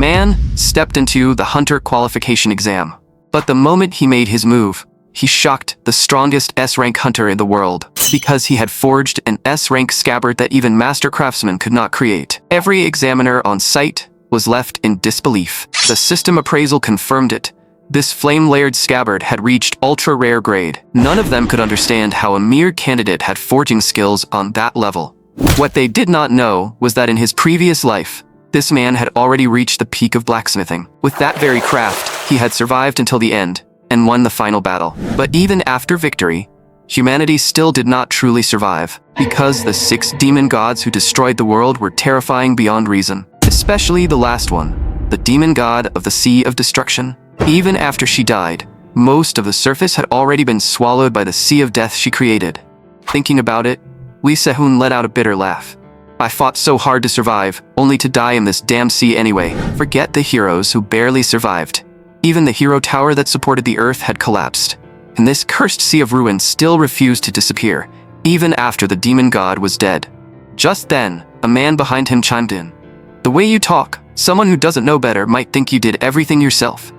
man stepped into the hunter qualification exam. But the moment he made his move, he shocked the strongest S-rank hunter in the world, because he had forged an S-rank scabbard that even master craftsmen could not create. Every examiner on site was left in disbelief. The system appraisal confirmed it. This flame-layered scabbard had reached ultra-rare grade. None of them could understand how a mere candidate had forging skills on that level. What they did not know was that in his previous life, this man had already reached the peak of blacksmithing. With that very craft, he had survived until the end and won the final battle. But even after victory, humanity still did not truly survive, because the 6 demon gods who destroyed the world were terrifying beyond reason. Especially the last one, the demon god of the Sea of Destruction. Even after she died, most of the surface had already been swallowed by the sea of death she created. Thinking about it, Lee Se-hoon let out a bitter laugh. I fought so hard to survive, only to die in this damn sea anyway. Forget the heroes who barely survived. Even the hero tower that supported the earth had collapsed. And this cursed sea of ruins still refused to disappear, even after the demon god was dead. Just then, a man behind him chimed in. The way you talk, someone who doesn't know better might think you did everything yourself.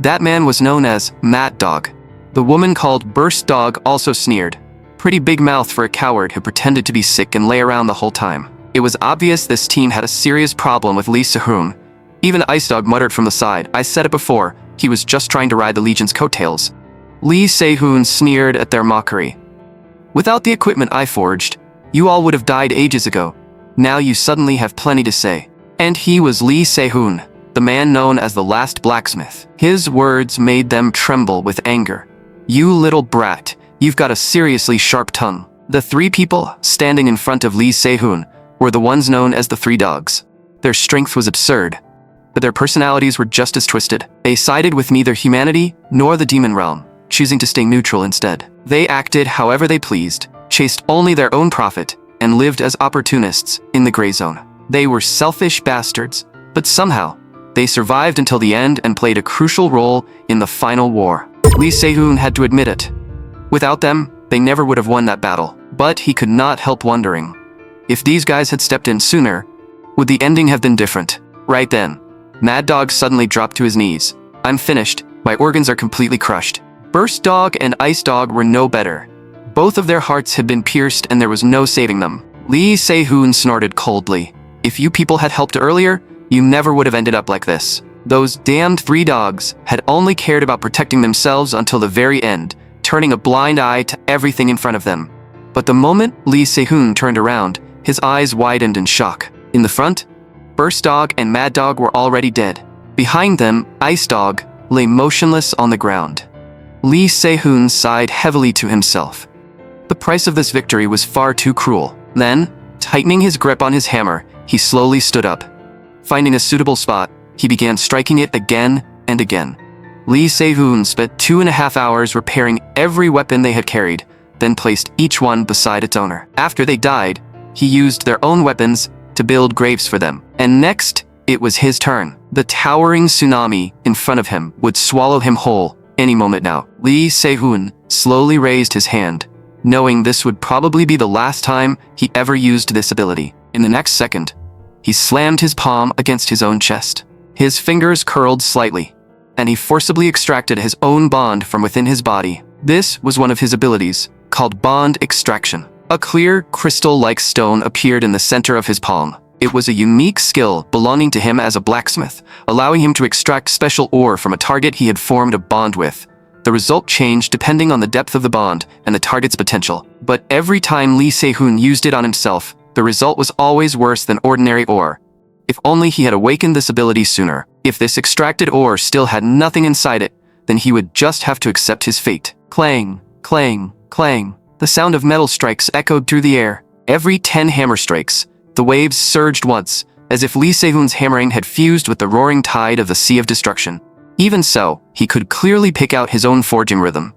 That man was known as Mad Dog. The woman called Burst Dog also sneered. Pretty big mouth for a coward who pretended to be sick and lay around the whole time. It was obvious this team had a serious problem with Lee Se-hoon. Even Ice Dog muttered from the side, I said it before, he was just trying to ride the Legion's coattails. Lee Se-hoon sneered at their mockery. Without the equipment I forged, you all would have died ages ago. Now you suddenly have plenty to say. And he was Lee Se-hoon, the man known as the last blacksmith. His words made them tremble with anger. You little brat, you've got a seriously sharp tongue. The 3 people standing in front of Lee Se-hoon were the ones known as the 3 dogs. Their strength was absurd, but their personalities were just as twisted. They sided with neither humanity nor the demon realm, choosing to stay neutral instead. They acted however they pleased, chased only their own profit, and lived as opportunists in the gray zone. They were selfish bastards, but somehow, they survived until the end and played a crucial role in the final war. Lee Se-hoon had to admit it. Without them, they never would have won that battle. But he could not help wondering. If these guys had stepped in sooner, would the ending have been different? Right then, Mad Dog suddenly dropped to his knees. I'm finished. My organs are completely crushed. Burst Dog and Ice Dog were no better. Both of their hearts had been pierced and there was no saving them. Lee Se-hoon snorted coldly. If you people had helped earlier, you never would have ended up like this. Those damned 3 dogs had only cared about protecting themselves until the very end, turning a blind eye to everything in front of them. But the moment Lee Se-hoon turned around, his eyes widened in shock. In the front, Burst Dog and Mad Dog were already dead. Behind them, Ice Dog lay motionless on the ground. Lee Se-hoon sighed heavily to himself. The price of this victory was far too cruel. Then, tightening his grip on his hammer, he slowly stood up. Finding a suitable spot, he began striking it again and again. Lee Se-hoon spent 2.5 hours repairing every weapon they had carried, then placed each one beside its owner. After they died, he used their own weapons to build graves for them. And next, it was his turn. The towering tsunami in front of him would swallow him whole any moment now. Lee Se-hoon slowly raised his hand, knowing this would probably be the last time he ever used this ability. In the next second, he slammed his palm against his own chest. His fingers curled slightly, and he forcibly extracted his own bond from within his body. This was one of his abilities, called Bond Extraction. A clear, crystal-like stone appeared in the center of his palm. It was a unique skill belonging to him as a blacksmith, allowing him to extract special ore from a target he had formed a bond with. The result changed depending on the depth of the bond and the target's potential. But every time Lee Se-hoon used it on himself, the result was always worse than ordinary ore. If only he had awakened this ability sooner. If this extracted ore still had nothing inside it, then he would just have to accept his fate. Clang, clang, clang. The sound of metal strikes echoed through the air. Every 10 hammer strikes, the waves surged once, as if Lee Se-hoon's hammering had fused with the roaring tide of the Sea of Destruction. Even so, he could clearly pick out his own forging rhythm.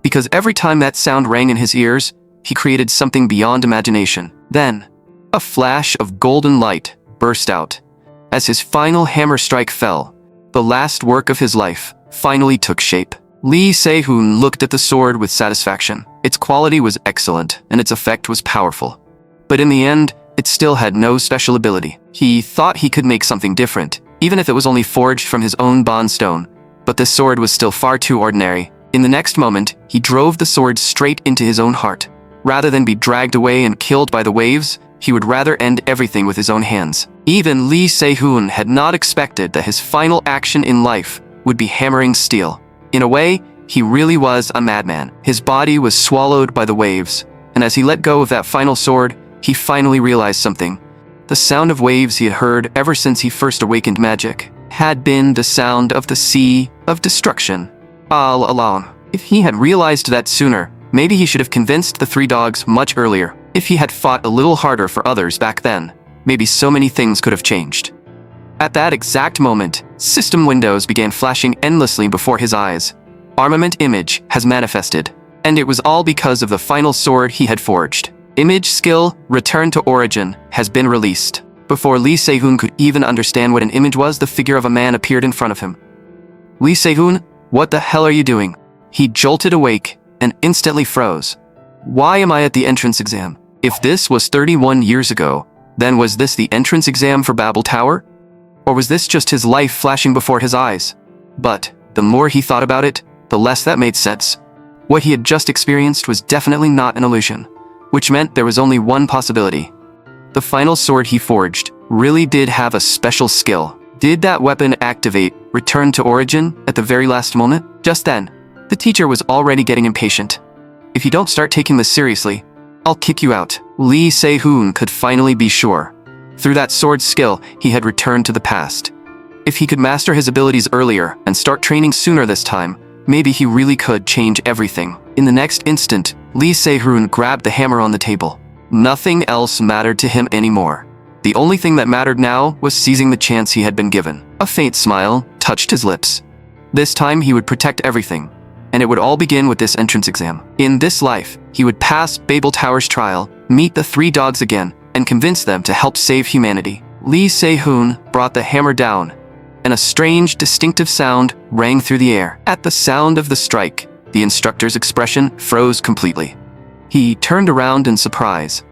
Because every time that sound rang in his ears, he created something beyond imagination. Then, a flash of golden light burst out. As his final hammer strike fell, the last work of his life finally took shape. Lee Se-hoon looked at the sword with satisfaction. Its quality was excellent, and its effect was powerful. But in the end, it still had no special ability. He thought he could make something different, even if it was only forged from his own bond stone. But this sword was still far too ordinary. In the next moment, he drove the sword straight into his own heart. Rather than be dragged away and killed by the waves, he would rather end everything with his own hands. Even Lee Se-hoon had not expected that his final action in life would be hammering steel. In a way, he really was a madman. His body was swallowed by the waves, and as he let go of that final sword, he finally realized something. The sound of waves he had heard ever since he first awakened magic had been the sound of the sea of destruction. All along. If he had realized that sooner, maybe he should have convinced the three dogs much earlier. If he had fought a little harder for others back then, maybe so many things could have changed. At that exact moment, system windows began flashing endlessly before his eyes. Armament image has manifested, and it was all because of the final sword he had forged. Image skill, return to origin, has been released. Before Lee Se-hoon could even understand what an image was, the figure of a man appeared in front of him. Lee Se-hoon, what the hell are you doing? He jolted awake and instantly froze. Why am I at the entrance exam? If this was 31 years ago, then was this the entrance exam for Babel Tower? Or was this just his life flashing before his eyes? But the more he thought about it, the less that made sense. What he had just experienced was definitely not an illusion, which meant there was only one possibility. The final sword he forged really did have a special skill. Did that weapon activate return to origin at the very last moment? Just then, the teacher was already getting impatient. If you don't start taking this seriously, I'll kick you out. Lee Se-hoon could finally be sure. Through that sword skill, he had returned to the past. If he could master his abilities earlier and start training sooner this time, maybe he really could change everything. In the next instant, Lee Se-hoon grabbed the hammer on the table. Nothing else mattered to him anymore. The only thing that mattered now was seizing the chance he had been given. A faint smile touched his lips. This time he would protect everything, and it would all begin with this entrance exam. In this life, he would pass Babel Tower's trial, meet the three dogs again, and convince them to help save humanity. Lee Se-hoon brought the hammer down, and a strange, distinctive sound rang through the air. At the sound of the strike, the instructor's expression froze completely. He turned around in surprise.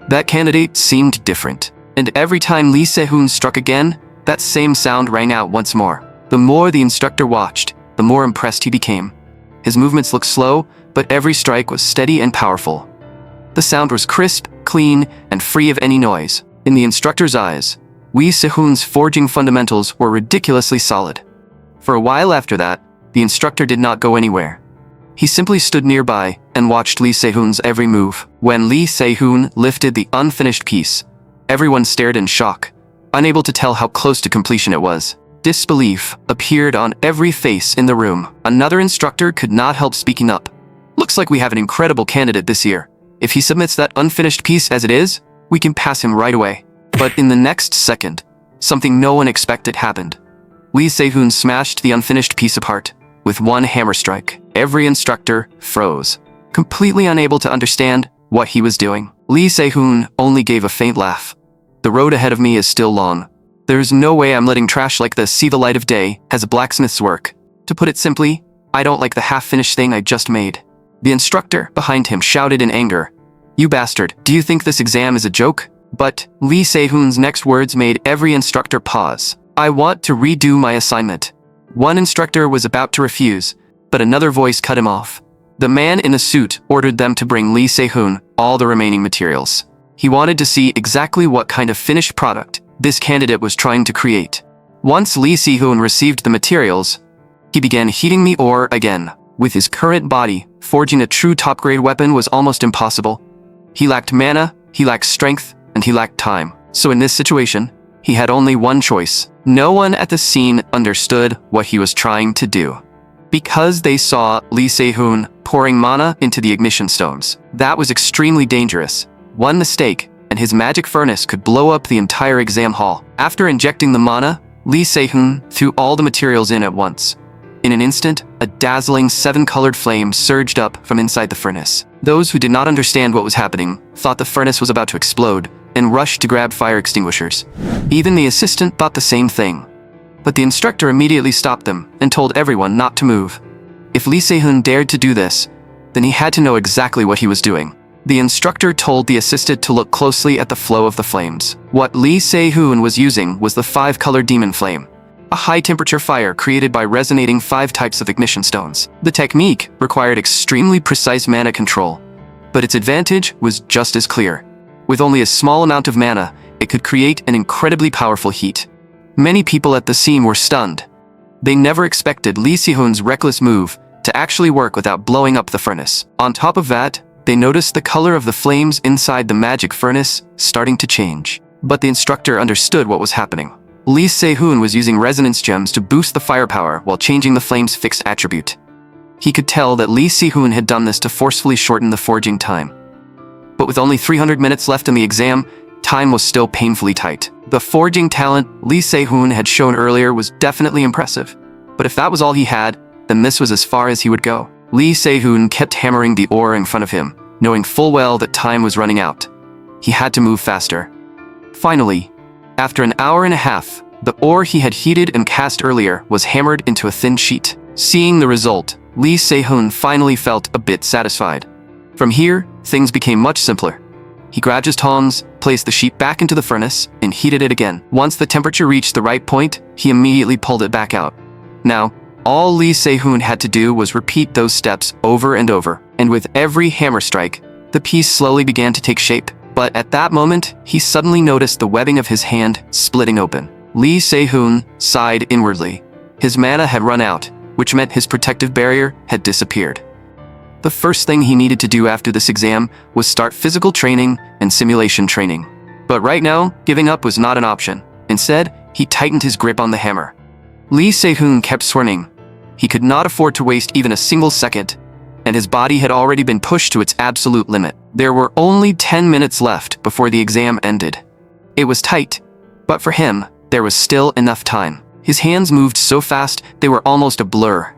That candidate seemed different, and every time Lee Se-hoon struck again, that same sound rang out once more. The more the instructor watched, the more impressed he became. His movements looked slow, but every strike was steady and powerful. The sound was crisp, clean, and free of any noise. In the instructor's eyes, Lee Se-hoon's forging fundamentals were ridiculously solid. For a while after that, the instructor did not go anywhere. He simply stood nearby and watched Lee Se-hoon's every move. When Lee Se-hoon lifted the unfinished piece, everyone stared in shock, unable to tell how close to completion it was. Disbelief appeared on every face in the room. Another instructor could not help speaking up. Looks like we have an incredible candidate this year. If he submits that unfinished piece as it is, we can pass him right away. But in the next second, something no one expected happened. Lee Se-hoon smashed the unfinished piece apart with one hammer strike. Every instructor froze, completely unable to understand what he was doing. Lee Se-hoon only gave a faint laugh. The road ahead of me is still long. There's no way I'm letting trash like this see the light of day as a blacksmith's work. To put it simply, I don't like the half-finished thing I just made. The instructor behind him shouted in anger. You bastard, do you think this exam is a joke? But Lee Se-hoon's next words made every instructor pause. I want to redo my assignment. One instructor was about to refuse, but another voice cut him off. The man in a suit ordered them to bring Lee Se-hoon all the remaining materials. He wanted to see exactly what kind of finished product this candidate was trying to create. Once Lee Se-hoon received the materials, he began heating the ore again. With his current body, forging a true top-grade weapon was almost impossible. He lacked mana, he lacked strength, and he lacked time. So in this situation, he had only one choice. No one at the scene understood what he was trying to do, because they saw Lee Se-hoon pouring mana into the ignition stones. That was extremely dangerous. One mistake, and his magic furnace could blow up the entire exam hall. After injecting the mana, Lee Se-hoon threw all the materials in at once. In an instant, a dazzling 7-colored flame surged up from inside the furnace. Those who did not understand what was happening thought the furnace was about to explode and rushed to grab fire extinguishers. Even the assistant thought the same thing. But the instructor immediately stopped them and told everyone not to move. If Lee Se-hoon dared to do this, then he had to know exactly what he was doing. The instructor told the assistant to look closely at the flow of the flames. What Lee Se-hoon was using was the 5-color demon flame, a high-temperature fire created by resonating 5 types of ignition stones. The technique required extremely precise mana control, but its advantage was just as clear. With only a small amount of mana, it could create an incredibly powerful heat. Many people at the scene were stunned. They never expected Lee Se-hoon's reckless move to actually work without blowing up the furnace. On top of that, they noticed the color of the flames inside the magic furnace starting to change. But the instructor understood what was happening. Lee Se-hoon was using resonance gems to boost the firepower while changing the flame's fixed attribute. He could tell that Lee Se-hoon had done this to forcefully shorten the forging time. But with only 300 minutes left in the exam, time was still painfully tight. The forging talent Lee Se-hoon had shown earlier was definitely impressive. But if that was all he had, then this was as far as he would go. Lee Se-hoon kept hammering the ore in front of him, knowing full well that time was running out. He had to move faster. Finally, after an hour and a half, the ore he had heated and cast earlier was hammered into a thin sheet. Seeing the result, Lee Se-hoon finally felt a bit satisfied. From here, things became much simpler. He grabbed his tongs, placed the sheet back into the furnace, and heated it again. Once the temperature reached the right point, he immediately pulled it back out. Now, all Lee Se-hoon had to do was repeat those steps over and over, and with every hammer strike, the piece slowly began to take shape. But at that moment, he suddenly noticed the webbing of his hand splitting open. Lee Se-hoon sighed inwardly. His mana had run out, which meant his protective barrier had disappeared. The first thing he needed to do after this exam was start physical training and simulation training. But right now, giving up was not an option. Instead, he tightened his grip on the hammer. Lee Se-hoon kept swinging. He could not afford to waste even a single second, and his body had already been pushed to its absolute limit. There were only 10 minutes left before the exam ended. It was tight, but for him, there was still enough time. His hands moved so fast they were almost a blur,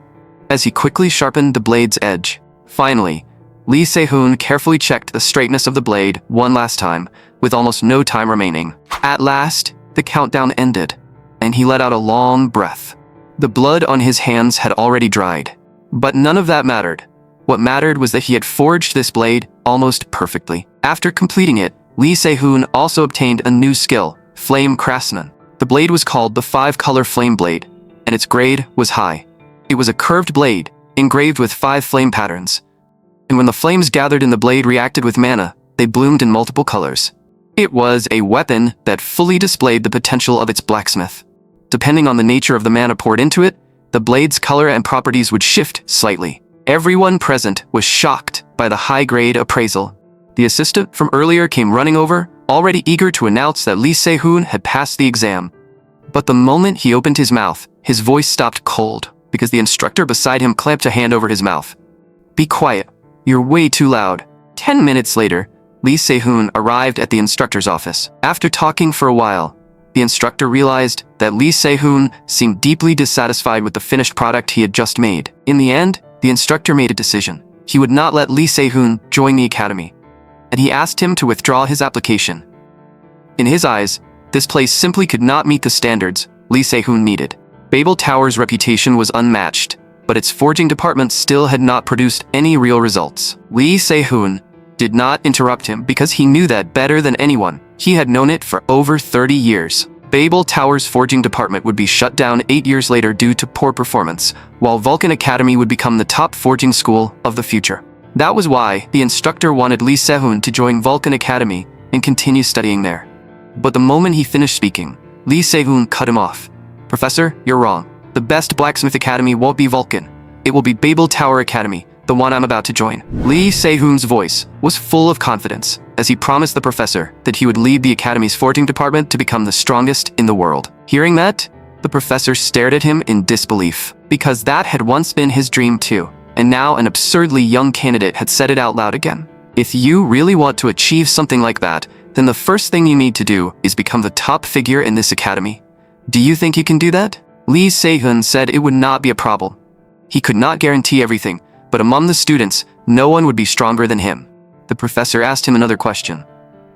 as he quickly sharpened the blade's edge. Finally, Lee Se-hoon carefully checked the straightness of the blade one last time, with almost no time remaining. At last, the countdown ended, and he let out a long breath. The blood on his hands had already dried, but none of that mattered. What mattered was that he had forged this blade almost perfectly. After completing it, Lee Se-hoon also obtained a new skill, Flame Craftsman. The blade was called the 5-color flame blade, and its grade was high. It was a curved blade, engraved with 5 flame patterns. And when the flames gathered in the blade reacted with mana, they bloomed in multiple colors. It was a weapon that fully displayed the potential of its blacksmith. Depending on the nature of the mana poured into it, the blade's color and properties would shift slightly. Everyone present was shocked by the high-grade appraisal. The assistant from earlier came running over, already eager to announce that Lee Se-hoon had passed the exam. But the moment he opened his mouth, his voice stopped cold, because the instructor beside him clamped a hand over his mouth. "Be quiet. You're way too loud." 10 minutes later, Lee Se-hoon arrived at the instructor's office. After talking for a while, the instructor realized that Lee Se-hoon seemed deeply dissatisfied with the finished product he had just made. In the end, the instructor made a decision. He would not let Lee Se-hoon join the academy, and he asked him to withdraw his application. In his eyes, this place simply could not meet the standards Lee Se-hoon needed. Babel Tower's reputation was unmatched, but its forging department still had not produced any real results. Lee Se-hoon did not interrupt him because he knew that better than anyone. He had known it for over 30 years. Babel Tower's forging department would be shut down 8 years later due to poor performance, while Vulcan Academy would become the top forging school of the future. That was why the instructor wanted Lee Se-hoon to join Vulcan Academy and continue studying there. But the moment he finished speaking, Lee Se-hoon cut him off. "Professor, you're wrong. The best blacksmith academy won't be Vulcan. It will be Babel Tower Academy, the one I'm about to join." Lee Se-hoon's voice was full of confidence, as he promised the professor that he would lead the academy's forging department to become the strongest in the world. Hearing that, the professor stared at him in disbelief, because that had once been his dream too, and now an absurdly young candidate had said it out loud again. If you really want to achieve something like that, then the first thing you need to do is become the top figure in this academy. Do you think you can do that? Lee Se-hoon said it would not be a problem. He could not guarantee everything, but among the students, no one would be stronger than him. The professor asked him another question.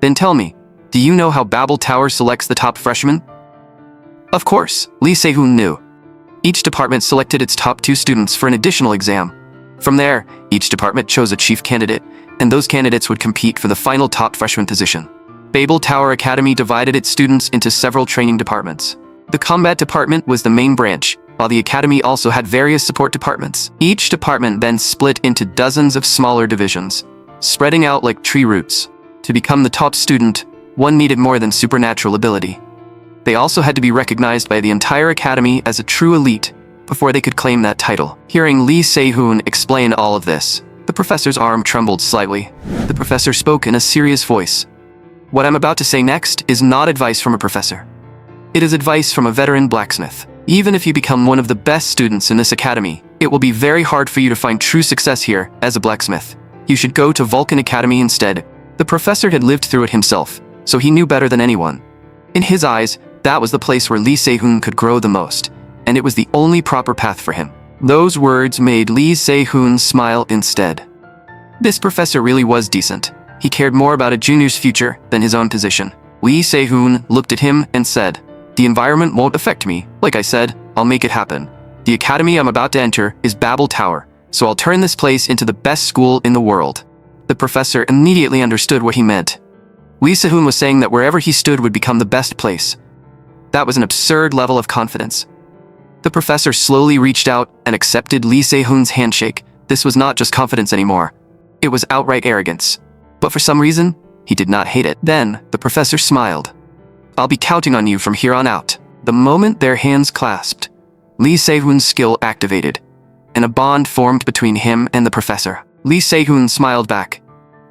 "Then tell me, do you know how Babel Tower selects the top freshmen?" Of course, Lee Se-hoon knew. Each department selected its top 2 students for an additional exam. From there, each department chose a chief candidate, and those candidates would compete for the final top freshman position. Babel Tower Academy divided its students into several training departments. The combat department was the main branch, while the academy also had various support departments. Each department then split into dozens of smaller divisions, spreading out like tree roots. To become the top student, one needed more than supernatural ability. They also had to be recognized by the entire academy as a true elite before they could claim that title. Hearing Lee Se-hoon explain all of this, the professor's arm trembled slightly. The professor spoke in a serious voice. What I'm about to say next is not advice from a professor. It is advice from a veteran blacksmith. Even if you become one of the best students in this academy, it will be very hard for you to find true success here as a blacksmith. You should go to Vulcan Academy instead. The professor had lived through it himself, so he knew better than anyone. In his eyes, that was the place where Lee Se-hoon could grow the most, and it was the only proper path for him. Those words made Lee Se-hoon smile instead. This professor really was decent. He cared more about a junior's future than his own position. Lee Se-hoon looked at him and said, "The environment won't affect me. Like I said, I'll make it happen. The academy I'm about to enter is Babel Tower, so I'll turn this place into the best school in the world." The professor immediately understood what he meant. Lee Se-hoon was saying that wherever he stood would become the best place. That was an absurd level of confidence. The professor slowly reached out and accepted Lee Se-hoon's handshake. This was not just confidence anymore. It was outright arrogance. But for some reason, he did not hate it. Then, the professor smiled. "I'll be counting on you from here on out." The moment their hands clasped, Lee Se-hoon's skill activated, and a bond formed between him and the professor. Lee Se-hoon smiled back.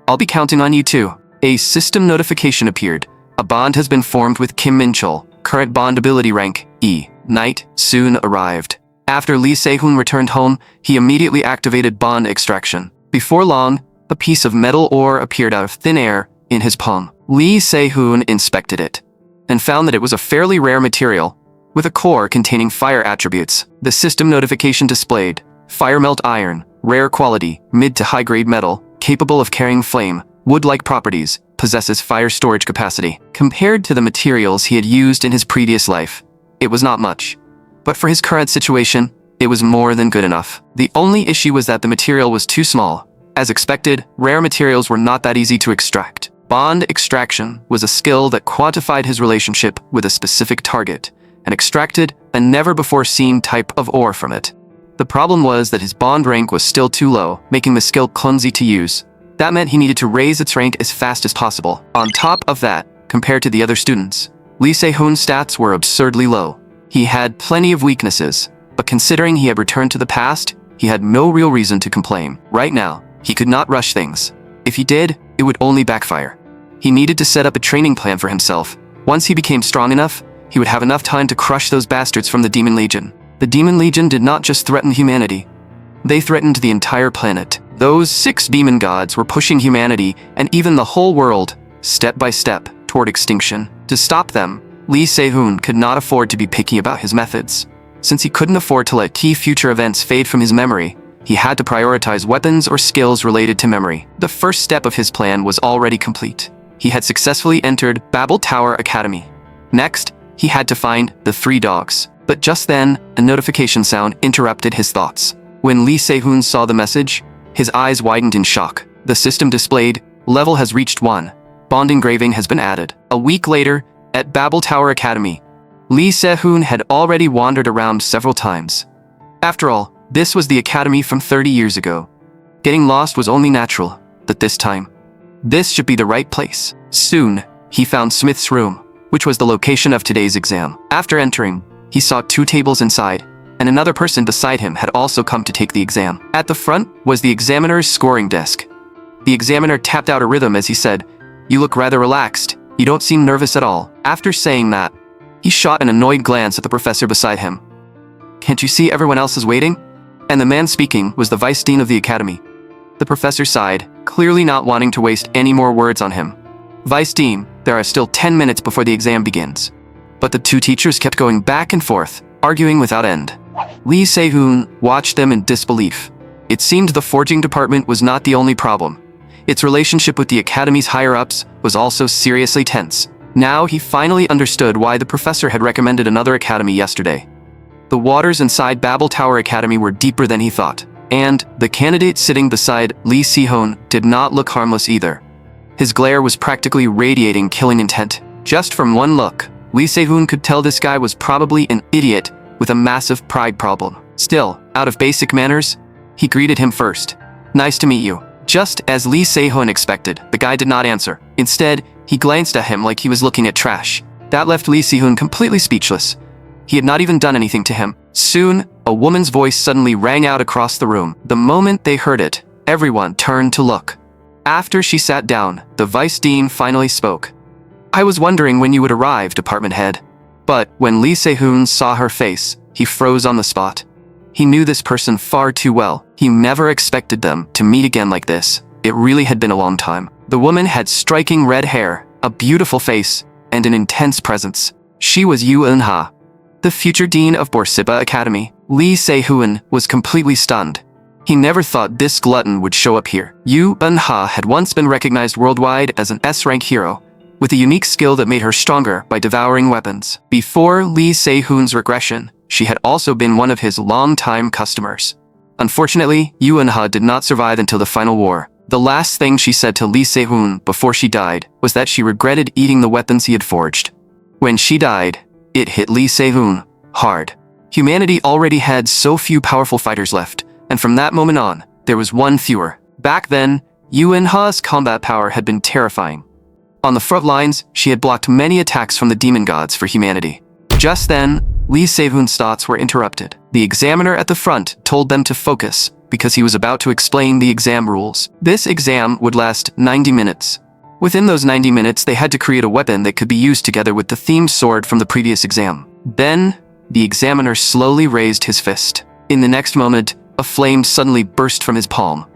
"I'll be counting on you too." A system notification appeared. A bond has been formed with Kim Min-chul. Current bond ability rank, E. Night soon arrived. After Lee Se-hoon returned home, he immediately activated bond extraction. Before long, a piece of metal ore appeared out of thin air in his palm. Lee Se-hoon inspected it and found that it was a fairly rare material with a core containing fire attributes. The system notification displayed, "Fire melt iron, rare quality, mid to high-grade metal, capable of carrying flame, wood-like properties, possesses fire storage capacity." Compared to the materials he had used in his previous life, it was not much. But for his current situation, it was more than good enough. The only issue was that the material was too small. As expected, rare materials were not that easy to extract. Bond extraction was a skill that quantified his relationship with a specific target and extracted a never-before-seen type of ore from it. The problem was that his bond rank was still too low, making the skill clumsy to use. That meant he needed to raise its rank as fast as possible. On top of that, compared to the other students, Lee Se-hoon's stats were absurdly low. He had plenty of weaknesses, but considering he had returned to the past, he had no real reason to complain. Right now, he could not rush things. If he did, it would only backfire. He needed to set up a training plan for himself. Once he became strong enough, he would have enough time to crush those bastards from the Demon Legion. The Demon Legion did not just threaten humanity. They threatened the entire planet. Those 6 demon gods were pushing humanity and even the whole world, step by step, toward extinction. To stop them, Lee Se-hoon could not afford to be picky about his methods. Since he couldn't afford to let key future events fade from his memory, he had to prioritize weapons or skills related to memory. The first step of his plan was already complete. He had successfully entered Babel Tower Academy. Next, he had to find the 3 dogs. But just then, a notification sound interrupted his thoughts. When Lee Se-hoon saw the message, his eyes widened in shock. The system displayed, "Level has reached 1. Bond engraving has been added." A week later, at Babel Tower Academy, Lee Se-hoon had already wandered around several times. After all, this was the academy from 30 years ago. Getting lost was only natural, but this time, this should be the right place. Soon, he found Smith's room, which was the location of today's exam. After entering, he saw 2 tables inside, and another person beside him had also come to take the exam. At the front was the examiner's scoring desk. The examiner tapped out a rhythm as he said, "You look rather relaxed. You don't seem nervous at all." After saying that, he shot an annoyed glance at the professor beside him. "Can't you see everyone else is waiting?" And the man speaking was the vice dean of the academy. The professor sighed, clearly not wanting to waste any more words on him. "Vice dean, there are still 10 minutes before the exam begins." But the 2 teachers kept going back and forth, arguing without end. Lee Se-hoon watched them in disbelief. It seemed the forging department was not the only problem. Its relationship with the academy's higher-ups was also seriously tense. Now he finally understood why the professor had recommended another academy yesterday. The waters inside Babel Tower Academy were deeper than he thought, and the candidate sitting beside Lee Se-hoon did not look harmless either. His glare was practically radiating killing intent. Just from one look, Lee Se-hoon could tell this guy was probably an idiot with a massive pride problem. Still, out of basic manners, he greeted him first. "Nice to meet you." Just as Lee Se-hoon expected, the guy did not answer. Instead, he glanced at him like he was looking at trash. That left Lee Se-hoon completely speechless. He had not even done anything to him. Soon, a woman's voice suddenly rang out across the room. The moment they heard it, everyone turned to look. After she sat down, the vice dean finally spoke. "I was wondering when you would arrive, department head." But when Lee Se-hoon saw her face, he froze on the spot. He knew this person far too well. He never expected them to meet again like this. It really had been a long time. The woman had striking red hair, a beautiful face, and an intense presence. She was Yu Eun-ha, the future dean of Borsiba Academy. Lee Se-hoon was completely stunned. He never thought this glutton would show up here. Yu Eun-ha had once been recognized worldwide as an S-rank hero, with a unique skill that made her stronger by devouring weapons. Before Lee Se-hoon's regression, she had also been one of his long-time customers. Unfortunately, Yu Eun-ha did not survive until the final war. The last thing she said to Lee Se-hoon before she died was that she regretted eating the weapons he had forged. When she died, it hit Lee Se-hoon hard. Humanity already had so few powerful fighters left, and from that moment on, there was one fewer. Back then, Yu Eun-ha's combat power had been terrifying. On the front lines, she had blocked many attacks from the demon gods for humanity. Just then, Lee Se-hoon's thoughts were interrupted. The examiner at the front told them to focus because he was about to explain the exam rules. This exam would last 90 minutes. Within those 90 minutes, they had to create a weapon that could be used together with the themed sword from the previous exam. Then, the examiner slowly raised his fist. In the next moment, a flame suddenly burst from his palm.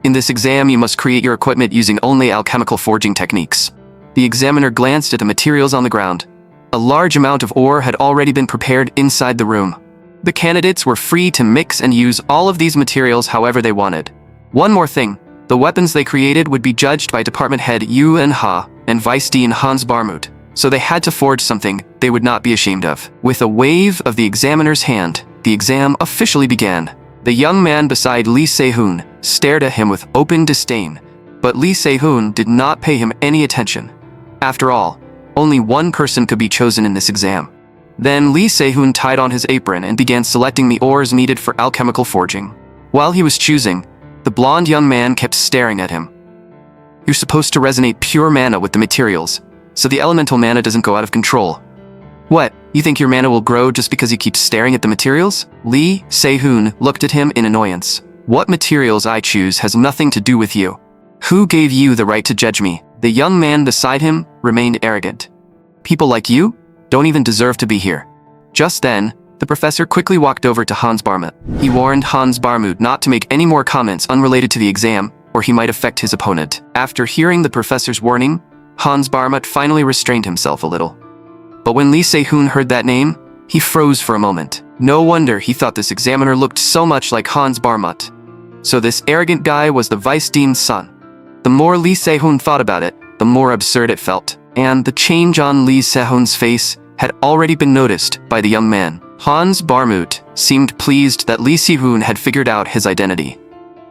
"In this exam, you must create your equipment using only alchemical forging techniques." The examiner glanced at the materials on the ground. A large amount of ore had already been prepared inside the room. The candidates were free to mix and use all of these materials however they wanted. One more thing, the weapons they created would be judged by Department Head Yu Eun-ha and Vice Dean Hans Barmut, so they had to forge something they would not be ashamed of. With a wave of the examiner's hand, the exam officially began. The young man beside Lee Se-hoon stared at him with open disdain, but Lee Se-hoon did not pay him any attention. After all, only one person could be chosen in this exam. Then Lee Se-hoon tied on his apron and began selecting the ores needed for alchemical forging. While he was choosing, the blonde young man kept staring at him. "You're supposed to resonate pure mana with the materials, so the elemental mana doesn't go out of control. What, you think your mana will grow just because you keep staring at the materials?" Lee Se-hoon looked at him in annoyance. "What materials I choose has nothing to do with you. Who gave you the right to judge me?" The young man beside him remained arrogant. "People like you don't even deserve to be here." Just then, the professor quickly walked over to Hans Barmut. He warned Hans Barmut not to make any more comments unrelated to the exam, or he might affect his opponent. After hearing the professor's warning, Hans Barmut finally restrained himself a little. But when Lee Se-hoon heard that name, he froze for a moment. No wonder he thought this examiner looked so much like Hans Barmut. So this arrogant guy was the vice dean's son. The more Lee Se-hoon thought about it, the more absurd it felt. And the change on Lee Se-hoon's face had already been noticed by the young man. Hans Barmut seemed pleased that Lee Se-hoon had figured out his identity.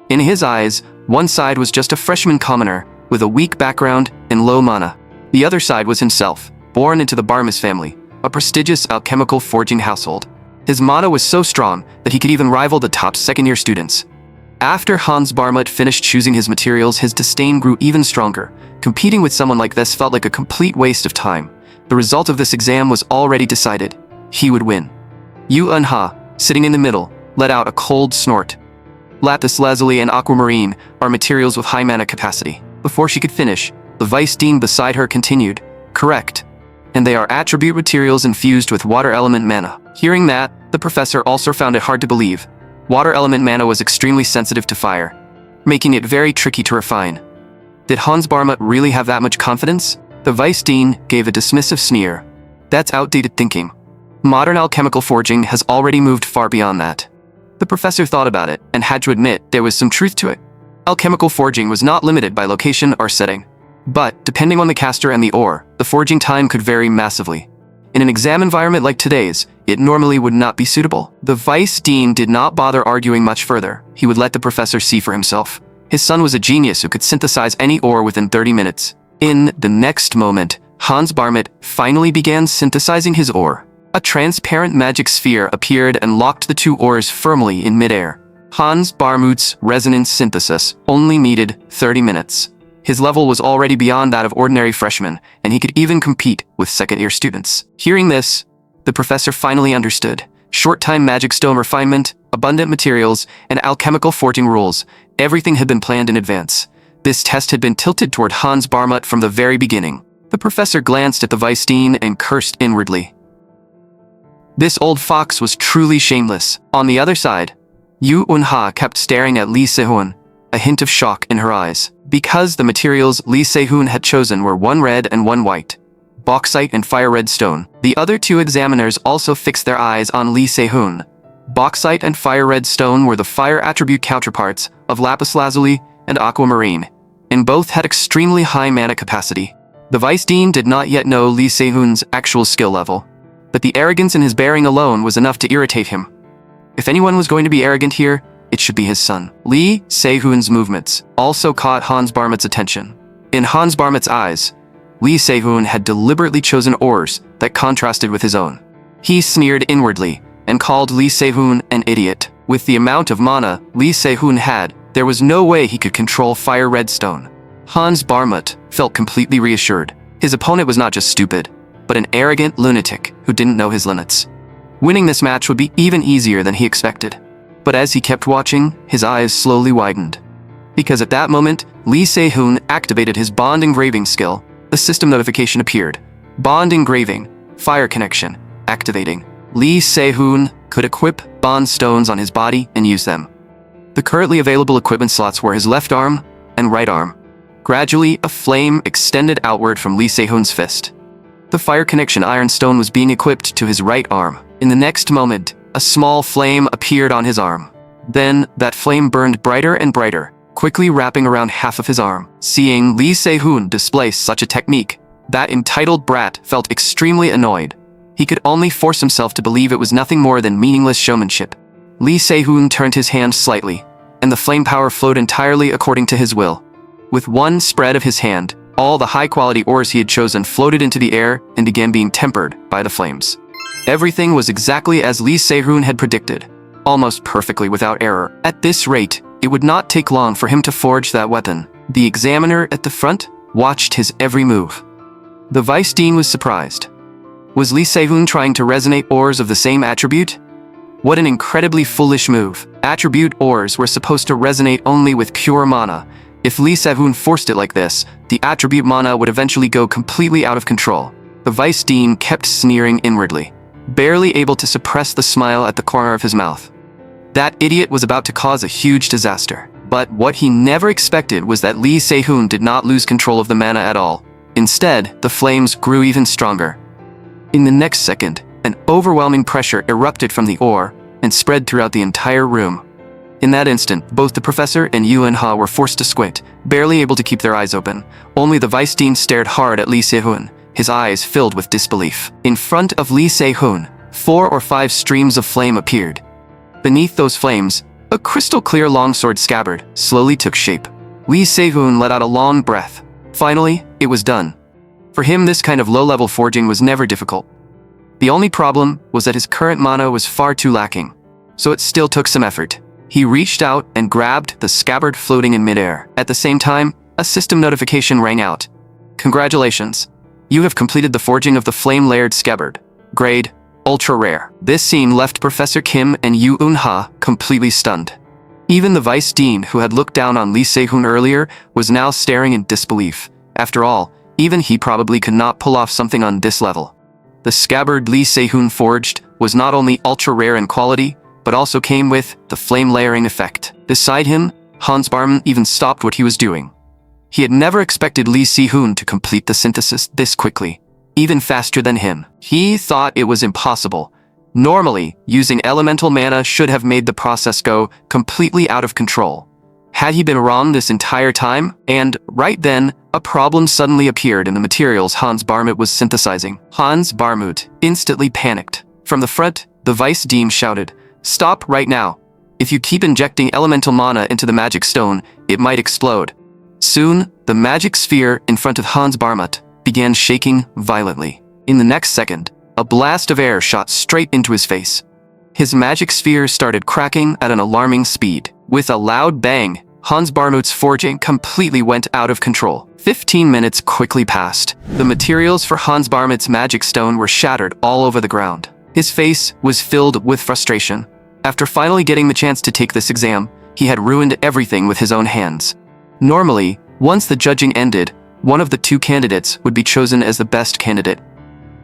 In his eyes, one side was just a freshman commoner with a weak background and low mana. The other side was himself, born into the Barmus family, a prestigious alchemical forging household. His mana was so strong that he could even rival the top second-year students. After Hans Barmut finished choosing his materials, his disdain grew even stronger. Competing with someone like this felt like a complete waste of time. The result of this exam was already decided. He would win. Yu Eun-ha, sitting in the middle, let out a cold snort. Lapis lazuli and aquamarine are materials with high mana capacity. Before she could finish, the vice dean beside her continued, "Correct. And they are attribute materials infused with water element mana." Hearing that, the professor also found it hard to believe. Water element mana was extremely sensitive to fire, making it very tricky to refine. Did Hans Barmut really have that much confidence? The vice dean gave a dismissive sneer. "That's outdated thinking. Modern alchemical forging has already moved far beyond that." The professor thought about it and had to admit there was some truth to it. Alchemical forging was not limited by location or setting. But, depending on the caster and the ore, the forging time could vary massively. In an exam environment like today's, it normally would not be suitable. The vice dean did not bother arguing much further. He would let the professor see for himself. His son was a genius who could synthesize any ore within 30 minutes. In the next moment, Hans Barmut finally began synthesizing his ore. A transparent magic sphere appeared and locked the two ores firmly in midair. Hans Barmut's resonance synthesis only needed 30 minutes. His level was already beyond that of ordinary freshmen, and he could even compete with second-year students. Hearing this, the professor finally understood. Short-time magic stone refinement, abundant materials, and alchemical forging rules, everything had been planned in advance. This test had been tilted toward Hans Barmut from the very beginning. The professor glanced at the vice dean and cursed inwardly. This old fox was truly shameless. On the other side, Yu Eunha kept staring at Lee Sehun, a hint of shock in her eyes. Because the materials Lee Sehun had chosen were one red and one white, bauxite and fire red stone, the other two examiners also fixed their eyes on Lee Sehun. Bauxite and fire red stone were the fire attribute counterparts of lapis lazuli and aquamarine, and both had extremely high mana capacity. The vice dean did not yet know Lee Sehun's actual skill level, but the arrogance in his bearing alone was enough to irritate him. If anyone was going to be arrogant here, it should be his son. Lee Sehun's movements also caught Hans Barmut's attention. In Hans Barmut's eyes, Lee Sehun had deliberately chosen ores that contrasted with his own. He sneered inwardly and called Lee Sehun an idiot. With the amount of mana Lee Sehun had, there was no way he could control fire red stone. Hans Barmut felt completely reassured. His opponent was not just stupid, but an arrogant lunatic who didn't know his limits. Winning this match would be even easier than he expected. But as he kept watching, his eyes slowly widened. Because at that moment, Lee Sehun activated his bond engraving skill. The system notification appeared. Bond engraving, fire connection, activating. Lee Sehun could equip bond stones on his body and use them. The currently available equipment slots were his left arm and right arm. Gradually, a flame extended outward from Lee Sehun's fist. The fire connection iron stone was being equipped to his right arm. In the next moment, a small flame appeared on his arm. Then, that flame burned brighter and brighter, quickly wrapping around half of his arm. Seeing Lee Sehun display such a technique, that entitled brat felt extremely annoyed. He could only force himself to believe it was nothing more than meaningless showmanship. Lee Sehun turned his hand slightly, and the flame power flowed entirely according to his will. With one spread of his hand, all the high-quality ores he had chosen floated into the air and began being tempered by the flames. Everything was exactly as Lee Sehun had predicted, almost perfectly without error. At this rate, it would not take long for him to forge that weapon. The examiner at the front watched his every move. The vice dean was surprised. Was Lee Sehun trying to resonate ores of the same attribute? What an incredibly foolish move. Attribute ores were supposed to resonate only with pure mana. If Lee Sehun forced it like this, the attribute mana would eventually go completely out of control. The vice dean kept sneering inwardly, barely able to suppress the smile at the corner of his mouth. That idiot was about to cause a huge disaster. But what he never expected was that Lee Sehun did not lose control of the mana at all. Instead, the flames grew even stronger. In the next second, an overwhelming pressure erupted from the ore and spread throughout the entire room. In that instant, both the professor and Yu Eunha were forced to squint, barely able to keep their eyes open. Only the vice dean stared hard at Lee Sehun, his eyes filled with disbelief. In front of Lee Sehun, 4 or 5 streams of flame appeared. Beneath those flames, a crystal-clear longsword scabbard slowly took shape. Lee Sehun let out a long breath. Finally, it was done. For him, this kind of low-level forging was never difficult. The only problem was that his current mana was far too lacking, so it still took some effort. He reached out and grabbed the scabbard floating in midair. At the same time, a system notification rang out. Congratulations. You have completed the forging of the flame-layered scabbard. Grade, ultra rare. This scene left Professor Kim and Yu Eunha completely stunned. Even the vice dean, who had looked down on Lee Sehun earlier, was now staring in disbelief. After all, even he probably could not pull off something on this level. The scabbard Lee Sehun forged was not only ultra rare in quality, but also came with the flame layering effect. Beside him, Hans Barmut even stopped what he was doing. He had never expected Lee Sehun to complete the synthesis this quickly, even faster than him. He thought it was impossible. Normally, using elemental mana should have made the process go completely out of control. Had he been wrong this entire time? And right then, a problem suddenly appeared in the materials Hans Barmut was synthesizing. Hans Barmut instantly panicked. From the front, the vice dean shouted, "Stop right now. If you keep injecting elemental mana into the magic stone, it might explode." Soon, the magic sphere in front of Hans Barmut began shaking violently. In the next second, a blast of air shot straight into his face. His magic sphere started cracking at an alarming speed. With a loud bang, Hans Barmut's forging completely went out of control. 15 minutes quickly passed. The materials for Hans Barmut's magic stone were shattered all over the ground. His face was filled with frustration. After finally getting the chance to take this exam, he had ruined everything with his own hands. Normally, once the judging ended, one of the two candidates would be chosen as the best candidate.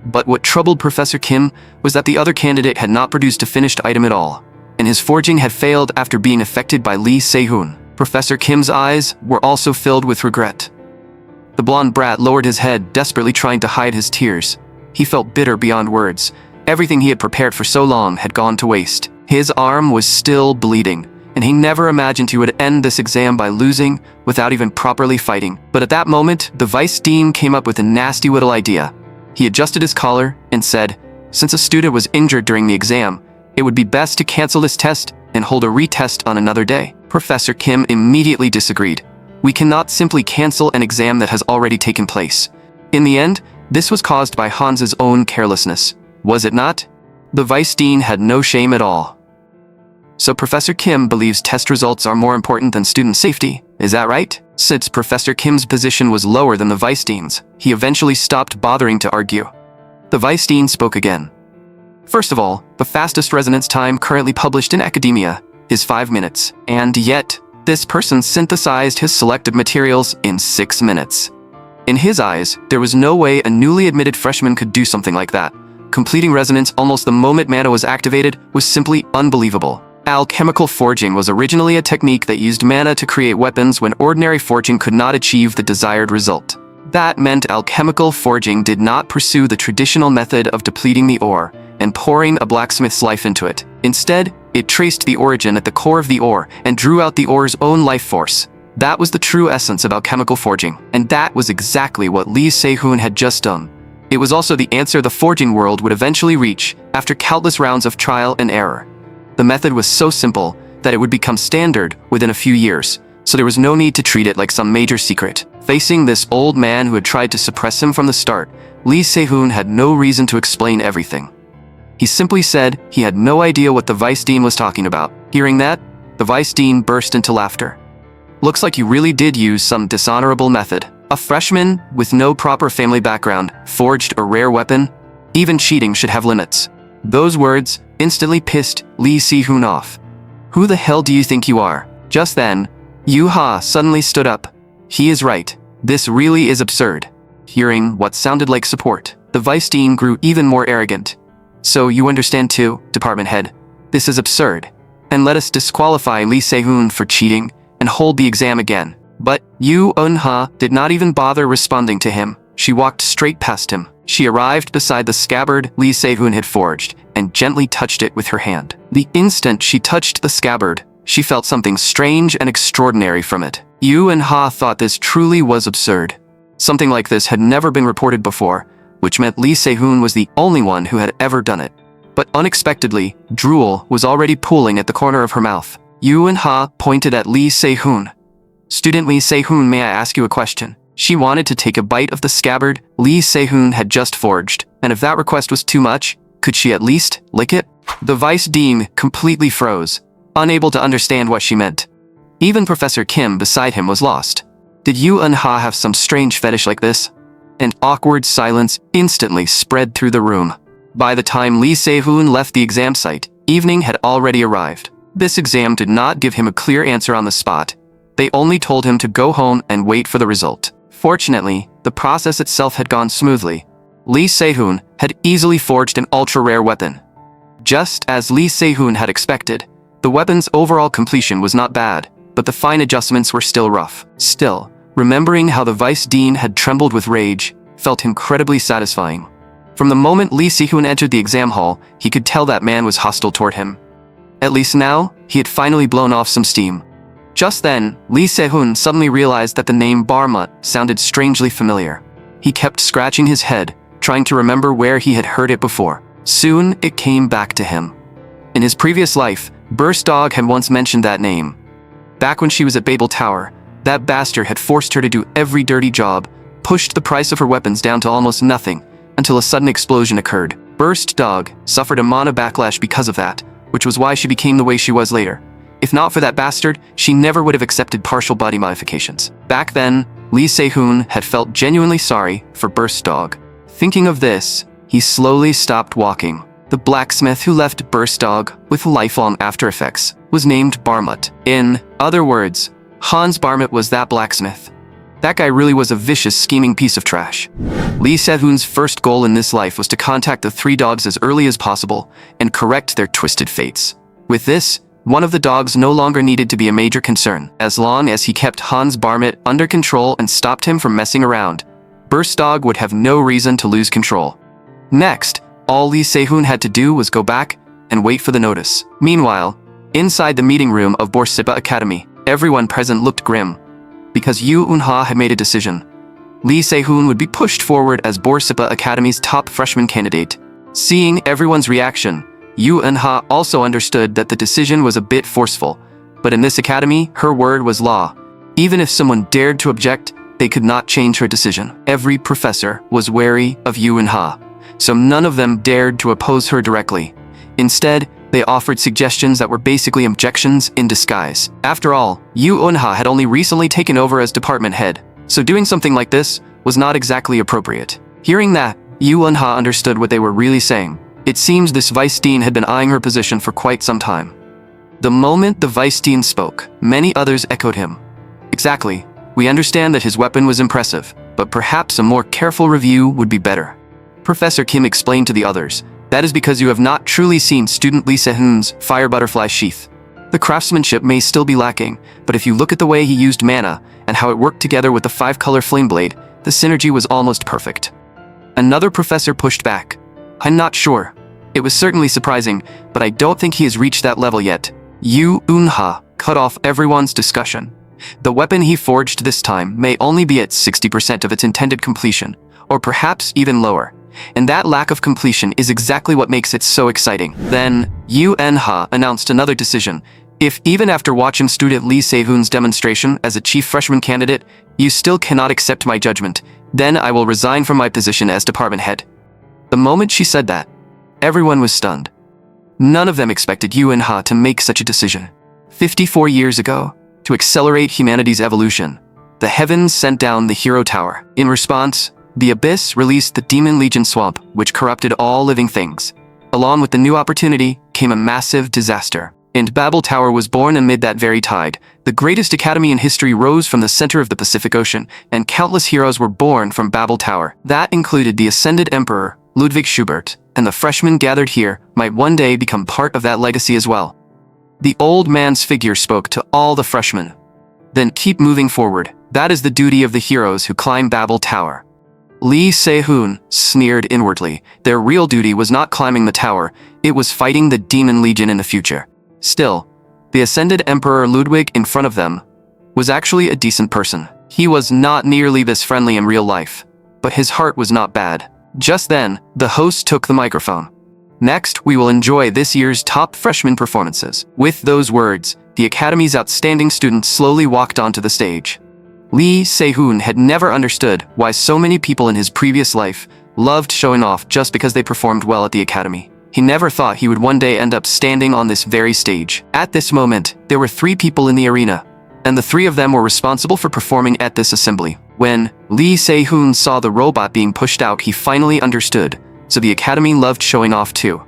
But what troubled Professor Kim was that the other candidate had not produced a finished item at all, and his forging had failed after being affected by Lee Se-hoon. Professor Kim's eyes were also filled with regret. The blonde brat lowered his head, desperately trying to hide his tears. He felt bitter beyond words. Everything he had prepared for so long had gone to waste. His arm was still bleeding, and he never imagined he would end this exam by losing without even properly fighting. But at that moment, the vice dean came up with a nasty little idea. He adjusted his collar and said, since a student was injured during the exam, it would be best to cancel this test and hold a retest on another day. Professor Kim immediately disagreed. We cannot simply cancel an exam that has already taken place. In the end, this was caused by Hans's own carelessness, was it not? The vice dean had no shame at all. So Professor Kim believes test results are more important than student safety, is that right? Since Professor Kim's position was lower than the vice dean's, he eventually stopped bothering to argue. The vice dean spoke again. First of all, the fastest resonance time currently published in academia is 5 minutes, and yet, this person synthesized his selected materials in 6 minutes. In his eyes, there was no way a newly admitted freshman could do something like that. Completing resonance almost the moment mana was activated was simply unbelievable. Alchemical forging was originally a technique that used mana to create weapons when ordinary forging could not achieve the desired result. That meant alchemical forging did not pursue the traditional method of depleting the ore and pouring a blacksmith's life into it. Instead, it traced the origin at the core of the ore and drew out the ore's own life force. That was the true essence of alchemical forging, and that was exactly what Lee Se-hoon had just done. It was also the answer the forging world would eventually reach after countless rounds of trial and error. The method was so simple that it would become standard within a few years, so there was no need to treat it like some major secret. Facing this old man who had tried to suppress him from the start, Lee Se-hoon had no reason to explain everything. He simply said he had no idea what the vice dean was talking about. Hearing that, the vice dean burst into laughter. Looks like you really did use some dishonorable method. A freshman with no proper family background forged a rare weapon? Even cheating should have limits. Those words instantly pissed Lee Se-hoon off. Who the hell do you think you are? Just then, Yu-ha suddenly stood up. He is right. This really is absurd. Hearing what sounded like support, the vice dean grew even more arrogant. So you understand too, department head. This is absurd. And let us disqualify Lee Se-hoon for cheating and hold the exam again. But Yu-ha did not even bother responding to him. She walked straight past him. She arrived beside the scabbard Lee Se-hoon had forged and gently touched it with her hand. The instant she touched the scabbard, she felt something strange and extraordinary from it. Yu-ha thought this truly was absurd. Something like this had never been reported before, which meant Lee Se-hoon was the only one who had ever done it. But unexpectedly, drool was already pooling at the corner of her mouth. Yu-ha pointed at Lee Se-hoon. Student Lee Se-hoon, may I ask you a question? She wanted to take a bite of the scabbard Lee Se-hoon had just forged, and if that request was too much, could she at least lick it? The vice dean completely froze, unable to understand what she meant. Even Professor Kim beside him was lost. Did Yu-ha have some strange fetish like this? An awkward silence instantly spread through the room. By the time Lee Se-hoon left the exam site, evening had already arrived. This exam did not give him a clear answer on the spot. They only told him to go home and wait for the result. Fortunately, the process itself had gone smoothly. Lee Se-hoon had easily forged an ultra-rare weapon. Just as Lee Se-hoon had expected, the weapon's overall completion was not bad, but the fine adjustments were still rough. Still, remembering how the vice dean had trembled with rage felt incredibly satisfying. From the moment Lee Se-hoon entered the exam hall, he could tell that man was hostile toward him. At least now, he had finally blown off some steam. Just then, Lee Se-hoon suddenly realized that the name Barmut sounded strangely familiar. He kept scratching his head, trying to remember where he had heard it before. Soon, it came back to him. In his previous life, Burst Dog had once mentioned that name. Back when she was at Babel Tower, that bastard had forced her to do every dirty job, pushed the price of her weapons down to almost nothing, until a sudden explosion occurred. Burst Dog suffered a mana backlash because of that, which was why she became the way she was later. If not for that bastard, she never would have accepted partial body modifications. Back then, Lee Se-hoon had felt genuinely sorry for Burst Dog. Thinking of this, he slowly stopped walking. The blacksmith who left Burst Dog with lifelong after effects was named Barmut. In other words, Hans Barmut was that blacksmith. That guy really was a vicious, scheming piece of trash. Lee Se-hoon's first goal in this life was to contact the three dogs as early as possible and correct their twisted fates. With this, one of the dogs no longer needed to be a major concern. As long as he kept Hans Barmut under control and stopped him from messing around, Burst Dog would have no reason to lose control. Next, all Lee Se-hoon had to do was go back and wait for the notice. Meanwhile, inside the meeting room of Borsipa Academy, everyone present looked grim, because Yoo Eun-ha had made a decision. Lee Se-hoon would be pushed forward as Borsipa Academy's top freshman candidate. Seeing everyone's reaction, Yoo Eun-ha also understood that the decision was a bit forceful, but in this academy, her word was law. Even if someone dared to object, they could not change her decision. Every professor was wary of Yoo Eun-ha, so none of them dared to oppose her directly. Instead, they offered suggestions that were basically objections in disguise. After all, Yoo Eun-ha had only recently taken over as department head, so doing something like this was not exactly appropriate. Hearing that, Yoo Eun-ha understood what they were really saying. It seems this vice dean had been eyeing her position for quite some time. The moment the vice dean spoke, many others echoed him. Exactly. We understand that his weapon was impressive, but perhaps a more careful review would be better. Professor Kim explained to the others, that is because you have not truly seen student Lee Se-hoon's fire butterfly sheath. The craftsmanship may still be lacking, but if you look at the way he used mana and how it worked together with the 5-color flame blade, the synergy was almost perfect. Another professor pushed back. I'm not sure. It was certainly surprising, but I don't think he has reached that level yet. Yoo Eun-ha cut off everyone's discussion. The weapon he forged this time may only be at 60% of its intended completion, or perhaps even lower. And that lack of completion is exactly what makes it so exciting. Then, Yoo Eun-ha announced another decision. If even after watching student Lee Se-hoon's demonstration as a chief freshman candidate, you still cannot accept my judgment, then I will resign from my position as department head. The moment she said that, everyone was stunned. None of them expected Yoo Eun-ha to make such a decision. 54 years ago, to accelerate humanity's evolution, the heavens sent down the Hero Tower. In response, the Abyss released the Demon Legion Swamp, which corrupted all living things. Along with the new opportunity came a massive disaster. And Babel Tower was born amid that very tide. The greatest academy in history rose from the center of the Pacific Ocean, and countless heroes were born from Babel Tower. That included the Ascended Emperor, Ludwig Schubert, and the freshmen gathered here might one day become part of that legacy as well. The old man's figure spoke to all the freshmen. Then keep moving forward. That is the duty of the heroes who climb Babel Tower. Lee Se-hoon sneered inwardly. Their real duty was not climbing the tower, it was fighting the Demon Legion in the future. Still, the Ascended Emperor Ludwig in front of them was actually a decent person. He was not nearly this friendly in real life, but his heart was not bad. Just then, the host took the microphone. Next, we will enjoy this year's top freshman performances. With those words, the Academy's outstanding students slowly walked onto the stage. Lee Se-hoon had never understood why so many people in his previous life loved showing off just because they performed well at the Academy. He never thought he would one day end up standing on this very stage. At this moment, there were 3 people in the arena, and the 3 of them were responsible for performing at this assembly. When Lee Se-hoon saw the robot being pushed out, he finally understood, so the Academy loved showing off too.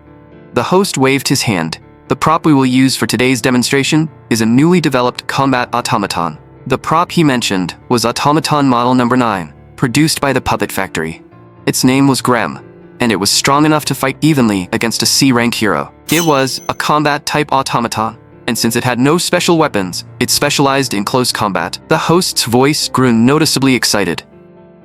The host waved his hand. The prop we will use for today's demonstration is a newly developed combat automaton. The prop he mentioned was Automaton Model Number 9, produced by the Puppet Factory. Its name was Grem, and it was strong enough to fight evenly against a C-rank hero. It was a combat-type automaton, and since it had no special weapons, it specialized in close combat. The host's voice grew noticeably excited.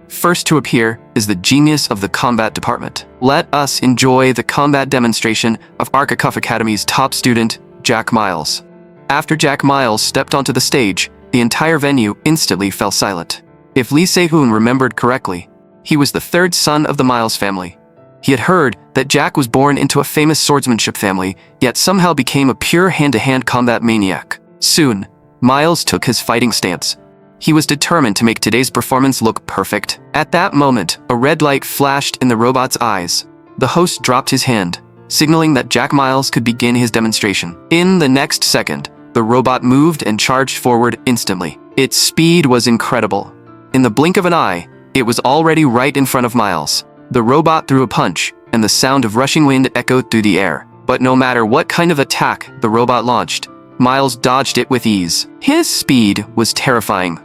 First to appear is the genius of the combat department. Let us enjoy the combat demonstration of Arkacuff Academy's top student, Jack Miles. After Jack Miles stepped onto the stage, the entire venue instantly fell silent. If Lee Se-hoon remembered correctly, he was the 3rd son of the Miles family. He had heard that Jack was born into a famous swordsmanship family, yet somehow became a pure hand-to-hand combat maniac. Soon, Miles took his fighting stance. He was determined to make today's performance look perfect. At that moment, a red light flashed in the robot's eyes. The host dropped his hand, signaling that Jack Miles could begin his demonstration. In the next second, the robot moved and charged forward instantly. Its speed was incredible. In the blink of an eye, it was already right in front of Miles. The robot threw a punch, and the sound of rushing wind echoed through the air. But no matter what kind of attack the robot launched, Miles dodged it with ease. His speed was terrifying.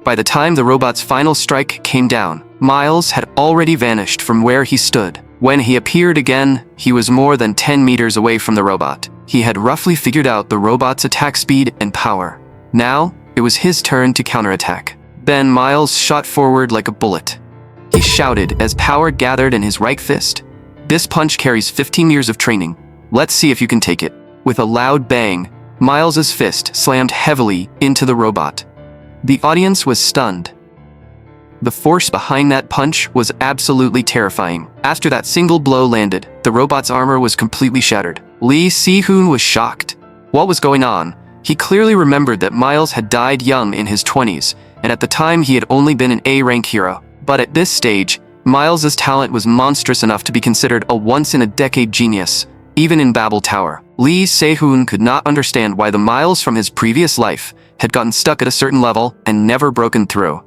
By the time the robot's final strike came down, Miles had already vanished from where he stood. When he appeared again, he was more than 10 meters away from the robot. He had roughly figured out the robot's attack speed and power. Now, it was his turn to counterattack. Then Miles shot forward like a bullet. He shouted as power gathered in his right fist. "This punch carries 15 years of training. Let's see if you can take it." With a loud bang, Miles's fist slammed heavily into the robot. The audience was stunned. The force behind that punch was absolutely terrifying. After that single blow landed, the robot's armor was completely shattered. Lee Si-hoon was shocked. What was going on? He clearly remembered that Miles had died young in his 20s, and at the time he had only been an A-rank hero. But at this stage, Miles's talent was monstrous enough to be considered a once-in-a-decade genius, even in Babel Tower. Lee Se-hoon could not understand why the Miles from his previous life had gotten stuck at a certain level and never broken through.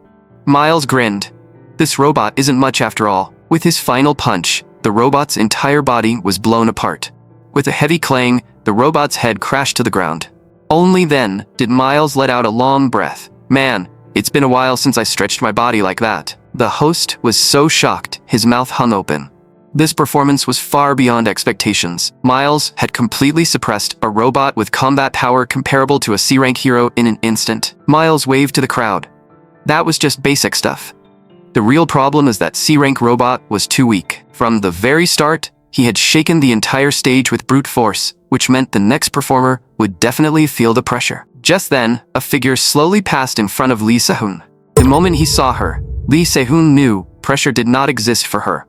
Miles grinned. This robot isn't much after all. With his final punch, the robot's entire body was blown apart. With a heavy clang, the robot's head crashed to the ground. Only then did Miles let out a long breath. "Man, it's been a while since I stretched my body like that." The host was so shocked, his mouth hung open. This performance was far beyond expectations. Miles had completely suppressed a robot with combat power comparable to a C-rank hero in an instant. Miles waved to the crowd. That was just basic stuff. The real problem is that C-rank robot was too weak. From the very start, he had shaken the entire stage with brute force, which meant the next performer would definitely feel the pressure. Just then, a figure slowly passed in front of Lee Se-hoon. The moment he saw her, Lee Se-hoon knew pressure did not exist for her.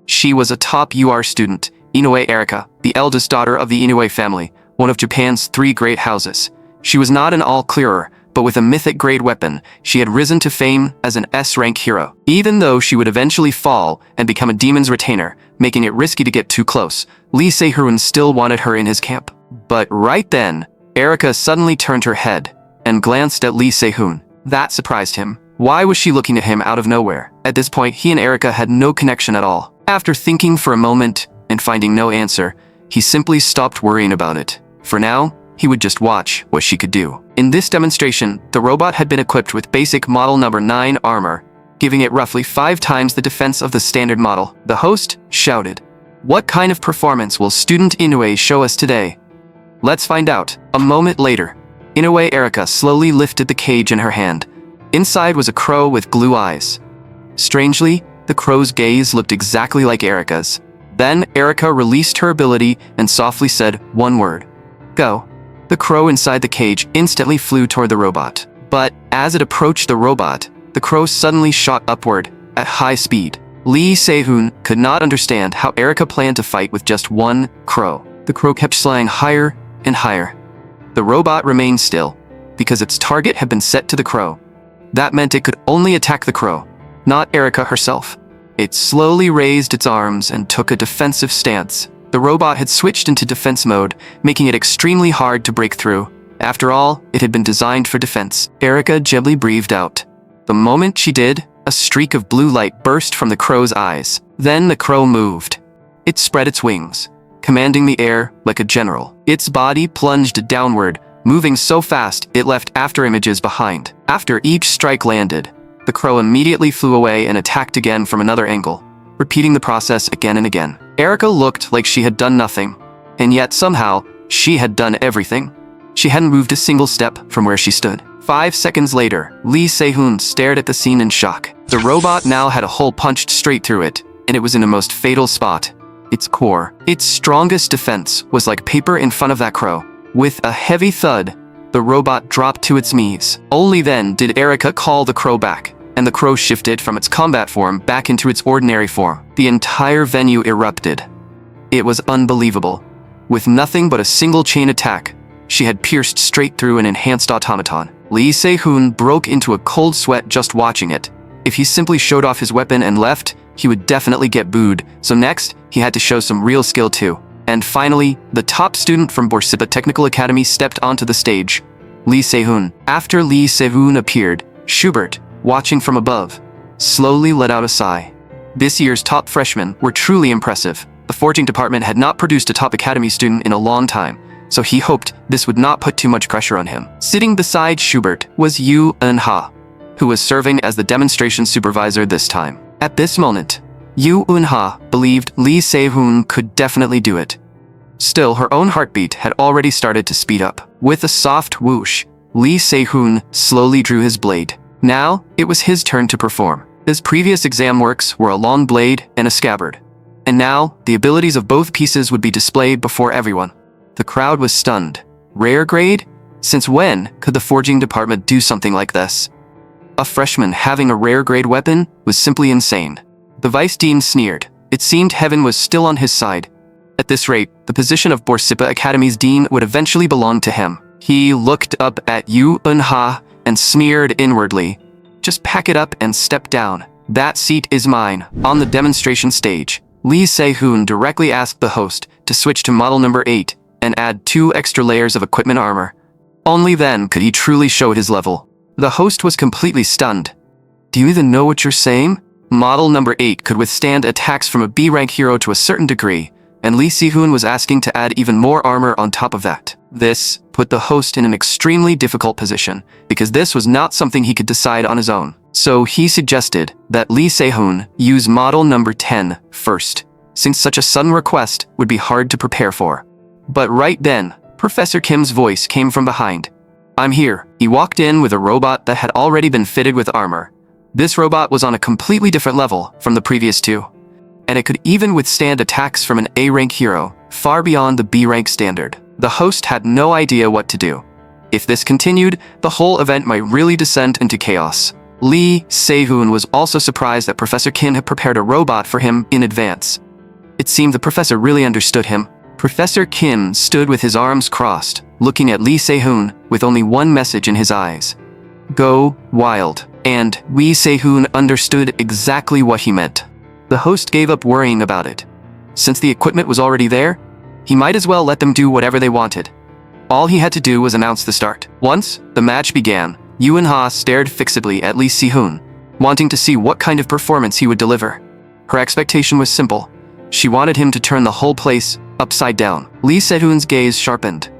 She was a top UR student, Inoue Erika, the eldest daughter of the Inoue family, one of Japan's 3 great houses. She was not an all-clearer, but with a mythic-grade weapon, she had risen to fame as an S-rank hero. Even though she would eventually fall and become a demon's retainer, making it risky to get too close, Lee Se-hoon still wanted her in his camp. But right then, Erika suddenly turned her head and glanced at Lee Se-hoon. That surprised him. Why was she looking at him out of nowhere? At this point, he and Erika had no connection at all. After thinking for a moment and finding no answer, he simply stopped worrying about it. For now, he would just watch what she could do. In this demonstration, the robot had been equipped with basic model number 9 armor, giving it roughly 5 times the defense of the standard model. The host shouted, "What kind of performance will student Inoue show us today?" "Let's find out." A moment later, Inoue Erika slowly lifted the cage in her hand. Inside was a crow with blue eyes. Strangely, the crow's gaze looked exactly like Erika's. Then Erika released her ability and softly said one word. "Go." The crow inside the cage instantly flew toward the robot. But as it approached the robot, the crow suddenly shot upward at high speed. Lee Se-hoon could not understand how Erika planned to fight with just one crow. The crow kept flying higher and higher. The robot remained still, because its target had been set to the crow. That meant it could only attack the crow, not Erika herself. It slowly raised its arms and took a defensive stance. The robot had switched into defense mode, making it extremely hard to break through. After all, it had been designed for defense. Erika gently breathed out. The moment she did, a streak of blue light burst from the crow's eyes. Then the crow moved. It spread its wings, commanding the air like a general. Its body plunged downward, moving so fast it left after images behind. After each strike landed, the crow immediately flew away and attacked again from another angle, repeating the process again and again. Erika looked like she had done nothing, and yet somehow, she had done everything. She hadn't moved a single step from where she stood. 5 seconds later, Lee Se-hoon stared at the scene in shock. The robot now had a hole punched straight through it, and it was in a most fatal spot. Its core. Its strongest defense was like paper in front of that crow. With a heavy thud, the robot dropped to its knees. Only then did Erika call the crow back, and the crow shifted from its combat form back into its ordinary form. The entire venue erupted. It was unbelievable. With nothing but a single chain attack, she had pierced straight through an enhanced automaton. Lee Se-hoon broke into a cold sweat just watching it. If he simply showed off his weapon and left, he would definitely get booed. So next, he had to show some real skill too. And finally, the top student from Borsippa Technical Academy stepped onto the stage, Lee Se-hoon. After Lee Se-hoon appeared, Schubert, watching from above, slowly let out a sigh. This year's top freshmen were truly impressive. The forging department had not produced a top academy student in a long time, so he hoped this would not put too much pressure on him. Sitting beside Schubert was Yu Eun-ha, who was serving as the demonstration supervisor this time. At this moment, Yu Eun-ha believed Lee Se-hoon could definitely do it. Still, her own heartbeat had already started to speed up. With a soft whoosh, Lee Se-hoon slowly drew his blade. Now, it was his turn to perform. His previous exam works were a long blade and a scabbard. And now, the abilities of both pieces would be displayed before everyone. The crowd was stunned. Rare grade? Since when could the forging department do something like this? A freshman having a rare grade weapon was simply insane. The vice dean sneered. It seemed heaven was still on his side. At this rate, the position of Borsippa Academy's dean would eventually belong to him. He looked up at Yu Eun-ha and sneered inwardly. Just pack it up and step down. That seat is mine. On the demonstration stage, Lee Se-hoon directly asked the host to switch to model number 8 and add 2 extra layers of equipment armor. Only then could he truly show his level. The host was completely stunned. Do you even know what you're saying? Model number 8 could withstand attacks from a B-rank hero to a certain degree, and Lee Se-hoon was asking to add even more armor on top of that. This put the host in an extremely difficult position, because this was not something he could decide on his own. So he suggested that Lee Se-hoon use model number 10 first, since such a sudden request would be hard to prepare for. But right then, Professor Kim's voice came from behind. I'm here. He walked in with a robot that had already been fitted with armor. This robot was on a completely different level from the previous two, and it could even withstand attacks from an A-rank hero, far beyond the B-rank standard. The host had no idea what to do. If this continued, the whole event might really descend into chaos. Lee Se-hoon was also surprised that Professor Kim had prepared a robot for him in advance. It seemed the professor really understood him. Professor Kim stood with his arms crossed, looking at Lee Se-hoon with only one message in his eyes. Go wild. And Lee Se-hoon understood exactly what he meant. The host gave up worrying about it. Since the equipment was already there, he might as well let them do whatever they wanted. All he had to do was announce the start. Once the match began, Yu Eun-ha stared fixedly at Lee Se-hoon, wanting to see what kind of performance he would deliver. Her expectation was simple. She wanted him to turn the whole place upside down. Lee Se-hoon's gaze sharpened.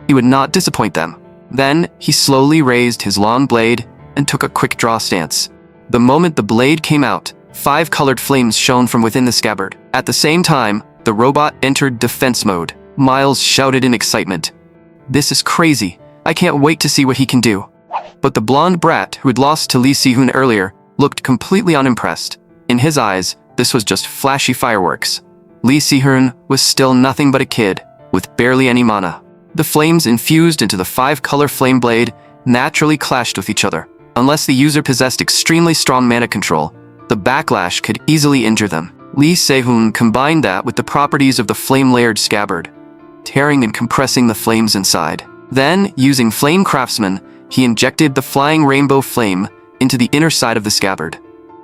He would not disappoint them. Then, he slowly raised his long blade and took a quick draw stance. The moment the blade came out, 5 colored flames shone from within the scabbard. At the same time, the robot entered defense mode. Miles shouted in excitement. This is crazy. I can't wait to see what he can do. But the blonde brat who had lost to Lee Se-hoon earlier looked completely unimpressed. In his eyes, this was just flashy fireworks. Lee Se-hoon was still nothing but a kid, with barely any mana. The flames infused into the 5-color flame blade naturally clashed with each other. Unless the user possessed extremely strong mana control, the backlash could easily injure them. Lee Se-hoon combined that with the properties of the flame-layered scabbard, tearing and compressing the flames inside. Then, using Flame Craftsman, he injected the flying rainbow flame into the inner side of the scabbard.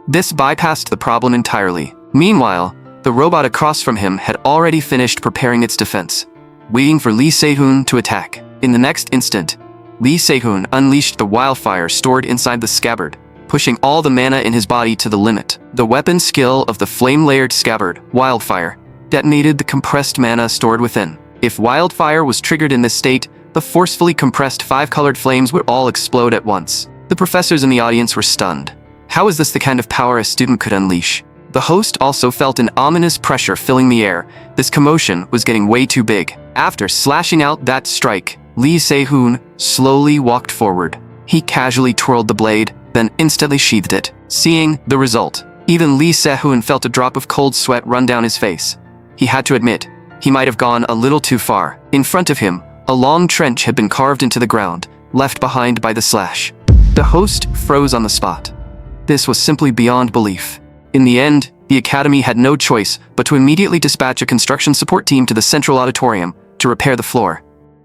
This bypassed the problem entirely. Meanwhile, the robot across from him had already finished preparing its defense, waiting for Lee Se-hoon to attack. In the next instant, Lee Se-hoon unleashed the wildfire stored inside the scabbard, pushing all the mana in his body to the limit. The weapon skill of the flame-layered scabbard, Wildfire, detonated the compressed mana stored within. If Wildfire was triggered in this state, the forcefully compressed 5-colored flames would all explode at once. The professors in the audience were stunned. How is this the kind of power a student could unleash? The host also felt an ominous pressure filling the air. This commotion was getting way too big. After slashing out that strike, Lee Se-hoon slowly walked forward. He casually twirled the blade, then instantly sheathed it. Seeing the result, even Lee Se-hoon felt a drop of cold sweat run down his face. He had to admit, he might have gone a little too far. In front of him, a long trench had been carved into the ground, left behind by the slash. The host froze on the spot. This was simply beyond belief. In the end, the academy had no choice but to immediately dispatch a construction support team to the central auditorium to repair the floor.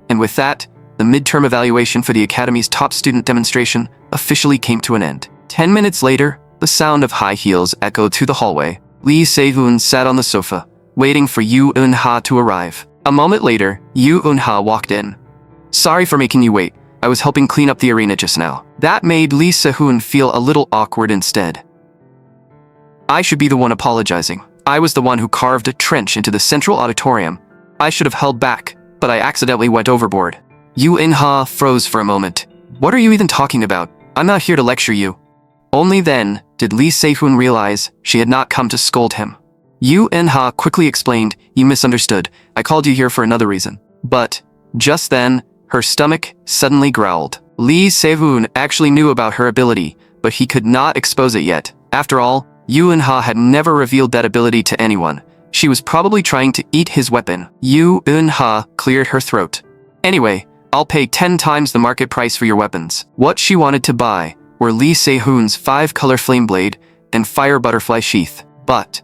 And with that, the midterm evaluation for the Academy's top student demonstration officially came to an end. 10 minutes later, the sound of high heels echoed through the hallway. Lee Se-hoon sat on the sofa, waiting for Yoo Eun-ha to arrive. A moment later, Yoo Eun-ha walked in. "Sorry for making you wait. I was helping clean up the arena just now." That made Lee Se-hoon feel a little awkward instead. "I should be the one apologizing. I was the one who carved a trench into the central auditorium. I should have held back, but I accidentally went overboard." Yoo Eun-ha froze for a moment. "What are you even talking about? I'm not here to lecture you." Only then did Lee Se-hoon realize she had not come to scold him. Yoo Eun-ha quickly explained, "You misunderstood. I called you here for another reason." But just then, her stomach suddenly growled. Lee Se-hoon actually knew about her ability, but he could not expose it yet. After all, Yoo Eun-ha had never revealed that ability to anyone. She was probably trying to eat his weapon. Yoo Eun-ha cleared her throat. "Anyway, I'll pay 10 times the market price for your weapons." What she wanted to buy were Lee Se-hoon's 5-color flame blade and fire butterfly sheath. But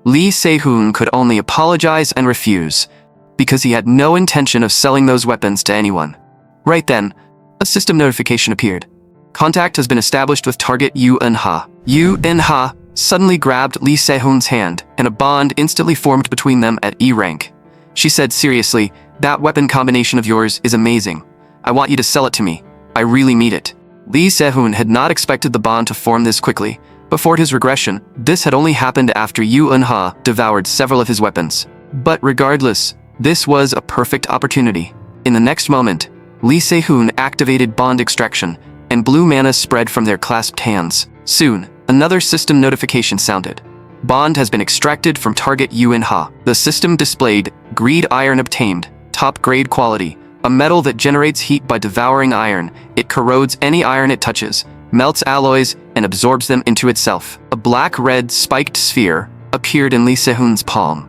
Lee Se-hoon could only apologize and refuse, because he had no intention of selling those weapons to anyone. Right then, a system notification appeared. Contact has been established with target Yoo Eun-ha. Yoo Eun-ha suddenly grabbed Lee Se-hoon's hand, and a bond instantly formed between them at E rank. She said seriously, "That weapon combination of yours is amazing. I want you to sell it to me. I really need it." Lee Se-hoon had not expected the bond to form this quickly, but for his regression, this had only happened after Yoo Eun-ha devoured several of his weapons. But regardless, this was a perfect opportunity. In the next moment, Lee Se-hoon activated bond extraction, and blue mana spread from their clasped hands. Soon, another system notification sounded. "Bond has been extracted from target Yoo Eun-ha." The system displayed Greed Iron obtained, top grade quality, a metal that generates heat by devouring iron. It corrodes any iron it touches, melts alloys, and absorbs them into itself. A black-red spiked sphere appeared in Lee Se-hoon's palm.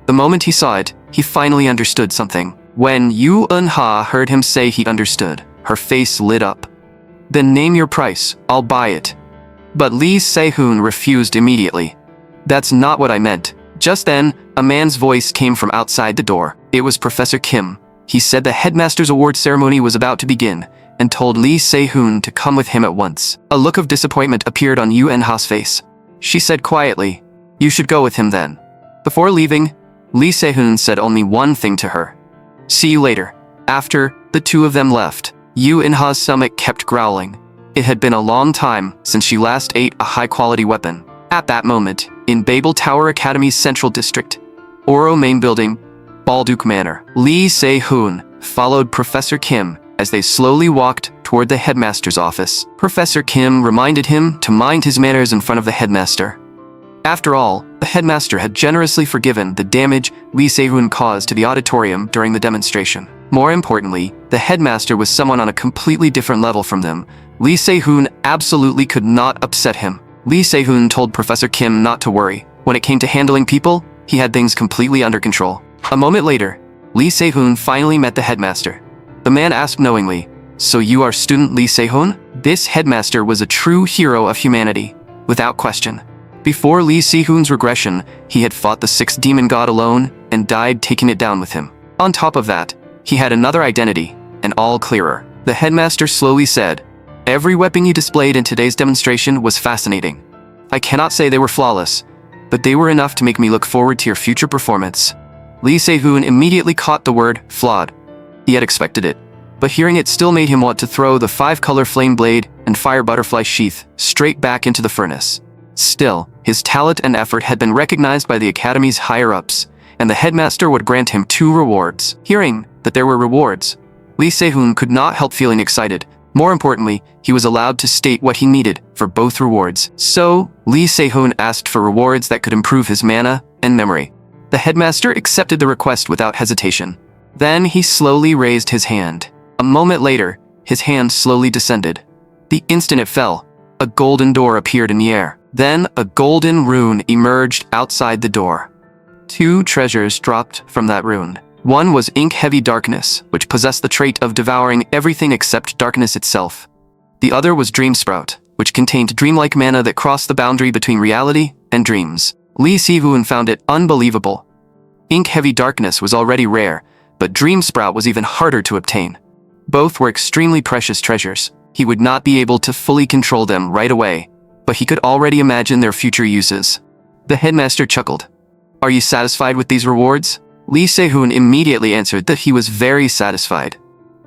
The moment he saw it, he finally understood something. When Yoo Eun-ha heard him say he understood, her face lit up. "Then name your price, I'll buy it." But Lee Se-hoon refused immediately. "That's not what I meant." Just then, a man's voice came from outside the door. It was Professor Kim. He said the headmaster's award ceremony was about to begin, and told Lee Se-hoon to come with him at once. A look of disappointment appeared on Yoo Eun-ha's face. She said quietly, "You should go with him then." Before leaving, Lee Se-hoon said only one thing to her. "See you later." After the two of them left, Yoo Eun-ha's stomach kept growling. It had been a long time since she last ate a high-quality weapon. At that moment, in Babel Tower Academy's central district, Oro Main Building, Balduke Manor, Lee Se-hoon followed Professor Kim as they slowly walked toward the headmaster's office. Professor Kim reminded him to mind his manners in front of the headmaster. After all, the headmaster had generously forgiven the damage Lee Se-hoon caused to the auditorium during the demonstration. More importantly, the headmaster was someone on a completely different level from them. Lee Se-hoon absolutely could not upset him. Lee Se-hoon told Professor Kim not to worry. When it came to handling people, he had things completely under control. A moment later, Lee Se-hoon finally met the headmaster. The man asked knowingly, "So you are student Lee Se-hoon?" This headmaster was a true hero of humanity, without question. Before Lee Se-hoon's regression, he had fought the 6th demon god alone and died taking it down with him. On top of that, he had another identity, and all clearer. The headmaster slowly said, "Every weapon you displayed in today's demonstration was fascinating. I cannot say they were flawless, but they were enough to make me look forward to your future performance." Lee Se-hoon immediately caught the word flawed. He had expected it, but hearing it still made him want to throw the 5-color flame blade and fire butterfly sheath straight back into the furnace. Still, his talent and effort had been recognized by the Academy's higher-ups, and the headmaster would grant him 2 rewards. Hearing that there were rewards, Lee Se-hoon could not help feeling excited. More importantly, he was allowed to state what he needed for both rewards. So, Lee Se-hoon asked for rewards that could improve his mana and memory. The headmaster accepted the request without hesitation. Then he slowly raised his hand. A moment later, his hand slowly descended. The instant it fell, a golden door appeared in the air. Then a golden rune emerged outside the door. 2 treasures dropped from that rune. One was Ink-Heavy Darkness, which possessed the trait of devouring everything except darkness itself. The other was Dream Sprout, which contained dreamlike mana that crossed the boundary between reality and dreams. Lee Se-hoon found it unbelievable. Ink-Heavy Darkness was already rare, but Dream Sprout was even harder to obtain. Both were extremely precious treasures. He would not be able to fully control them right away, but he could already imagine their future uses. The headmaster chuckled. "Are you satisfied with these rewards?" Lee Se-hoon immediately answered that he was very satisfied.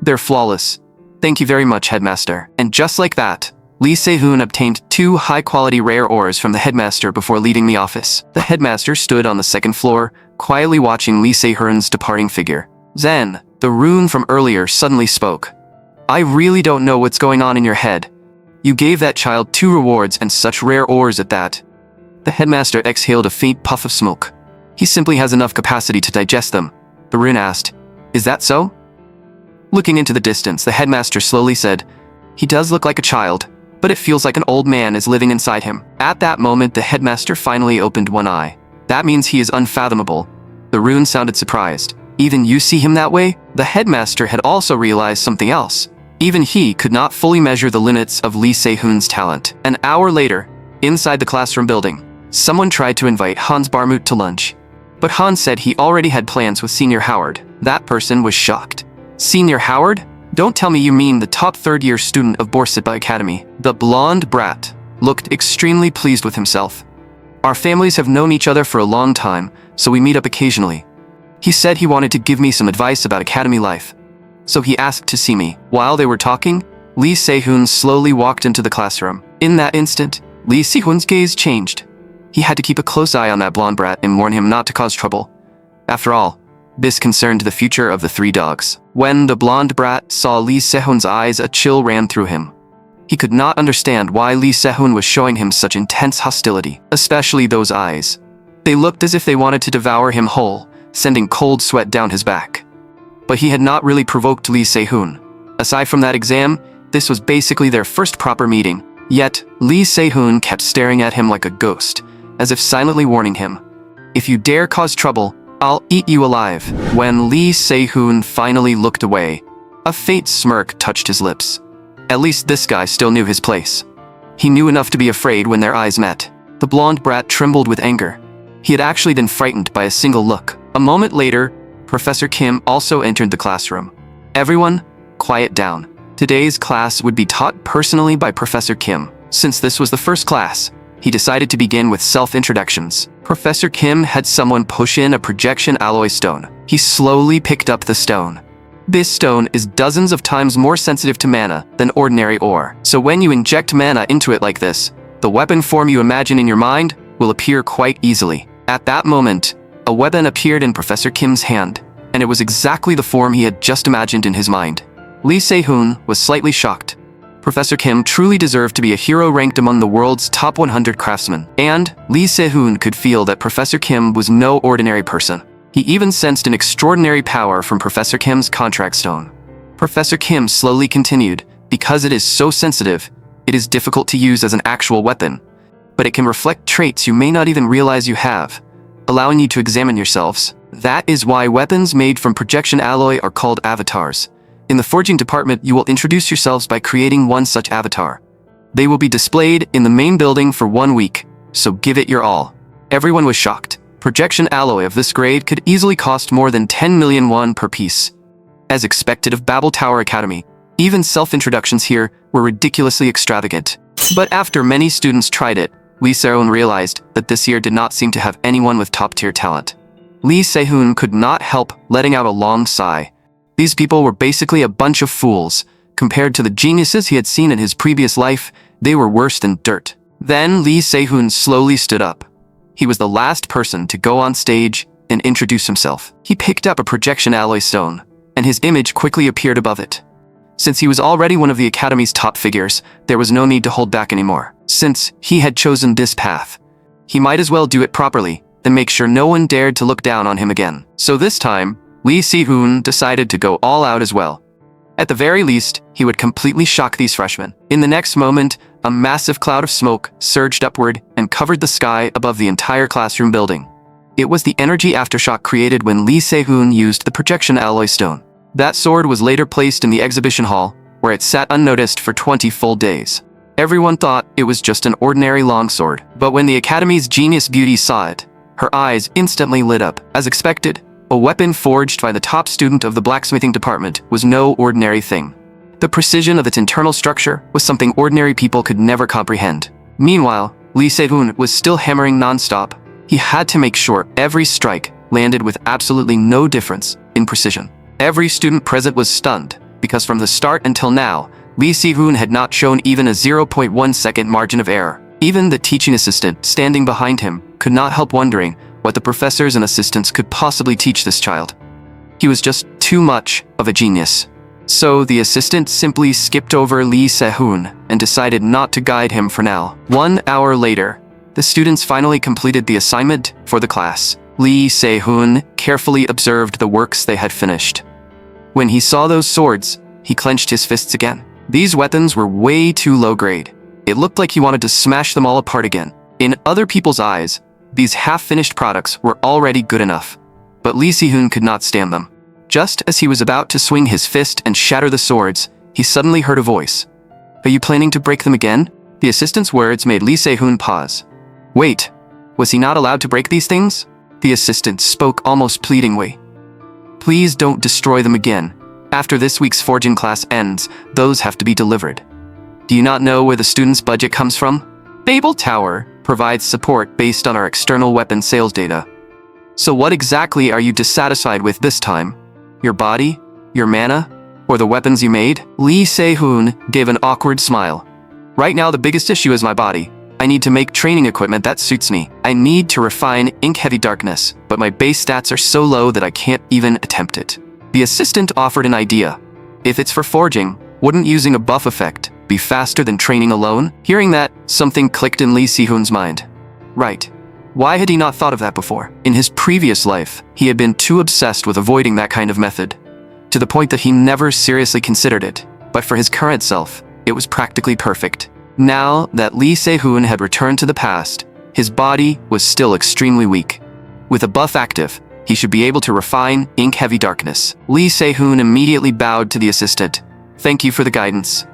"They're flawless. Thank you very much, headmaster." And just like that, Lee Se-hoon obtained 2 high-quality rare ores from the headmaster before leaving the office. The headmaster stood on the second floor, quietly watching Lee Se-hoon's departing figure. Then, the rune from earlier suddenly spoke. "I really don't know what's going on in your head. You gave that child 2 rewards and such rare ores at that." The headmaster exhaled a faint puff of smoke. "He simply has enough capacity to digest them," the rune asked. "Is that so?" Looking into the distance, the headmaster slowly said, "He does look like a child, but it feels like an old man is living inside him." At that moment, the headmaster finally opened one eye. "That means he is unfathomable." The rune sounded surprised. "Even you see him that way?" The headmaster had also realized something else. Even he could not fully measure the limits of Lee Se-hoon's talent. An hour later, inside the classroom building, someone tried to invite Hans Barmut to lunch. But Hans said he already had plans with Senior Howard. That person was shocked. "Senior Howard? Don't tell me you mean the top third-year student of Borsitba Academy." The blonde brat looked extremely pleased with himself. "Our families have known each other for a long time, so we meet up occasionally. He said he wanted to give me some advice about academy life, so he asked to see me." While they were talking, Lee Se-hoon slowly walked into the classroom. In that instant, Lee Se-hoon's gaze changed. He had to keep a close eye on that blonde brat and warn him not to cause trouble. After all, this concerned the future of the 3 dogs. When the blonde brat saw Lee Se-hoon's eyes, a chill ran through him. He could not understand why Lee Se-hoon was showing him such intense hostility, especially those eyes. They looked as if they wanted to devour him whole, sending cold sweat down his back. But he had not really provoked Lee Se-hoon. Aside from that exam, this was basically their first proper meeting. Yet, Lee Se-hoon kept staring at him like a ghost, as if silently warning him, "If you dare cause trouble, I'll eat you alive." When Lee Se-hoon finally looked away, a faint smirk touched his lips. At least this guy still knew his place. He knew enough to be afraid when their eyes met. The blonde brat trembled with anger. He had actually been frightened by a single look. A moment later, Professor Kim also entered the classroom. "Everyone, quiet down. Today's class would be taught personally by Professor Kim." Since this was the first class, he decided to begin with self-introductions. Professor Kim had someone push in a projection alloy stone. He slowly picked up the stone. This stone is dozens of times more sensitive to mana than ordinary ore. So when you inject mana into it like this, the weapon form you imagine in your mind will appear quite easily. At that moment, a weapon appeared in Professor Kim's hand, and it was exactly the form he had just imagined in his mind. Lee Se-hoon was slightly shocked. Professor Kim truly deserved to be a hero ranked among the world's top 100 craftsmen. And Lee Se-hoon could feel that Professor Kim was no ordinary person. He even sensed an extraordinary power from Professor Kim's contract stone. Professor Kim slowly continued, "Because it is so sensitive, it is difficult to use as an actual weapon, but it can reflect traits you may not even realize you have, allowing you to examine yourselves. That is why weapons made from projection alloy are called avatars. In the forging department, you will introduce yourselves by creating one such avatar. They will be displayed in the main building for 1 week, so give it your all." Everyone was shocked. Projection alloy of this grade could easily cost more than 10 million won per piece. As expected of Babel Tower Academy, even self-introductions here were ridiculously extravagant. But after many students tried it, Lee Se-hoon realized that this year did not seem to have anyone with top-tier talent. Lee Se-hoon could not help letting out a long sigh. These people were basically a bunch of fools. Compared to the geniuses he had seen in his previous life, they were worse than dirt. Then Lee Se-hoon slowly stood up. He was the last person to go on stage and introduce himself. He picked up a projection alloy stone, and his image quickly appeared above it. Since he was already one of the Academy's top figures, there was no need to hold back anymore. Since he had chosen this path, he might as well do it properly, then make sure no one dared to look down on him again. So this time, Lee Se-hoon decided to go all out as well. At the very least, he would completely shock these freshmen. In the next moment, a massive cloud of smoke surged upward and covered the sky above the entire classroom building. It was the energy aftershock created when Lee Se-hoon used the projection alloy stone. That sword was later placed in the exhibition hall, where it sat unnoticed for 20 full days. Everyone thought it was just an ordinary longsword, but when the Academy's genius beauty saw it, her eyes instantly lit up. As expected, A weapon forged by the top student of the blacksmithing department was no ordinary thing. The precision of its internal structure was something ordinary people could never comprehend. Meanwhile, Lee Se-hoon was still hammering non-stop. He had to make sure every strike landed with absolutely no difference in precision. Every student present was stunned, because from the start until now, Lee Se-hoon had not shown even a 0.1 second margin of error. Even the teaching assistant standing behind him could not help wondering what the professors and assistants could possibly teach this child. He was just too much of a genius. So the assistant simply skipped over Lee Se-hoon and decided not to guide him for now. 1 hour later, the students finally completed the assignment for the class. Lee Se-hoon carefully observed the works they had finished. When he saw those swords, he clenched his fists again. These weapons were way too low grade. It looked like he wanted to smash them all apart again. In other people's eyes, these half-finished products were already good enough, but Lee Se-hoon could not stand them. Just as he was about to swing his fist and shatter the swords, he suddenly heard a voice. "Are you planning to break them again?" The assistant's words made Lee Se-hoon pause. Wait, was he not allowed to break these things? The assistant spoke almost pleadingly. "Please don't destroy them again. After this week's forging class ends, those have to be delivered. Do you not know where the student's budget comes from? Babel Tower provides support based on our external weapon sales data. So what exactly are you dissatisfied with this time? Your body? Your mana? Or the weapons you made?" Lee Se-hoon gave an awkward smile. "Right now the biggest issue is my body. I need to make training equipment that suits me. I need to refine ink-heavy darkness, but my base stats are so low that I can't even attempt it." The assistant offered an idea. "If it's for forging, wouldn't using a buff effect be faster than training alone?" Hearing that, something clicked in Lee Se-hoon's mind. Right. Why had he not thought of that before? In his previous life, he had been too obsessed with avoiding that kind of method, to the point that he never seriously considered it. But for his current self, it was practically perfect. Now that Lee Se-hoon had returned to the past, his body was still extremely weak. With a buff active, he should be able to refine ink-heavy darkness. Lee Se-hoon immediately bowed to the assistant. "Thank you for the guidance."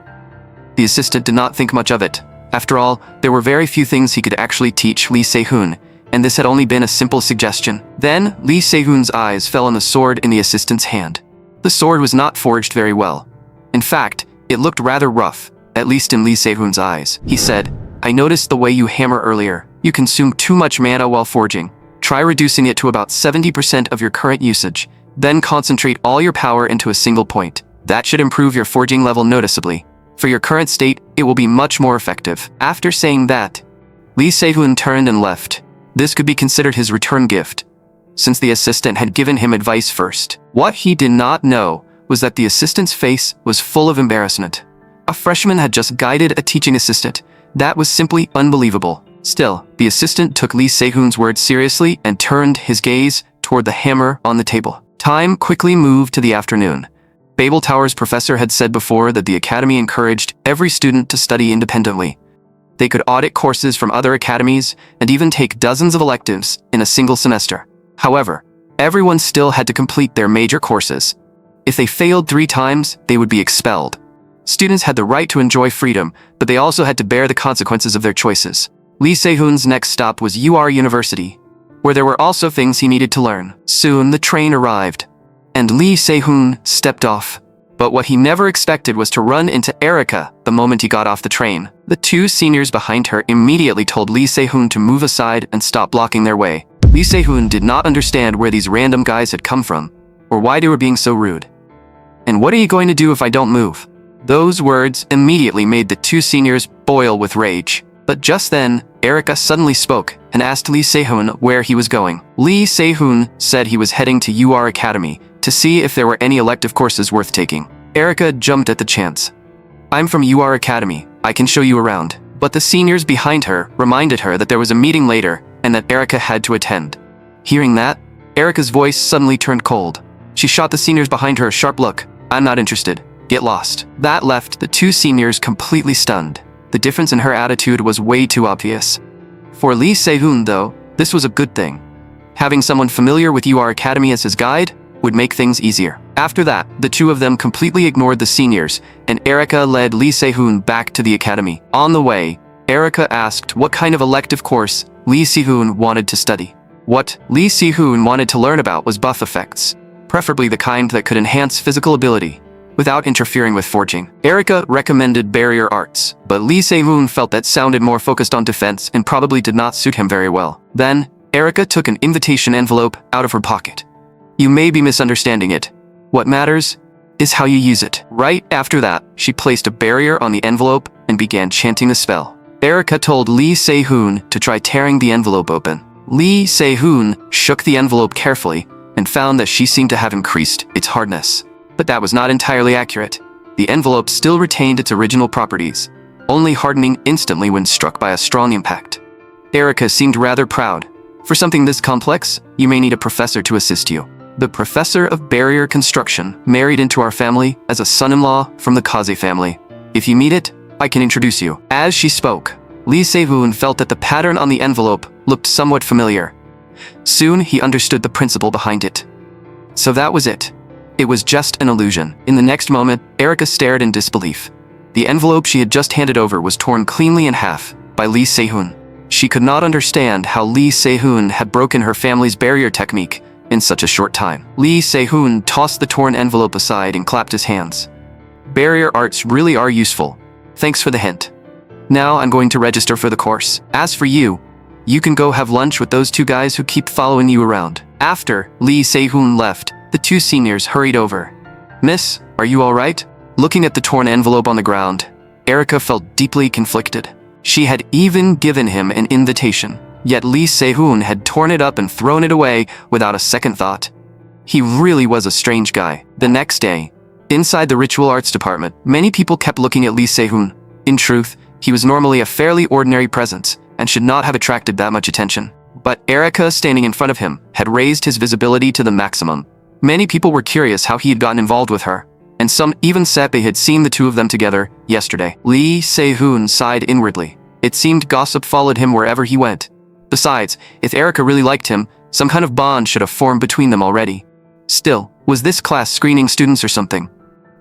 The assistant did not think much of it. After all, there were very few things he could actually teach Lee Se-hoon, and this had only been a simple suggestion. Then, Lee Se-hoon's eyes fell on the sword in the assistant's hand. The sword was not forged very well. In fact, it looked rather rough, at least in Lee Se-hoon's eyes. He said, "I noticed the way you hammer earlier. You consume too much mana while forging. Try reducing it to about 70% of your current usage. Then concentrate all your power into a single point. That should improve your forging level noticeably. For your current state, it will be much more effective." After saying that, Lee Se-hoon turned and left. This could be considered his return gift, since the assistant had given him advice first. What he did not know was that the assistant's face was full of embarrassment. A freshman had just guided a teaching assistant. That was simply unbelievable. Still, the assistant took Lee Se-hoon's words seriously and turned his gaze toward the hammer on the table. Time quickly moved to the afternoon. Babel Tower's professor had said before that the academy encouraged every student to study independently. They could audit courses from other academies and even take dozens of electives in a single semester. However, everyone still had to complete their major courses. If they failed 3 times, they would be expelled. Students had the right to enjoy freedom, but they also had to bear the consequences of their choices. Lee Se-hoon's next stop was UR University, where there were also things he needed to learn. Soon the train arrived, and Lee Se-hoon stepped off. But what he never expected was to run into Erica the moment he got off the train. The 2 seniors behind her immediately told Lee Se-hoon to move aside and stop blocking their way. Lee Se-hoon did not understand where these random guys had come from, or why they were being so rude. "And what are you going to do if I don't move?" Those words immediately made the 2 seniors boil with rage. But just then, Erica suddenly spoke and asked Lee Se-hoon where he was going. Lee Se-hoon said he was heading to UR Academy to see if there were any elective courses worth taking. Erica jumped at the chance. "I'm from UR Academy. I can show you around." But the seniors behind her reminded her that there was a meeting later and that Erica had to attend. Hearing that, Erica's voice suddenly turned cold. She shot the seniors behind her a sharp look. "I'm not interested. Get lost." That left the 2 seniors completely stunned. The difference in her attitude was way too obvious. For Lee Se-hoon, though, this was a good thing. Having someone familiar with UR Academy as his guide would make things easier. After that, the 2 of them completely ignored the seniors, and Erica led Lee Se-hoon back to the academy. On the way, Erica asked what kind of elective course Lee Se-hoon wanted to study. What Lee Si-hoon wanted to learn about was buff effects, preferably the kind that could enhance physical ability without interfering with forging. Erica recommended barrier arts, but Lee Se-hoon felt that sounded more focused on defense and probably did not suit him very well. Then, Erica took an invitation envelope out of her pocket. You may be misunderstanding it. What matters is how you use it. Right after that, she placed a barrier on the envelope and began chanting a spell. Erica told Lee Se-hoon to try tearing the envelope open. Lee Se-hoon shook the envelope carefully and found that she seemed to have increased its hardness. But that was not entirely accurate. The envelope still retained its original properties, only hardening instantly when struck by a strong impact. Erica seemed rather proud. For something this complex, you may need a professor to assist you. The professor of barrier construction married into our family as a son-in-law from the Kaze family. If you meet it, I can introduce you. As she spoke, Lee Se-hoon felt that the pattern on the envelope looked somewhat familiar. Soon he understood the principle behind it. So that was it. It was just an illusion. In the next moment, Erica stared in disbelief. The envelope she had just handed over was torn cleanly in half by Lee Se-hoon. She could not understand how Lee Se-hoon had broken her family's barrier technique in such a short time. Lee Se-hoon tossed the torn envelope aside and clapped his hands. Barrier arts really are useful. Thanks for the hint. Now I'm going to register for the course. As for you, you can go have lunch with those two guys who keep following you around. After Lee Se-hoon left, the two seniors hurried over. Miss, are you all right? Looking at the torn envelope on the ground, Erica felt deeply conflicted. She had even given him an invitation, yet Lee Se-hoon had torn it up and thrown it away without a second thought. He really was a strange guy. The next day, inside the ritual arts department, many people kept looking at Lee Se-hoon. In truth, he was normally a fairly ordinary presence and should not have attracted that much attention. But Erica, standing in front of him, had raised his visibility to the maximum. Many people were curious how he had gotten involved with her, and some even said they had seen the two of them together yesterday. Lee Se-hoon sighed inwardly. It seemed gossip followed him wherever he went. Besides, if Erica really liked him, some kind of bond should have formed between them already. Still, was this class screening students or something?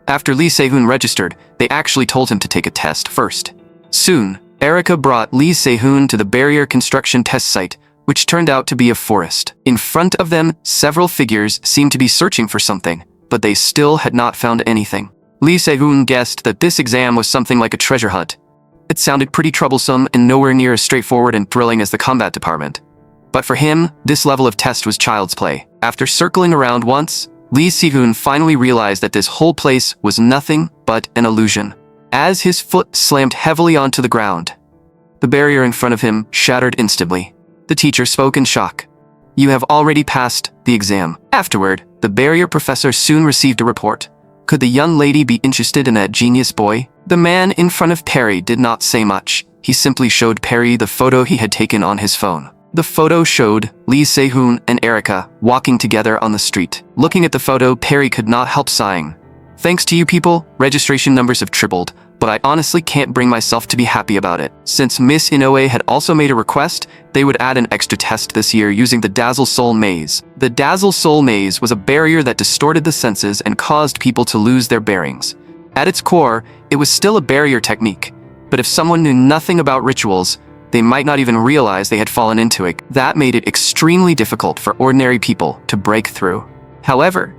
After Lee Se-hoon registered, they actually told him to take a test first. Soon, Erica brought Lee Se-hoon to the barrier construction test site, which turned out to be a forest. In front of them, several figures seemed to be searching for something, but they still had not found anything. Lee Se-hoon guessed that this exam was something like a treasure hunt. It sounded pretty troublesome and nowhere near as straightforward and thrilling as the combat department. But for him, this level of test was child's play. After circling around once, Lee Se-hoon finally realized that this whole place was nothing but an illusion. As his foot slammed heavily onto the ground, the barrier in front of him shattered instantly. The teacher spoke in shock. You have already passed the exam. Afterward, the barrier professor soon received a report. Could the young lady be interested in that genius boy? The man in front of Perry did not say much. He simply showed Perry the photo he had taken on his phone. The photo showed Lee Se-hoon and Erica walking together on the street. Looking at the photo, Perry could not help sighing. Thanks to you people, registration numbers have tripled, but I honestly can't bring myself to be happy about it. Since Miss Inoue had also made a request, they would add an extra test this year using the Dazzle Soul Maze. The Dazzle Soul Maze was a barrier that distorted the senses and caused people to lose their bearings. At its core, it was still a barrier technique, but if someone knew nothing about rituals, they might not even realize they had fallen into it. That made it extremely difficult for ordinary people to break through. However,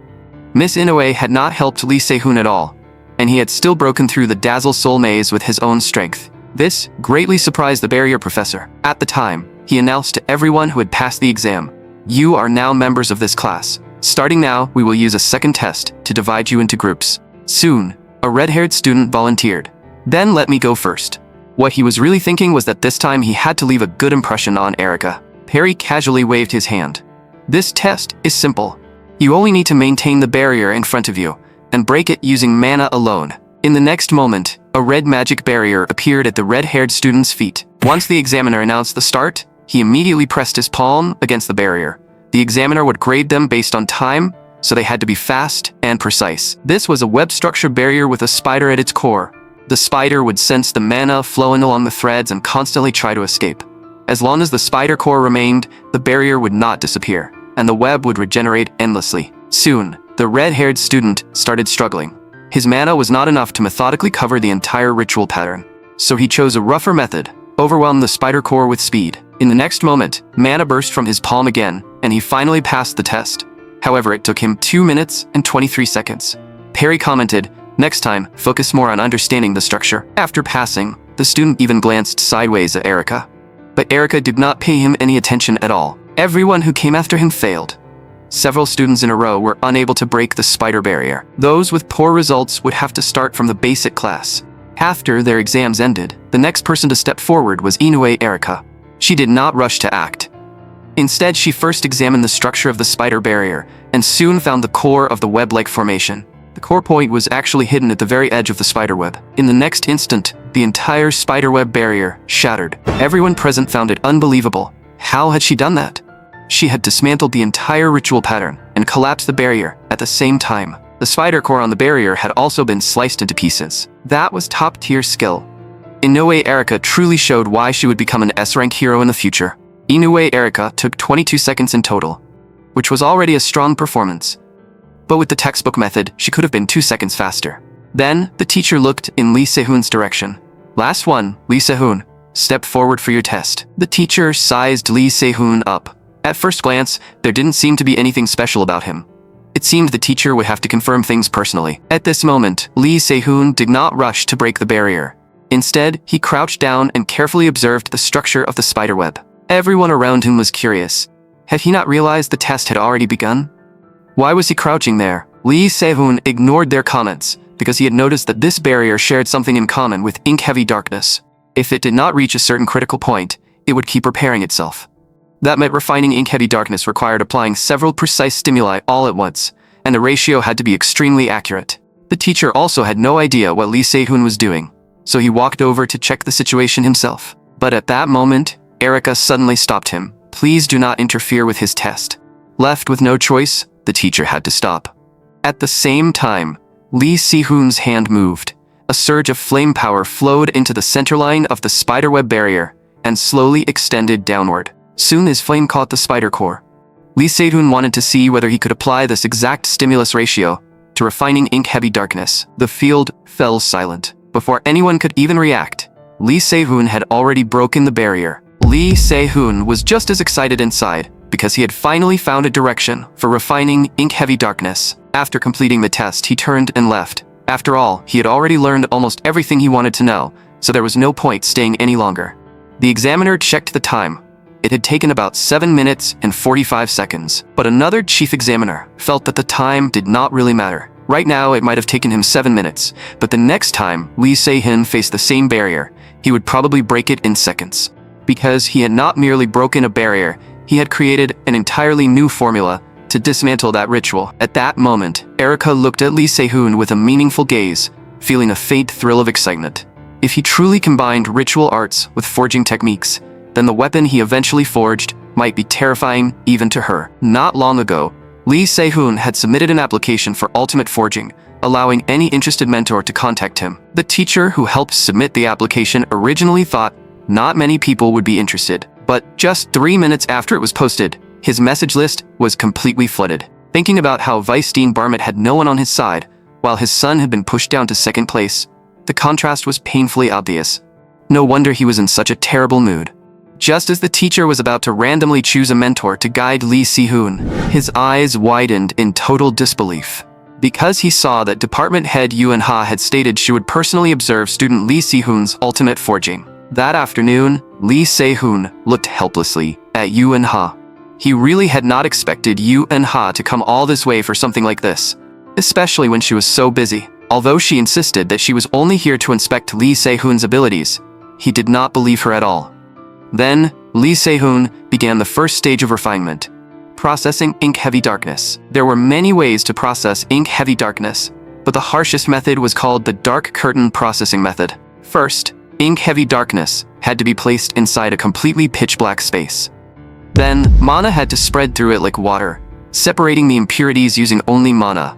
Miss Inoue had not helped Lee Se-hoon at all, and he had still broken through the Dazzle Soul Maze with his own strength. This greatly surprised the barrier professor. At the time, he announced to everyone who had passed the exam, "You are now members of this class. Starting now, we will use a second test to divide you into groups." Soon, a red-haired student volunteered. "Then let me go first." What he was really thinking was that this time he had to leave a good impression on Erica. Perry casually waved his hand. "This test is simple. You only need to maintain the barrier in front of you and break it using mana alone." In the next moment, a red magic barrier appeared at the red-haired student's feet. Once the examiner announced the start, he immediately pressed his palm against the barrier. The examiner would grade them based on time, so they had to be fast and precise. This was a web structure barrier with a spider at its core. The spider would sense the mana flowing along the threads and constantly try to escape. As long as the spider core remained, the barrier would not disappear, and the web would regenerate endlessly. Soon, the red-haired student started struggling. His mana was not enough to methodically cover the entire ritual pattern, so he chose a rougher method: overwhelm the spider core with speed. In the next moment, mana burst from his palm again, and he finally passed the test. However, it took him 2 minutes and 23 seconds. Perry commented, "Next time, focus more on understanding the structure." After passing, the student even glanced sideways at Erica. But Erica did not pay him any attention at all. Everyone who came after him failed. Several students in a row were unable to break the spider barrier. Those with poor results would have to start from the basic class. After their exams ended, the next person to step forward was Inoue Erica. She did not rush to act. Instead, she first examined the structure of the spider barrier and soon found the core of the web-like formation. The core point was actually hidden at the very edge of the spiderweb. In the next instant, the entire spiderweb barrier shattered. Everyone present found it unbelievable. How had she done that? She had dismantled the entire ritual pattern and collapsed the barrier at the same time. The spider core on the barrier had also been sliced into pieces. That was top-tier skill. Inoue Erica truly showed why she would become an S-rank hero in the future. Inoue Erica took 22 seconds in total, which was already a strong performance. But with the textbook method, she could have been 2 seconds faster. Then, the teacher looked in Lee Se-hoon's direction. "Last one, Lee Se-hoon. Step forward for your test." The teacher sized Lee Se-hoon up. At first glance, there didn't seem to be anything special about him. It seemed the teacher would have to confirm things personally. At this moment, Lee Se-hoon did not rush to break the barrier. Instead, he crouched down and carefully observed the structure of the spiderweb. Everyone around him was curious. Had he not realized the test had already begun? Why was he crouching there? Lee Se-hoon ignored their comments because he had noticed that this barrier shared something in common with ink-heavy darkness. If it did not reach a certain critical point, it would keep repairing itself. That meant refining ink-heavy darkness required applying several precise stimuli all at once, and the ratio had to be extremely accurate. The teacher also had no idea what Lee Se-hoon was doing, so he walked over to check the situation himself. But at that moment, Erica suddenly stopped him. "Please do not interfere with his test." Left with no choice, the teacher had to stop. At the same time, Lee Se-hoon's hand moved. A surge of flame power flowed into the centerline of the spiderweb barrier and slowly extended downward. Soon his flame caught the spider core. Lee Se-hoon wanted to see whether he could apply this exact stimulus ratio to refining ink-heavy darkness. The field fell silent. Before anyone could even react, Lee Se-hoon had already broken the barrier. Lee Se-hoon was just as excited inside because he had finally found a direction for refining ink-heavy darkness. After completing the test, he turned and left. After all, he had already learned almost everything he wanted to know, so there was no point staying any longer. The examiner checked the time. It had taken about 7 minutes and 45 seconds. But another chief examiner felt that the time did not really matter. Right now, it might have taken him 7 minutes, but the next time Lee Se-hoon faced the same barrier, he would probably break it in seconds. Because he had not merely broken a barrier, he had created an entirely new formula to dismantle that ritual. At that moment, Erica looked at Lee Se-hoon with a meaningful gaze, feeling a faint thrill of excitement. If he truly combined ritual arts with forging techniques, then the weapon he eventually forged might be terrifying even to her. Not long ago, Lee Se-hoon had submitted an application for ultimate forging, allowing any interested mentor to contact him. The teacher who helped submit the application originally thought not many people would be interested, but just 3 minutes after it was posted, his message list was completely flooded. Thinking about how Weisstein Barmett had no one on his side, while his son had been pushed down to second place, the contrast was painfully obvious. No wonder he was in such a terrible mood. Just as the teacher was about to randomly choose a mentor to guide Lee Se-hoon, his eyes widened in total disbelief. Because he saw that department head Yoon-ha had stated she would personally observe student Lee Se-hoon's ultimate forging. That afternoon, Lee Se-hoon looked helplessly at Yoon-ha. He really had not expected Yoon-ha to come all this way for something like this, especially when she was so busy. Although she insisted that she was only here to inspect Lee Se-hoon's abilities, he did not believe her at all. Then, Lee Se-hoon began the first stage of refinement, processing ink-heavy darkness. There were many ways to process ink-heavy darkness, but the harshest method was called the dark curtain processing method. First, ink-heavy darkness had to be placed inside a completely pitch-black space. Then, mana had to spread through it like water, separating the impurities using only mana.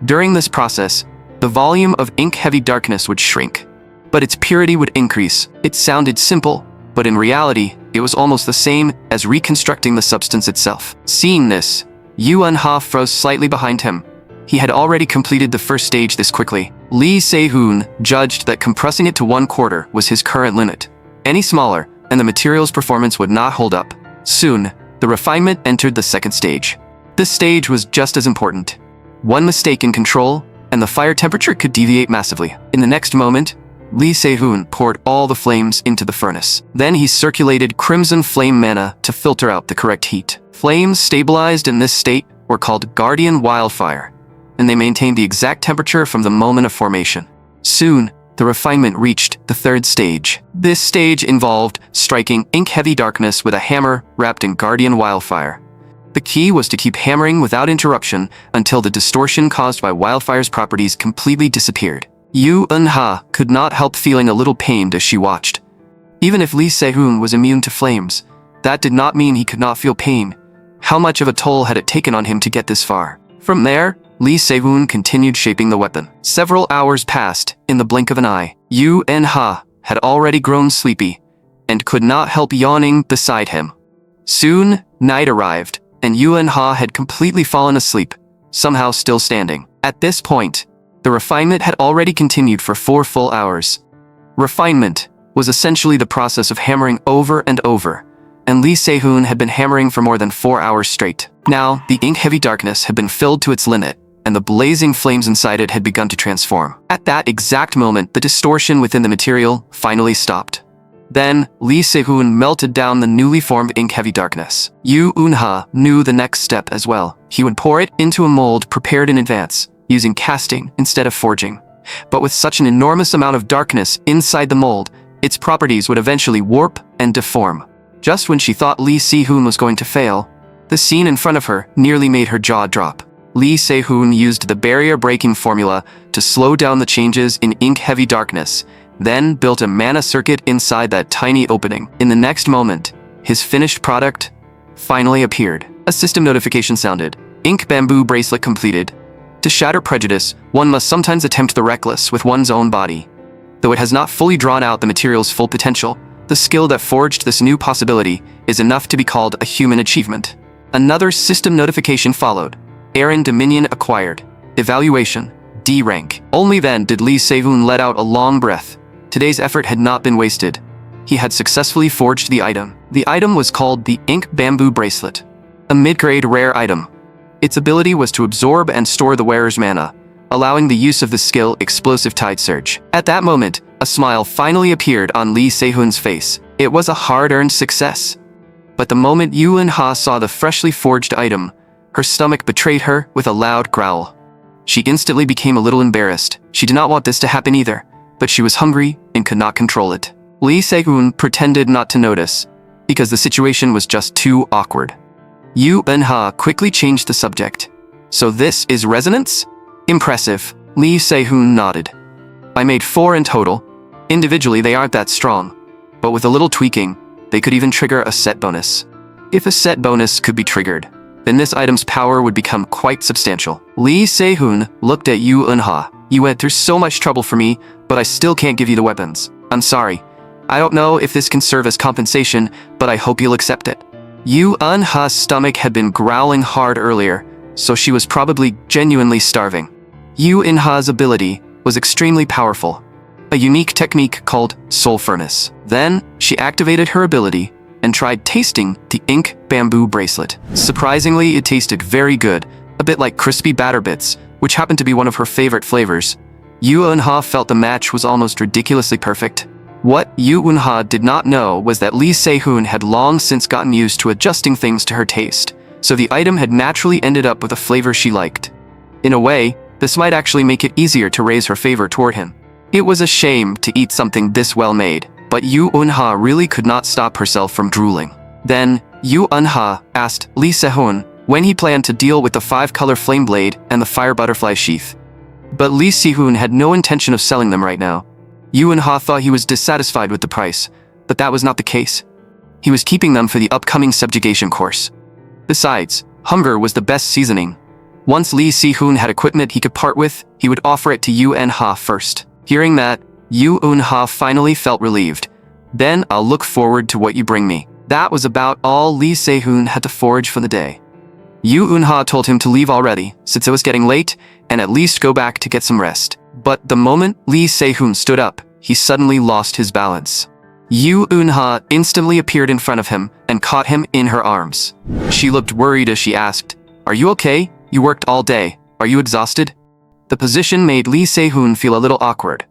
During this process, the volume of ink-heavy darkness would shrink, but its purity would increase. It sounded simple, but in reality, it was almost the same as reconstructing the substance itself. Seeing this, Yoon-ha froze slightly behind him. He had already completed the first stage this quickly. Lee Se-hoon judged that compressing it to 1/4 was his current limit. Any smaller, and the material's performance would not hold up. Soon, the refinement entered the second stage. This stage was just as important. One mistake in control, and the fire temperature could deviate massively. In the next moment, Lee Se-hoon poured all the flames into the furnace. Then he circulated crimson flame mana to filter out the correct heat. Flames stabilized in this state were called guardian wildfire, and they maintained the exact temperature from the moment of formation. Soon, the refinement reached the third stage. This stage involved striking ink-heavy darkness with a hammer wrapped in guardian wildfire. The key was to keep hammering without interruption until the distortion caused by wildfire's properties completely disappeared. Yu Eun-ha could not help feeling a little pained as she watched. Even if Lee Se-hoon was immune to flames, that did not mean he could not feel pain. How much of a toll had it taken on him to get this far? From there, Lee Se-hoon continued shaping the weapon. Several hours passed in the blink of an eye. Yu En-ha had already grown sleepy and could not help yawning beside him. Soon, night arrived, and Yu En-ha had completely fallen asleep, somehow still standing. At this point, the refinement had already continued for 4 full hours. Refinement was essentially the process of hammering over and over, and Lee Se-hoon had been hammering for more than 4 hours straight. Now, the ink-heavy darkness had been filled to its limit, and the blazing flames inside it had begun to transform. At that exact moment, the distortion within the material finally stopped. Then, Lee Se-hoon melted down the newly formed ink-heavy darkness. Yu Eun-ha knew the next step as well. He would pour it into a mold prepared in advance, using casting instead of forging. But with such an enormous amount of darkness inside the mold, its properties would eventually warp and deform. Just when she thought Lee Se-hoon was going to fail, the scene in front of her nearly made her jaw drop. Lee Se-hoon used the barrier-breaking formula to slow down the changes in ink-heavy darkness, then built a mana circuit inside that tiny opening. In the next moment, his finished product finally appeared. A system notification sounded. Ink bamboo bracelet completed. To shatter prejudice, one must sometimes attempt the reckless with one's own body. Though it has not fully drawn out the material's full potential, the skill that forged this new possibility is enough to be called a human achievement. Another system notification followed. Aaron Dominion acquired. Evaluation, D rank. Only then did Lee Se-hoon let out a long breath. Today's effort had not been wasted. He had successfully forged the item. The item was called the Ink Bamboo Bracelet, a mid-grade rare item. Its ability was to absorb and store the wearer's mana, allowing the use of the skill Explosive Tide Surge. At that moment, a smile finally appeared on Lee Se-hoon's face. It was a hard-earned success. But the moment Yu En-ha saw the freshly forged item, her stomach betrayed her with a loud growl. She instantly became a little embarrassed. She did not want this to happen either, but she was hungry and could not control it. Lee Se-hoon pretended not to notice, because the situation was just too awkward. Yu En-ha quickly changed the subject. So this is resonance? Impressive. Lee Se-hoon nodded. I made 4 in total. Individually, they aren't that strong, but with a little tweaking, they could even trigger a set bonus. If a set bonus could be triggered, then this item's power would become quite substantial. Lee Se-hoon looked at Yu En-ha. You went through so much trouble for me, but I still can't give you the weapons. I'm sorry. I don't know if this can serve as compensation, but I hope you'll accept it. Yu En-ha's stomach had been growling hard earlier, so she was probably genuinely starving. Yu En-ha's ability was extremely powerful, a unique technique called Soul Furnace. Then, she activated her ability and tried tasting the Ink Bamboo Bracelet. Surprisingly, it tasted very good, a bit like crispy batter bits, which happened to be one of her favorite flavors. Yu En-ha felt the match was almost ridiculously perfect. What Yu En-ha did not know was that Lee Se-hoon had long since gotten used to adjusting things to her taste, so the item had naturally ended up with a flavor she liked. In a way, this might actually make it easier to raise her favor toward him. It was a shame to eat something this well made, but Yu En-ha really could not stop herself from drooling. Then, Yu En-ha asked Lee Se-hoon when he planned to deal with the 5-color flame blade and the fire butterfly sheath. But Lee Se-hoon had no intention of selling them right now. Yu En-ha thought he was dissatisfied with the price, but that was not the case. He was keeping them for the upcoming subjugation course. Besides, hunger was the best seasoning. Once Lee Se-hoon had equipment he could part with, he would offer it to Yu En-ha first. Hearing that, Yu En-ha finally felt relieved. Then I'll look forward to what you bring me. That was about all Lee Se-hoon had to forage for the day. Yu En-ha told him to leave already, since it was getting late, and at least go back to get some rest. But the moment Lee Se-hoon stood up, he suddenly lost his balance. Yu Eunha instantly appeared in front of him and caught him in her arms. She looked worried as she asked, "Are you okay? You worked all day. Are you exhausted?" The position made Lee Se-hoon feel a little awkward.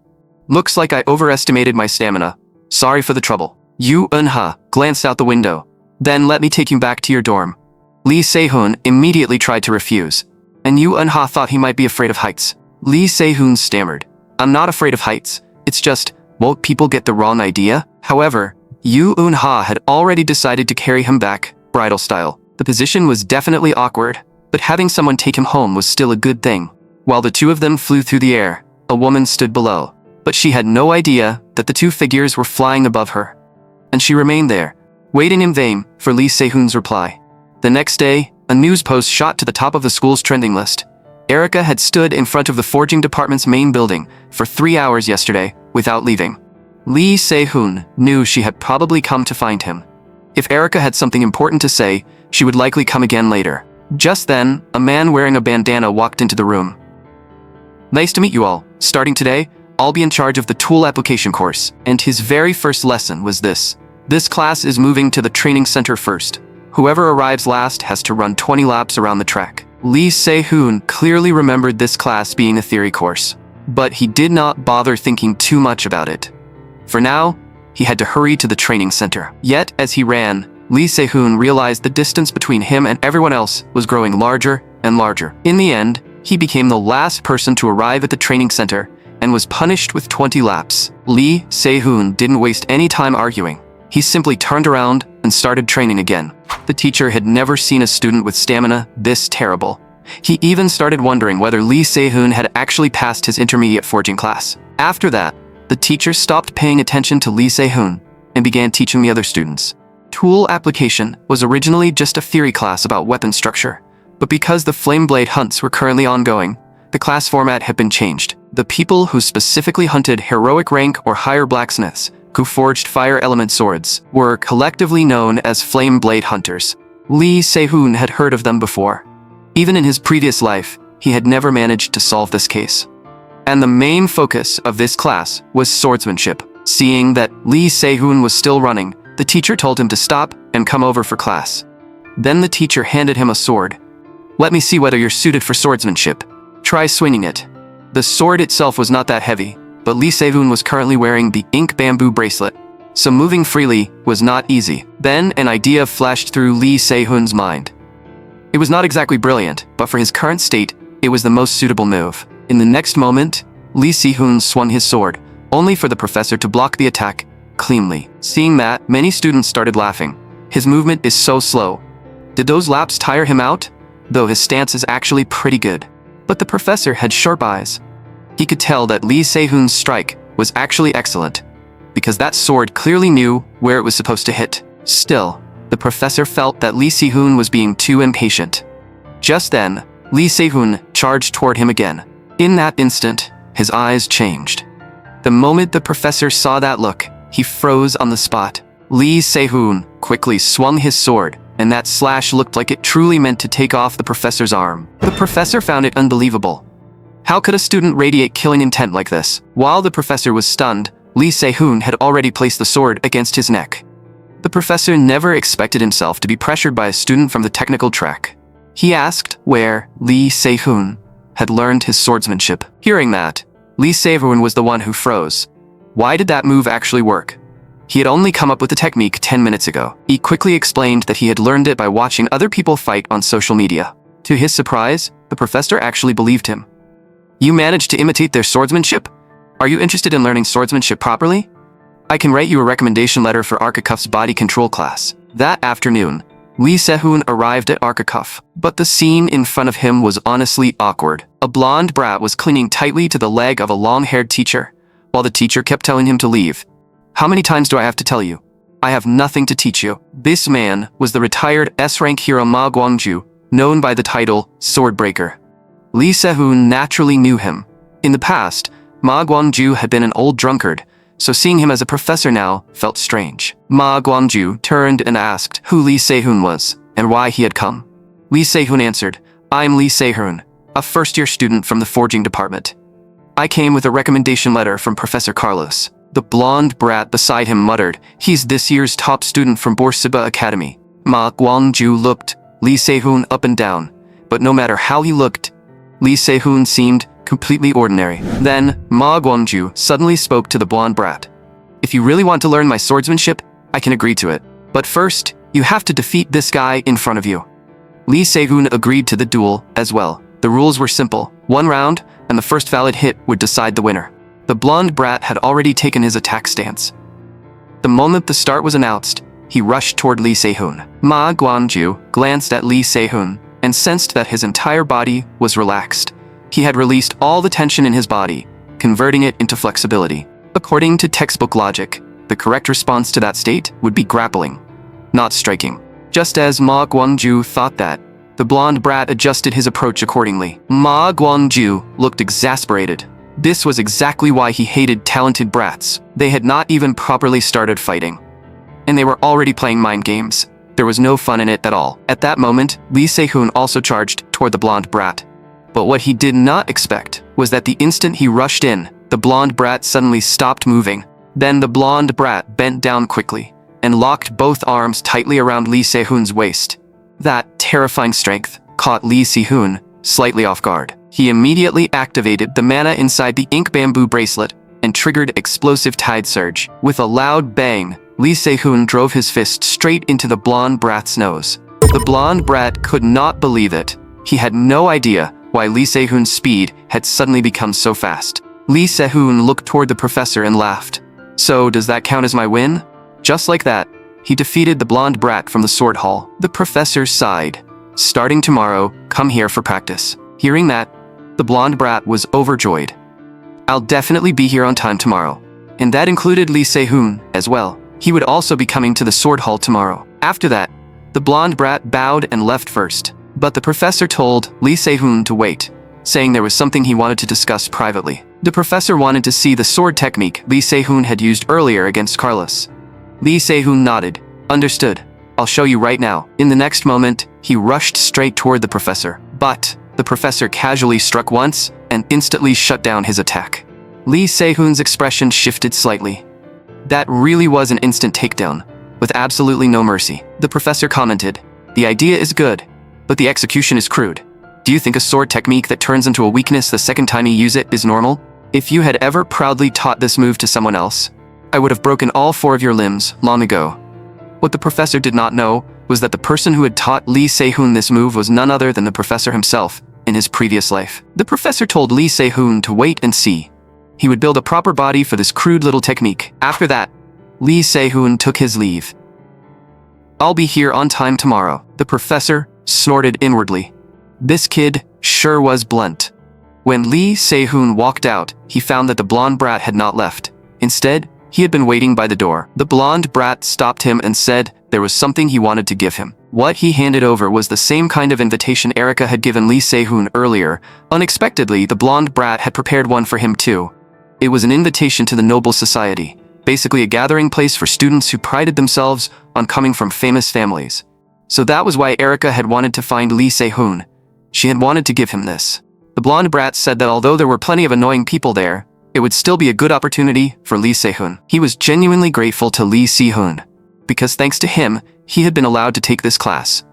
"Looks like I overestimated my stamina. Sorry for the trouble." Yu Eunha glanced out the window. "Then let me take you back to your dorm." Lee Se-hoon immediately tried to refuse, and Yu Eunha thought he might be afraid of heights. Lee Se-hoon stammered, "I'm not afraid of heights. It's just, won't people get the wrong idea?" However, Yu Eunha had already decided to carry him back, bridal style. The position was definitely awkward, but having someone take him home was still a good thing. While the two of them flew through the air, a woman stood below, but she had no idea that the two figures were flying above her. And she remained there, waiting in vain for Lee Se-hoon's reply. The next day, a news post shot to the top of the school's trending list. Erica had stood in front of the forging department's main building for 3 hours yesterday without leaving. Lee Se-hoon knew she had probably come to find him. If Erica had something important to say, she would likely come again later. Just then, a man wearing a bandana walked into the room. "Nice to meet you all. Starting today, I'll be in charge of the tool application course." And his very first lesson was this. "This class is moving to the training center first. Whoever arrives last has to run 20 laps around the track." Lee Se-hoon clearly remembered this class being a theory course, but he did not bother thinking too much about it. For now, he had to hurry to the training center. Yet, as he ran, Lee Se-hoon realized the distance between him and everyone else was growing larger and larger. In the end, he became the last person to arrive at the training center and was punished with 20 laps. Lee Se-hoon didn't waste any time arguing. He simply turned around and started training again. The teacher had never seen a student with stamina this terrible. He even started wondering whether Lee Se-hoon had actually passed his intermediate forging class. After that, the teacher stopped paying attention to Lee Se-hoon and began teaching the other students. Tool application was originally just a theory class about weapon structure, but because the flame blade hunts were currently ongoing, the class format had been changed. The people who specifically hunted heroic rank or higher blacksmiths, who forged fire element swords, were collectively known as flame blade hunters. Lee Se-hoon had heard of them before. Even in his previous life, he had never managed to solve this case. And the main focus of this class was swordsmanship. Seeing that Lee Se-hoon was still running, the teacher told him to stop and come over for class. Then the teacher handed him a sword. "Let me see whether you're suited for swordsmanship. Try swinging it." The sword itself was not that heavy, but Lee Se-hoon was currently wearing the ink bamboo bracelet, so moving freely was not easy. Then an idea flashed through Lee Se-hoon's mind. It was not exactly brilliant, but for his current state, it was the most suitable move. In the next moment, Lee Se-hoon swung his sword, only for the professor to block the attack cleanly. Seeing that, many students started laughing. His movement is so slow. Did those laps tire him out? Though his stance is actually pretty good. But the professor had sharp eyes. He could tell that Lee Se-hoon's strike was actually excellent, because that sword clearly knew where it was supposed to hit. Still, the professor felt that Lee Se-hoon was being too impatient. Just then, Lee Se-hoon charged toward him again. In that instant, his eyes changed. The moment the professor saw that look, he froze on the spot. Lee Se-hoon quickly swung his sword, and that slash looked like it truly meant to take off the professor's arm. The professor found it unbelievable. How could a student radiate killing intent like this? While the professor was stunned, Lee Se-hoon had already placed the sword against his neck. The professor never expected himself to be pressured by a student from the technical track. He asked where Lee Se-hoon had learned his swordsmanship. Hearing that, Lee Se-hoon was the one who froze. Why did that move actually work? He had only come up with the technique 10 minutes ago. He quickly explained that he had learned it by watching other people fight on social media. To his surprise, the professor actually believed him. "You managed to imitate their swordsmanship? Are you interested in learning swordsmanship properly? I can write you a recommendation letter for Arkacuff's body control class." That afternoon, Lee Se-hoon arrived at Arkacuff, but the scene in front of him was honestly awkward. A blonde brat was clinging tightly to the leg of a long-haired teacher, while the teacher kept telling him to leave. "How many times do I have to tell you? I have nothing to teach you." This man was the retired S-rank hero Ma Guangju, known by the title Swordbreaker. Lee Se-hoon naturally knew him. In the past, Ma Guangju had been an old drunkard, so seeing him as a professor now felt strange. Ma Guangju turned and asked who Lee Se-hoon was and why he had come. Lee Se-hoon answered, "I'm Lee Se-hoon, a first-year student from the forging department. I came with a recommendation letter from Professor Carlos." The blonde brat beside him muttered, "He's this year's top student from Borseba Academy." Ma Guangju looked Lee Se-hoon up and down, but no matter how he looked, Lee Se-hoon seemed completely ordinary. Then, Ma Guangju suddenly spoke to the blonde brat. "If you really want to learn my swordsmanship, I can agree to it. But first, you have to defeat this guy in front of you." Lee Se-hoon agreed to the duel as well. The rules were simple. 1 round, and the first valid hit would decide the winner. The blonde brat had already taken his attack stance. The moment the start was announced, he rushed toward Lee Se-hoon. Ma Guangju glanced at Lee Se-hoon and sensed that his entire body was relaxed. He had released all the tension in his body, converting it into flexibility. According to textbook logic, the correct response to that state would be grappling, not striking. Just as Ma Guangju thought that, the blonde brat adjusted his approach accordingly. Ma Guangju looked exasperated. This was exactly why he hated talented brats. They had not even properly started fighting, and they were already playing mind games. There was no fun in it at all. At that moment, Lee Se-hoon also charged toward the blonde brat. But what he did not expect was that the instant he rushed in, the blonde brat suddenly stopped moving. Then the blonde brat bent down quickly and locked both arms tightly around Lee Se-hoon's waist. That terrifying strength caught Lee Se-hoon slightly off guard. He immediately activated the mana inside the ink bamboo bracelet and triggered explosive tide surge. With a loud bang, Lee Se-hoon drove his fist straight into the blonde brat's nose. The blonde brat could not believe it. He had no idea why Lee Se-hoon's speed had suddenly become so fast. Lee Se-hoon looked toward the professor and laughed. "So does that count as my win?" Just like that, he defeated the blonde brat from the sword hall. The professor sighed. "Starting tomorrow, come here for practice." Hearing that, the blonde brat was overjoyed. "I'll definitely be here on time tomorrow." And that included Lee Se-hoon as well. He would also be coming to the sword hall tomorrow. After that, the blonde brat bowed and left first. But the professor told Lee Se-hoon to wait, saying there was something he wanted to discuss privately. The professor wanted to see the sword technique Lee Se-hoon had used earlier against Carlos. Lee Se-hoon nodded. "Understood. I'll show you right now." In the next moment, he rushed straight toward the professor. But the professor casually struck once and instantly shut down his attack. Lee Se-hoon's expression shifted slightly. That really was an instant takedown, with absolutely no mercy. The professor commented, "The idea is good, but the execution is crude. Do you think a sword technique that turns into a weakness the second time you use it is normal? If you had ever proudly taught this move to someone else, I would have broken all 4 of your limbs long ago." What the professor did not know was that the person who had taught Lee Se-hoon this move was none other than the professor himself in his previous life. The professor told Lee Se-hoon to wait and see. He would build a proper body for this crude little technique. After that, Lee Se-hoon took his leave. "I'll be here on time tomorrow." The professor snorted inwardly. This kid sure was blunt. When Lee Se-hoon walked out, he found that the blonde brat had not left. Instead, he had been waiting by the door. The blonde brat stopped him and said there was something he wanted to give him. What he handed over was the same kind of invitation Erica had given Lee Se-hoon earlier. Unexpectedly, the blonde brat had prepared one for him too. It was an invitation to the noble society, basically a gathering place for students who prided themselves on coming from famous families. So that was why Erica had wanted to find Lee Se-hoon. She had wanted to give him this. The blonde brat said that although there were plenty of annoying people there, it would still be a good opportunity for Lee Se-hoon. He was genuinely grateful to Lee Se-hoon, because thanks to him, he had been allowed to take this class.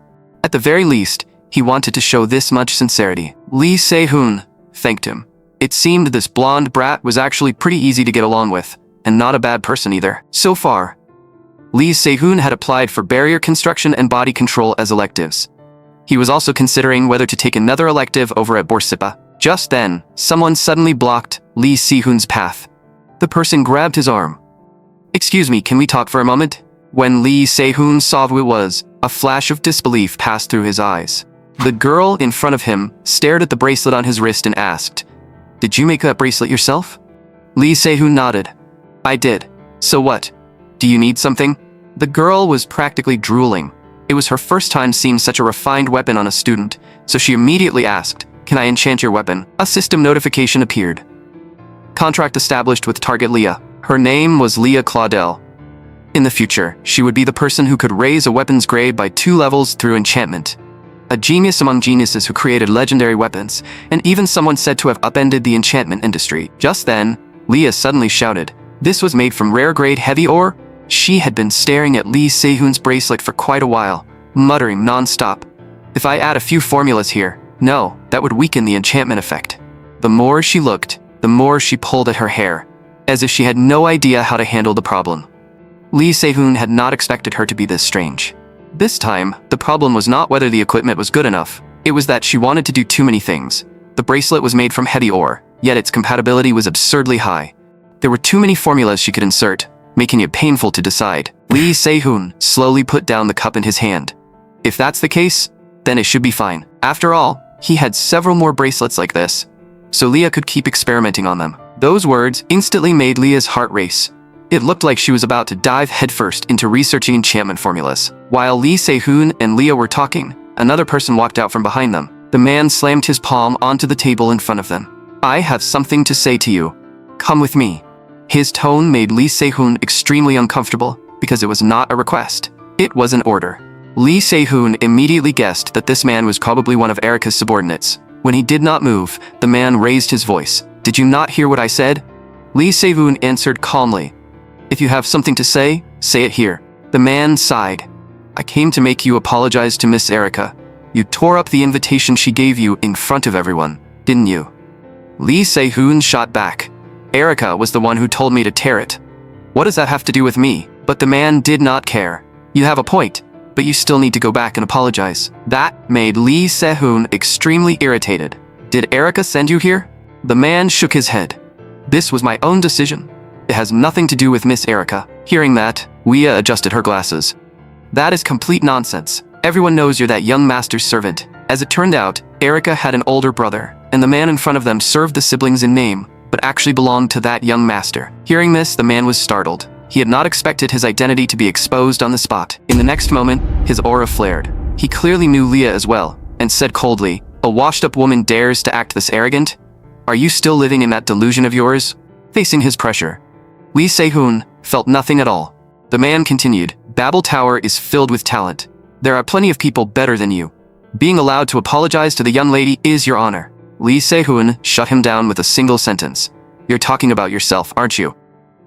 At the very least, he wanted to show this much sincerity. Lee Se-hoon thanked him. It seemed this blonde brat was actually pretty easy to get along with, and not a bad person either. So far, Lee Se-hoon had applied for barrier construction and body control as electives. He was also considering whether to take another elective over at Borseba. Just then, someone suddenly blocked Lee Se-hoon's path. The person grabbed his arm. "Excuse me, can we talk for a moment?" When Lee Se-hoon saw who it was, a flash of disbelief passed through his eyes. The girl in front of him stared at the bracelet on his wrist and asked, "Did you make that bracelet yourself?" Lee Se-hoon nodded. "I did. So what? Do you need something?" The girl was practically drooling. It was her first time seeing such a refined weapon on a student, so she immediately asked, "Can I enchant your weapon?" A system notification appeared. Contract established with target Leah. Her name was Leah Claudel. In the future, she would be the person who could raise a weapon's grade by 2 levels through enchantment. A genius among geniuses who created legendary weapons, and even someone said to have upended the enchantment industry. Just then, Leah suddenly shouted, This was made from rare-grade heavy ore. She had been staring at Lee Se-hoon's bracelet for quite a while, muttering non-stop. If I add a few formulas here, no, that would weaken the enchantment effect. The more she looked, the more she pulled at her hair, as if she had no idea how to handle the problem. Lee Se-hoon had not expected her to be this strange. This time, the problem was not whether the equipment was good enough. It was that she wanted to do too many things. The bracelet was made from heavy ore, yet its compatibility was absurdly high. There were too many formulas she could insert, making it painful to decide. Lee Se-hoon slowly put down the cup in his hand. If that's the case, then it should be fine. After all, he had several more bracelets like this, so Leah could keep experimenting on them. Those words instantly made Leah's heart race. It looked like she was about to dive headfirst into researching enchantment formulas. While Lee Se-hoon and Leah were talking, another person walked out from behind them. The man slammed his palm onto the table in front of them. I have something to say to you. Come with me. His tone made Lee Se-hoon extremely uncomfortable because it was not a request. It was an order. Lee Se-hoon immediately guessed that this man was probably one of Erica's subordinates. When he did not move, the man raised his voice. Did you not hear what I said? Lee Se-hoon answered calmly. If you have something to say it here. The man sighed. I came to make you apologize to Miss Erica. You tore up the invitation she gave you in front of everyone, didn't you? Lee Se-hoon shot back. Erica was the one who told me to tear it. What does that have to do with me? But the man did not care. You have a point, but you still need to go back and apologize. That made Lee Se-hoon extremely irritated. Did Erica send you here? The man shook his head. This was my own decision. It has nothing to do with Miss Erica. Hearing that, Leah adjusted her glasses. That is complete nonsense. Everyone knows you're that young master's servant. As it turned out, Erica had an older brother, and the man in front of them served the siblings in name, but actually belonged to that young master. Hearing this, the man was startled. He had not expected his identity to be exposed on the spot. In the next moment, his aura flared. He clearly knew Leah as well, and said coldly, "A washed-up woman dares to act this arrogant? Are you still living in that delusion of yours?" Facing his pressure, Lee Se-hoon felt nothing at all. The man continued, Babel Tower is filled with talent. There are plenty of people better than you. Being allowed to apologize to the young lady is your honor. Lee Se-hoon shut him down with a single sentence. You're talking about yourself, aren't you?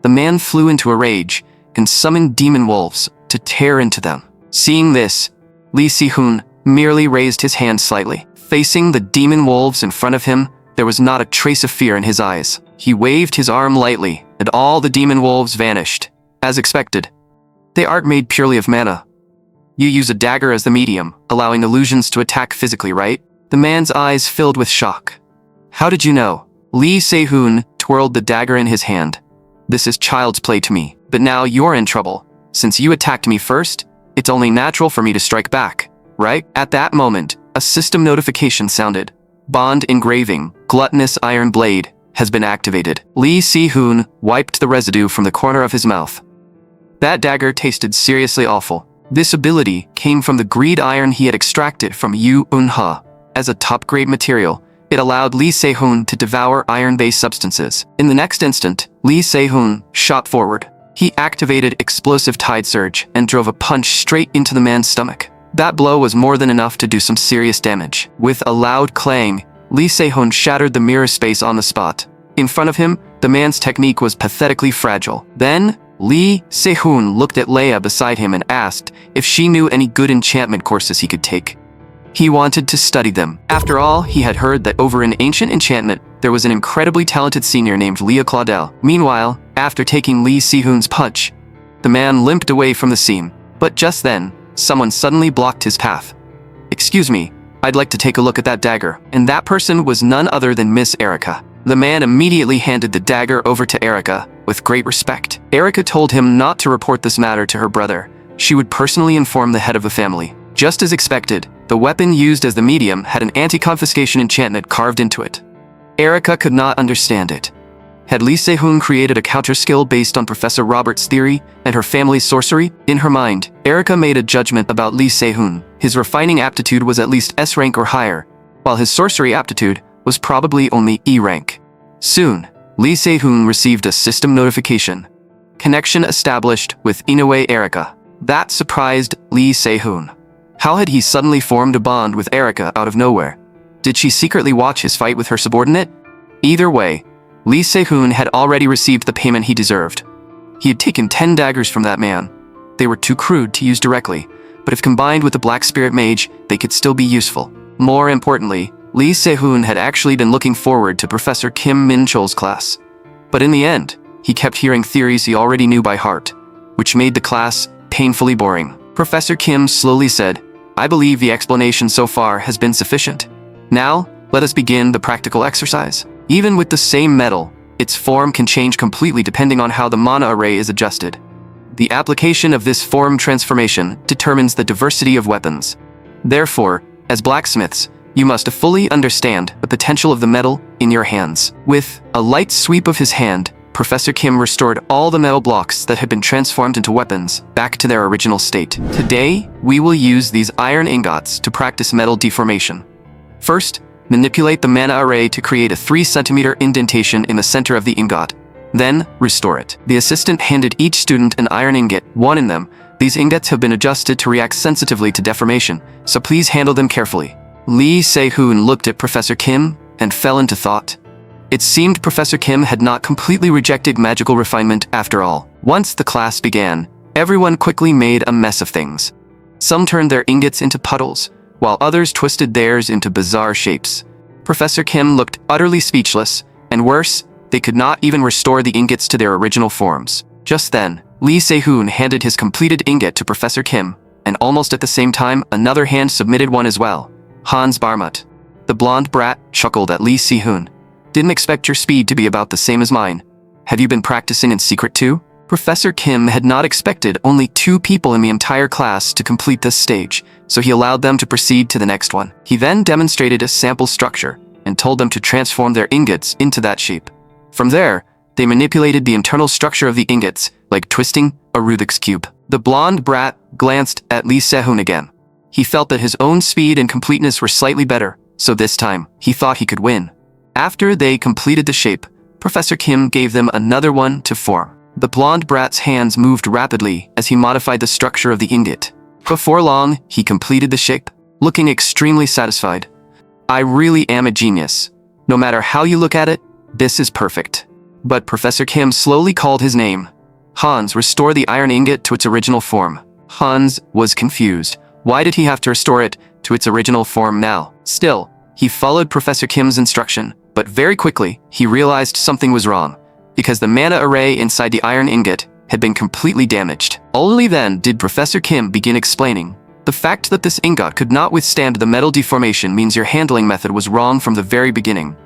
The man flew into a rage and summoned demon wolves to tear into them. Seeing this, Lee Se-hoon merely raised his hand slightly. Facing the demon wolves in front of him, there was not a trace of fear in his eyes. He waved his arm lightly, and all the demon wolves vanished. As expected. They aren't made purely of mana. You use a dagger as the medium, allowing illusions to attack physically, right? The man's eyes filled with shock. How did you know? Lee Se-hoon twirled the dagger in his hand. This is child's play to me, but now you're in trouble. Since you attacked me first, it's only natural for me to strike back, right? At that moment, a system notification sounded. Bond engraving, gluttonous iron blade, has been activated. Lee Se-hoon wiped the residue from the corner of his mouth. That dagger tasted seriously awful. This ability came from the greed iron he had extracted from Yu Un-ha. As a top-grade material, it allowed Lee Se-hoon to devour iron-based substances. In the next instant, Lee Se-hoon shot forward. He activated explosive tide surge and drove a punch straight into the man's stomach. That blow was more than enough to do some serious damage. With a loud clang, Lee Se-hoon shattered the mirror space on the spot. In front of him, the man's technique was pathetically fragile. Then, Lee Se-hoon looked at Leia beside him and asked if she knew any good enchantment courses he could take. He wanted to study them. After all, he had heard that over in ancient enchantment, there was an incredibly talented senior named Leah Claudel. Meanwhile, after taking Lee Se-hoon's punch, the man limped away from the scene. But just then, someone suddenly blocked his path. Excuse me, I'd like to take a look at that dagger. And that person was none other than Miss Erica. The man immediately handed the dagger over to Erica, with great respect. Erica told him not to report this matter to her brother. She would personally inform the head of the family. Just as expected, the weapon used as the medium had an anti-confiscation enchantment carved into it. Erica could not understand it. Had Lee Se-hoon created a counter-skill based on Professor Robert's theory and her family's sorcery? In her mind, Erica made a judgment about Lee Se-hoon. His refining aptitude was at least S rank or higher, while his sorcery aptitude was probably only E rank. Soon, Lee Se-hoon received a system notification. Connection established with Inoue Erica. That surprised Lee Se-hoon. How had he suddenly formed a bond with Erica out of nowhere? Did she secretly watch his fight with her subordinate? Either way, Lee Se-hoon had already received the payment he deserved. He had taken 10 daggers from that man. They were too crude to use directly, but if combined with the Black Spirit Mage, they could still be useful. More importantly, Lee Se-hoon had actually been looking forward to Professor Kim Min-chol's class. But in the end, he kept hearing theories he already knew by heart, which made the class painfully boring. Professor Kim slowly said, "I believe the explanation so far has been sufficient. Now, let us begin the practical exercise." Even with the same metal, its form can change completely depending on how the mana array is adjusted. The application of this form transformation determines the diversity of weapons. Therefore, as blacksmiths, you must fully understand the potential of the metal in your hands. With a light sweep of his hand, Professor Kim restored all the metal blocks that had been transformed into weapons back to their original state. Today, we will use these iron ingots to practice metal deformation. First, manipulate the mana array to create a 3 cm indentation in the center of the ingot. Then, restore it. The assistant handed each student an iron ingot, one in them. These ingots have been adjusted to react sensitively to deformation, so please handle them carefully. Lee Se-hoon looked at Professor Kim and fell into thought. It seemed Professor Kim had not completely rejected magical refinement after all. Once the class began, everyone quickly made a mess of things. Some turned their ingots into puddles, while others twisted theirs into bizarre shapes. Professor Kim looked utterly speechless, and worse, they could not even restore the ingots to their original forms. Just then, Lee Se-hoon handed his completed ingot to Professor Kim, and almost at the same time, another hand submitted one as well. Hans Barmut. The blonde brat chuckled at Lee Se-hoon. "Didn't expect your speed to be about the same as mine. Have you been practicing in secret too?" Professor Kim had not expected only 2 people in the entire class to complete this stage, so he allowed them to proceed to the next one. He then demonstrated a sample structure and told them to transform their ingots into that shape. From there, they manipulated the internal structure of the ingots, like twisting a Rubik's Cube. The blonde brat glanced at Lee Se-hoon again. He felt that his own speed and completeness were slightly better, so this time, he thought he could win. After they completed the shape, Professor Kim gave them another one to form. The blonde brat's hands moved rapidly as he modified the structure of the ingot. Before long, he completed the shape, looking extremely satisfied. "I really am a genius. No matter how you look at it, this is perfect." But Professor Kim slowly called his name. "Hans, restore the iron ingot to its original form." Hans was confused. Why did he have to restore it to its original form now? Still, he followed Professor Kim's instruction, but very quickly, he realized something was wrong, because the mana array inside the iron ingot had been completely damaged. Only then did Professor Kim begin explaining. "The fact that this ingot could not withstand the metal deformation means your handling method was wrong from the very beginning."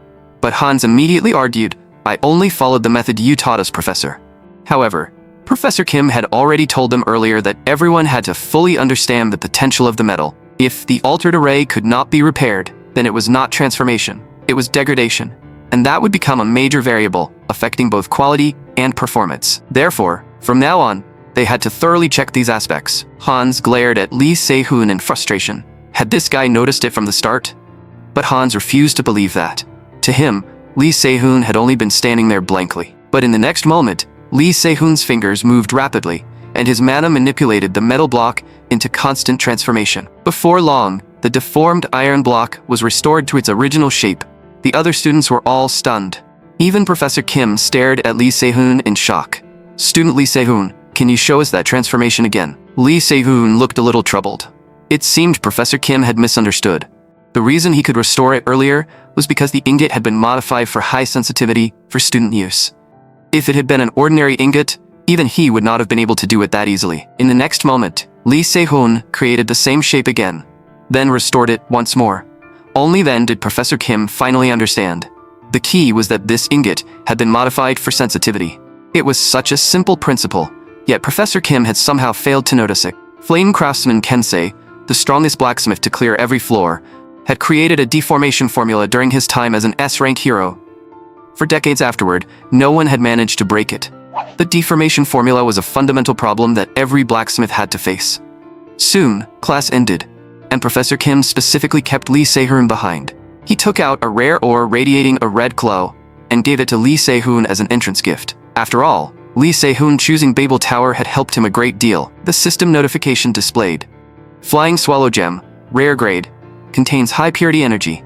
But Hans immediately argued, "I only followed the method you taught us, Professor." However, Professor Kim had already told them earlier that everyone had to fully understand the potential of the metal. If the altered array could not be repaired, then it was not transformation, it was degradation, and that would become a major variable, affecting both quality and performance. Therefore, from now on, they had to thoroughly check these aspects. Hans glared at Lee Se-hoon in frustration. Had this guy noticed it from the start? But Hans refused to believe that. To him, Lee Se-hoon had only been standing there blankly. But in the next moment, Lee Se-hoon's fingers moved rapidly, and his mana manipulated the metal block into constant transformation. Before long, the deformed iron block was restored to its original shape. The other students were all stunned. Even Professor Kim stared at Lee Se-hoon in shock. "Student Lee Se-hoon, can you show us that transformation again?" Lee Se-hoon looked a little troubled. It seemed Professor Kim had misunderstood. The reason he could restore it earlier was because the ingot had been modified for high sensitivity for student use. If it had been an ordinary ingot, even he would not have been able to do it that easily. In the next moment, Lee Se-hoon created the same shape again, then restored it once more. Only then did Professor Kim finally understand. The key was that this ingot had been modified for sensitivity. It was such a simple principle, yet Professor Kim had somehow failed to notice it. Flame craftsman Kensei, the strongest blacksmith to clear every floor, had created a deformation formula during his time as an S-rank hero. For decades afterward, no one had managed to break it. The deformation formula was a fundamental problem that every blacksmith had to face. Soon, class ended, and Professor Kim specifically kept Lee Se-hoon behind. He took out a rare ore radiating a red glow and gave it to Lee Se-hoon as an entrance gift. After all, Lee Se-hoon choosing Babel Tower had helped him a great deal. The system notification displayed. Flying Swallow Gem, rare grade, contains high purity energy.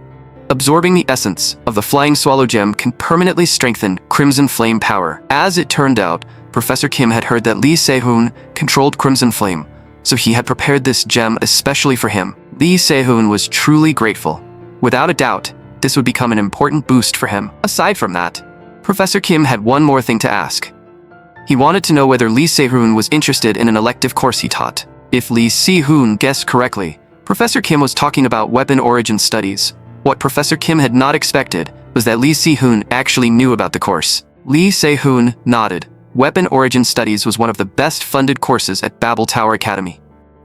Absorbing the essence of the Flying Swallow gem can permanently strengthen Crimson Flame power. As it turned out, Professor Kim had heard that Lee Se-hoon controlled Crimson Flame, so he had prepared this gem especially for him. Lee Se-hoon was truly grateful. Without a doubt, this would become an important boost for him. Aside from that, Professor Kim had one more thing to ask. He wanted to know whether Lee Se-hoon was interested in an elective course he taught. If Lee Se-hoon guessed correctly, Professor Kim was talking about weapon origin studies. What Professor Kim had not expected was that Lee Se-hoon actually knew about the course. Lee Se-hoon nodded. Weapon origin studies was one of the best funded courses at Babel Tower Academy.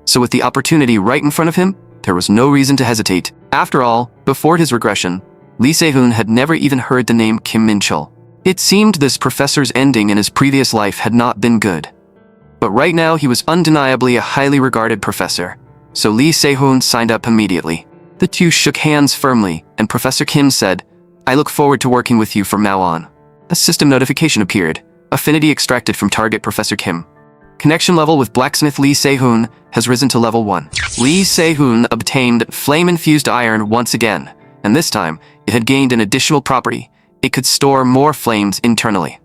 So with the opportunity right in front of him, there was no reason to hesitate. After all, before his regression, Lee Se-hoon had never even heard the name Kim Min-chul. It seemed this professor's ending in his previous life had not been good. But right now he was undeniably a highly regarded professor, so Lee Se-hoon signed up immediately. The two shook hands firmly, and Professor Kim said, "I look forward to working with you from now on." A system notification appeared. Affinity extracted from target Professor Kim. Connection level with blacksmith Lee Se-hoon has risen to level 1. Lee Se-hoon obtained flame-infused iron once again, and this time it had gained an additional property. It could store more flames internally.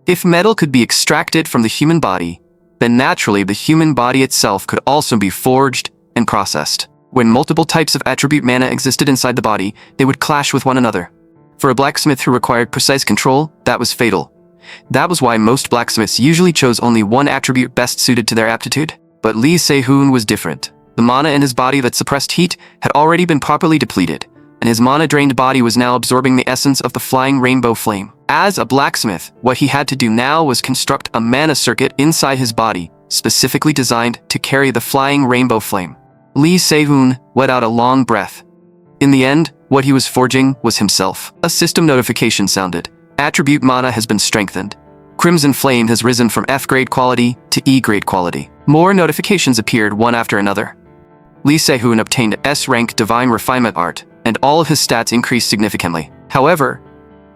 If metal could be extracted from the human body, then naturally the human body itself could also be forged and processed. When multiple types of attribute mana existed inside the body, they would clash with one another. For a blacksmith who required precise control, that was fatal. That was why most blacksmiths usually chose only one attribute best suited to their aptitude. But Lee Se-hoon was different. The mana in his body that suppressed heat had already been properly depleted, and his mana-drained body was now absorbing the essence of the flying rainbow flame. As a blacksmith, what he had to do now was construct a mana circuit inside his body, specifically designed to carry the flying rainbow flame. Lee Se-hoon let out a long breath. In the end, what he was forging was himself. A system notification sounded. Attribute mana has been strengthened. Crimson Flame has risen from F-grade quality to E-grade quality. More notifications appeared one after another. Lee Se-hoon obtained S-rank Divine Refinement Art, and all of his stats increased significantly. However,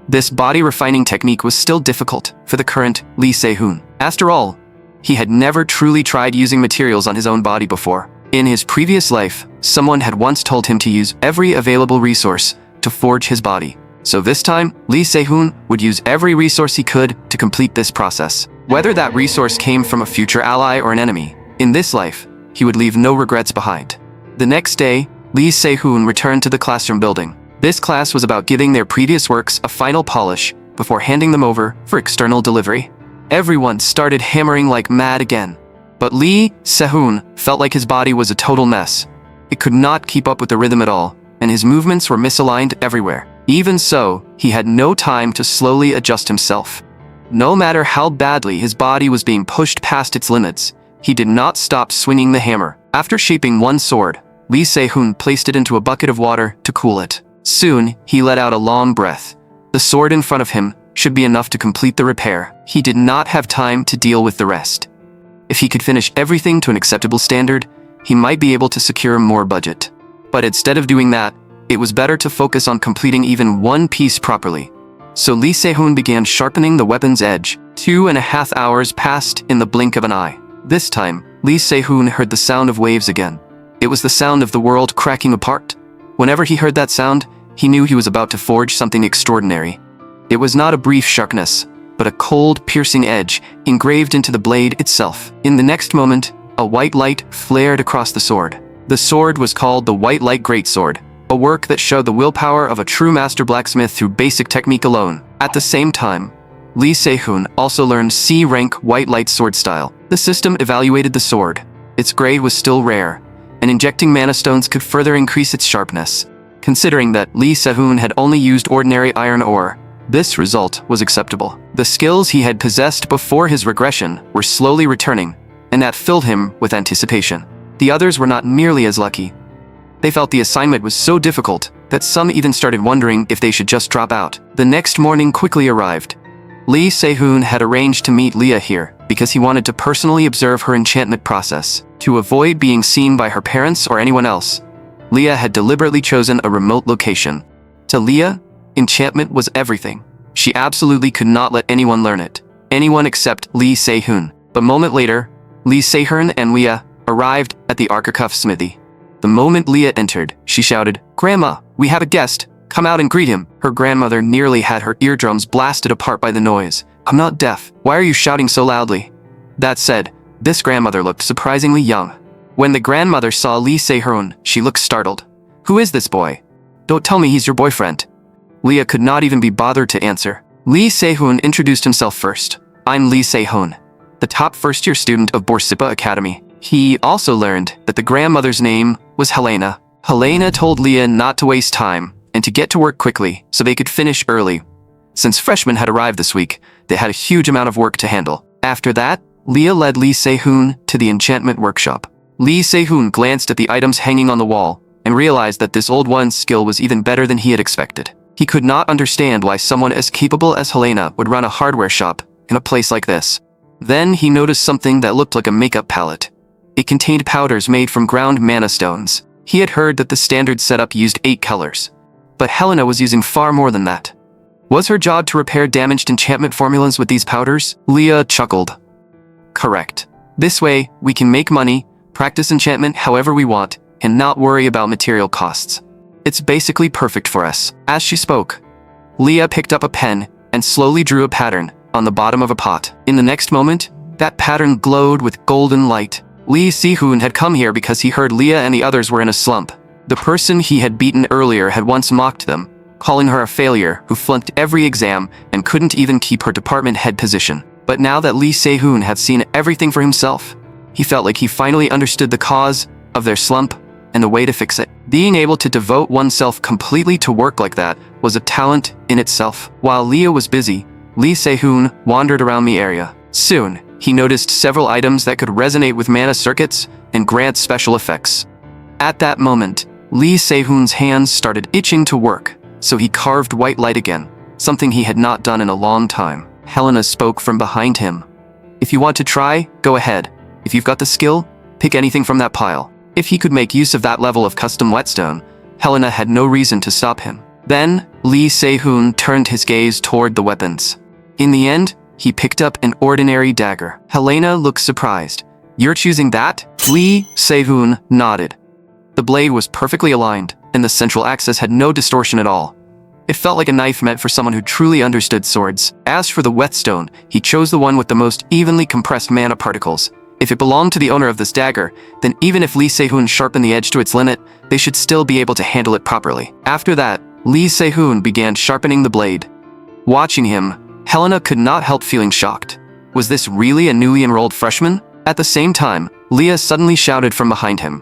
this body refining technique was still difficult for the current Lee Se-hoon. After all, he had never truly tried using materials on his own body before. In his previous life, someone had once told him to use every available resource to forge his body. So this time, Lee Se-hoon would use every resource he could to complete this process. Whether that resource came from a future ally or an enemy, in this life, he would leave no regrets behind. The next day, Lee Se-hoon returned to the classroom building. This class was about giving their previous works a final polish before handing them over for external delivery. Everyone started hammering like mad again. But Lee Se-hoon felt like his body was a total mess. It could not keep up with the rhythm at all, and his movements were misaligned everywhere. Even so, he had no time to slowly adjust himself. No matter how badly his body was being pushed past its limits, he did not stop swinging the hammer. After shaping one sword, Lee Se-hoon placed it into a bucket of water to cool it. Soon, he let out a long breath. The sword in front of him should be enough to complete the repair. He did not have time to deal with the rest. If he could finish everything to an acceptable standard, he might be able to secure more budget. But instead of doing that, it was better to focus on completing even one piece properly. So Lee Se-hoon began sharpening the weapon's edge. 2.5 hours passed in the blink of an eye. This time, Lee Se-hoon heard the sound of waves again. It was the sound of the world cracking apart. Whenever he heard that sound, he knew he was about to forge something extraordinary. It was not a brief sharpness, but a cold, piercing edge engraved into the blade itself. In the next moment, a white light flared across the sword. The sword was called the White Light Greatsword, a work that showed the willpower of a true master blacksmith through basic technique alone. At the same time, Lee Se-hoon also learned C-rank White Light sword style. The system evaluated the sword. Its grade was still rare, and injecting mana stones could further increase its sharpness. Considering that Lee Se-hoon had only used ordinary iron ore, this result was acceptable. The skills he had possessed before his regression were slowly returning, and that filled him with anticipation. The others were not nearly as lucky. They felt the assignment was so difficult that some even started wondering if they should just drop out. The next morning quickly arrived. Lee Se-hoon had arranged to meet Leah here because he wanted to personally observe her enchantment process. To avoid being seen by her parents or anyone else, Leah had deliberately chosen a remote location. To Leah, enchantment was everything. She absolutely could not let anyone learn it. Anyone except Lee Se-hoon. But a moment later, Lee Se-hoon and Leah arrived at the Arkacuff smithy. The moment Leah entered, she shouted, "Grandma, we have a guest." Come out and greet him." Her grandmother nearly had her eardrums blasted apart by the noise. "I'm not deaf. Why are you shouting so loudly?" That said, this grandmother looked surprisingly young. When the grandmother saw Lee Se-hoon, she looked startled. "Who is this boy? Don't tell me he's your boyfriend." Leah could not even be bothered to answer. Lee Se-hoon introduced himself first. "I'm Lee Se-hoon, the top first-year student of Borsipa Academy." He also learned that the grandmother's name was Helena. Helena told Leah not to waste time and to get to work quickly so they could finish early. Since freshmen had arrived this week, they had a huge amount of work to handle. After that, Leah led Lee Se-hoon to the enchantment workshop. Lee Se-hoon glanced at the items hanging on the wall and realized that this old one's skill was even better than he had expected. He could not understand why someone as capable as Helena would run a hardware shop in a place like this. Then he noticed something that looked like a makeup palette. It contained powders made from ground mana stones. He had heard that the standard setup used 8 colors, but Helena was using far more than that. Was her job to repair damaged enchantment formulas with these powders? Leah chuckled. Correct. This way, we can make money, practice enchantment however we want, and not worry about material costs. It's basically perfect for us. As she spoke, Leah picked up a pen and slowly drew a pattern on the bottom of a pot. In the next moment, that pattern glowed with golden light. Lee Se-hoon had come here because he heard Leah and the others were in a slump. The person he had beaten earlier had once mocked them, calling her a failure who flunked every exam and couldn't even keep her department head position. But now that Lee Se-hoon had seen everything for himself, he felt like he finally understood the cause of their slump and the way to fix it. Being able to devote oneself completely to work like that was a talent in itself. While Leah was busy, Lee Se-hoon wandered around the area. Soon, he noticed several items that could resonate with mana circuits and grant special effects. At that moment, Lee Se-hoon's hands started itching to work, so he carved white light again, something he had not done in a long time. Helena spoke from behind him. "If you want to try, go ahead. If you've got the skill, pick anything from that pile." If he could make use of that level of custom whetstone, Helena had no reason to stop him. Then, Lee Se-hoon turned his gaze toward the weapons. In the end, he picked up an ordinary dagger. Helena looked surprised. "You're choosing that?" Lee Se-hoon nodded. The blade was perfectly aligned, and the central axis had no distortion at all. It felt like a knife meant for someone who truly understood swords. As for the whetstone, he chose the one with the most evenly compressed mana particles. If it belonged to the owner of this dagger, then even if Lee Se-hoon sharpened the edge to its limit, they should still be able to handle it properly. After that, Lee Se-hoon began sharpening the blade. Watching him, Helena could not help feeling shocked. Was this really a newly enrolled freshman? At the same time, Leah suddenly shouted from behind him.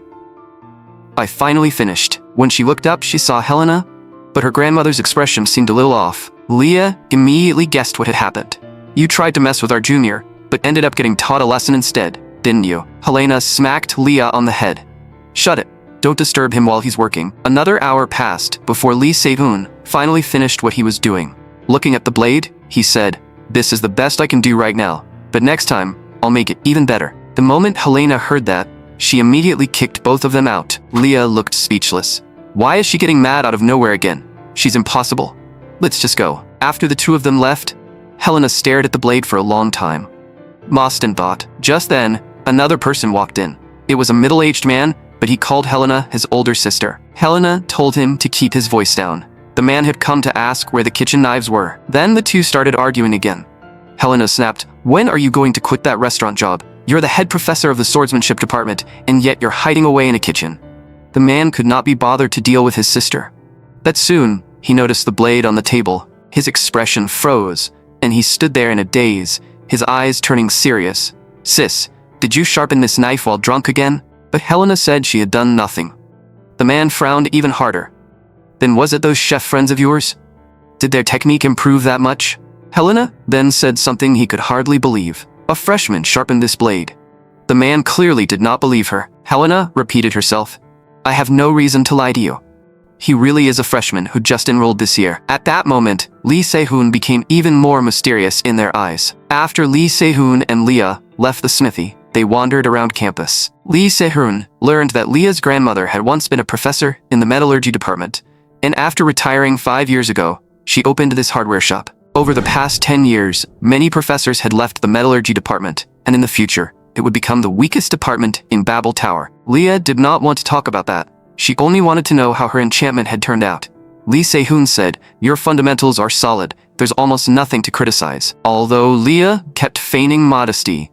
"I finally finished." When she looked up, she saw Helena, but her grandmother's expression seemed a little off. Leah immediately guessed what had happened. "You tried to mess with our junior, but ended up getting taught a lesson instead, didn't you?" Helena smacked Leah on the head. "Shut it. Don't disturb him while he's working." Another hour passed before Lee Se-hoon finally finished what he was doing. Looking at the blade, he said, "This is the best I can do right now, but next time, I'll make it even better." The moment Helena heard that, she immediately kicked both of them out. Leah looked speechless. Why is she getting mad out of nowhere again? She's impossible. Let's just go. After the two of them left, Helena stared at the blade for a long time. Mostyn thought. Just then, another person walked in. It was a middle-aged man, but he called Helena his older sister. Helena told him to keep his voice down. The man had come to ask where the kitchen knives were. Then the two started arguing again. Helena snapped, "When are you going to quit that restaurant job? You're the head professor of the swordsmanship department, and yet you're hiding away in a kitchen." The man could not be bothered to deal with his sister. But soon, he noticed the blade on the table. His expression froze, and he stood there in a daze, his eyes turning serious. "Sis, did you sharpen this knife while drunk again?" But Helena said she had done nothing. The man frowned even harder. "Then was it those chef friends of yours? Did their technique improve that much?" Helena then said something he could hardly believe. "A freshman sharpened this blade." The man clearly did not believe her. Helena repeated herself. "I have no reason to lie to you. He really is a freshman who just enrolled this year." At that moment, Lee Se-hoon became even more mysterious in their eyes. After Lee Se-hoon and Leah left the smithy, they wandered around campus. Lee Se-hoon learned that Leah's grandmother had once been a professor in the metallurgy department, and after retiring 5 years ago, she opened this hardware shop. Over the past 10 years, many professors had left the metallurgy department, and in the future, it would become the weakest department in Babel Tower. Leah did not want to talk about that. She only wanted to know how her enchantment had turned out. Lee Se-hoon said, "Your fundamentals are solid. There's almost nothing to criticize." Although Leah kept feigning modesty,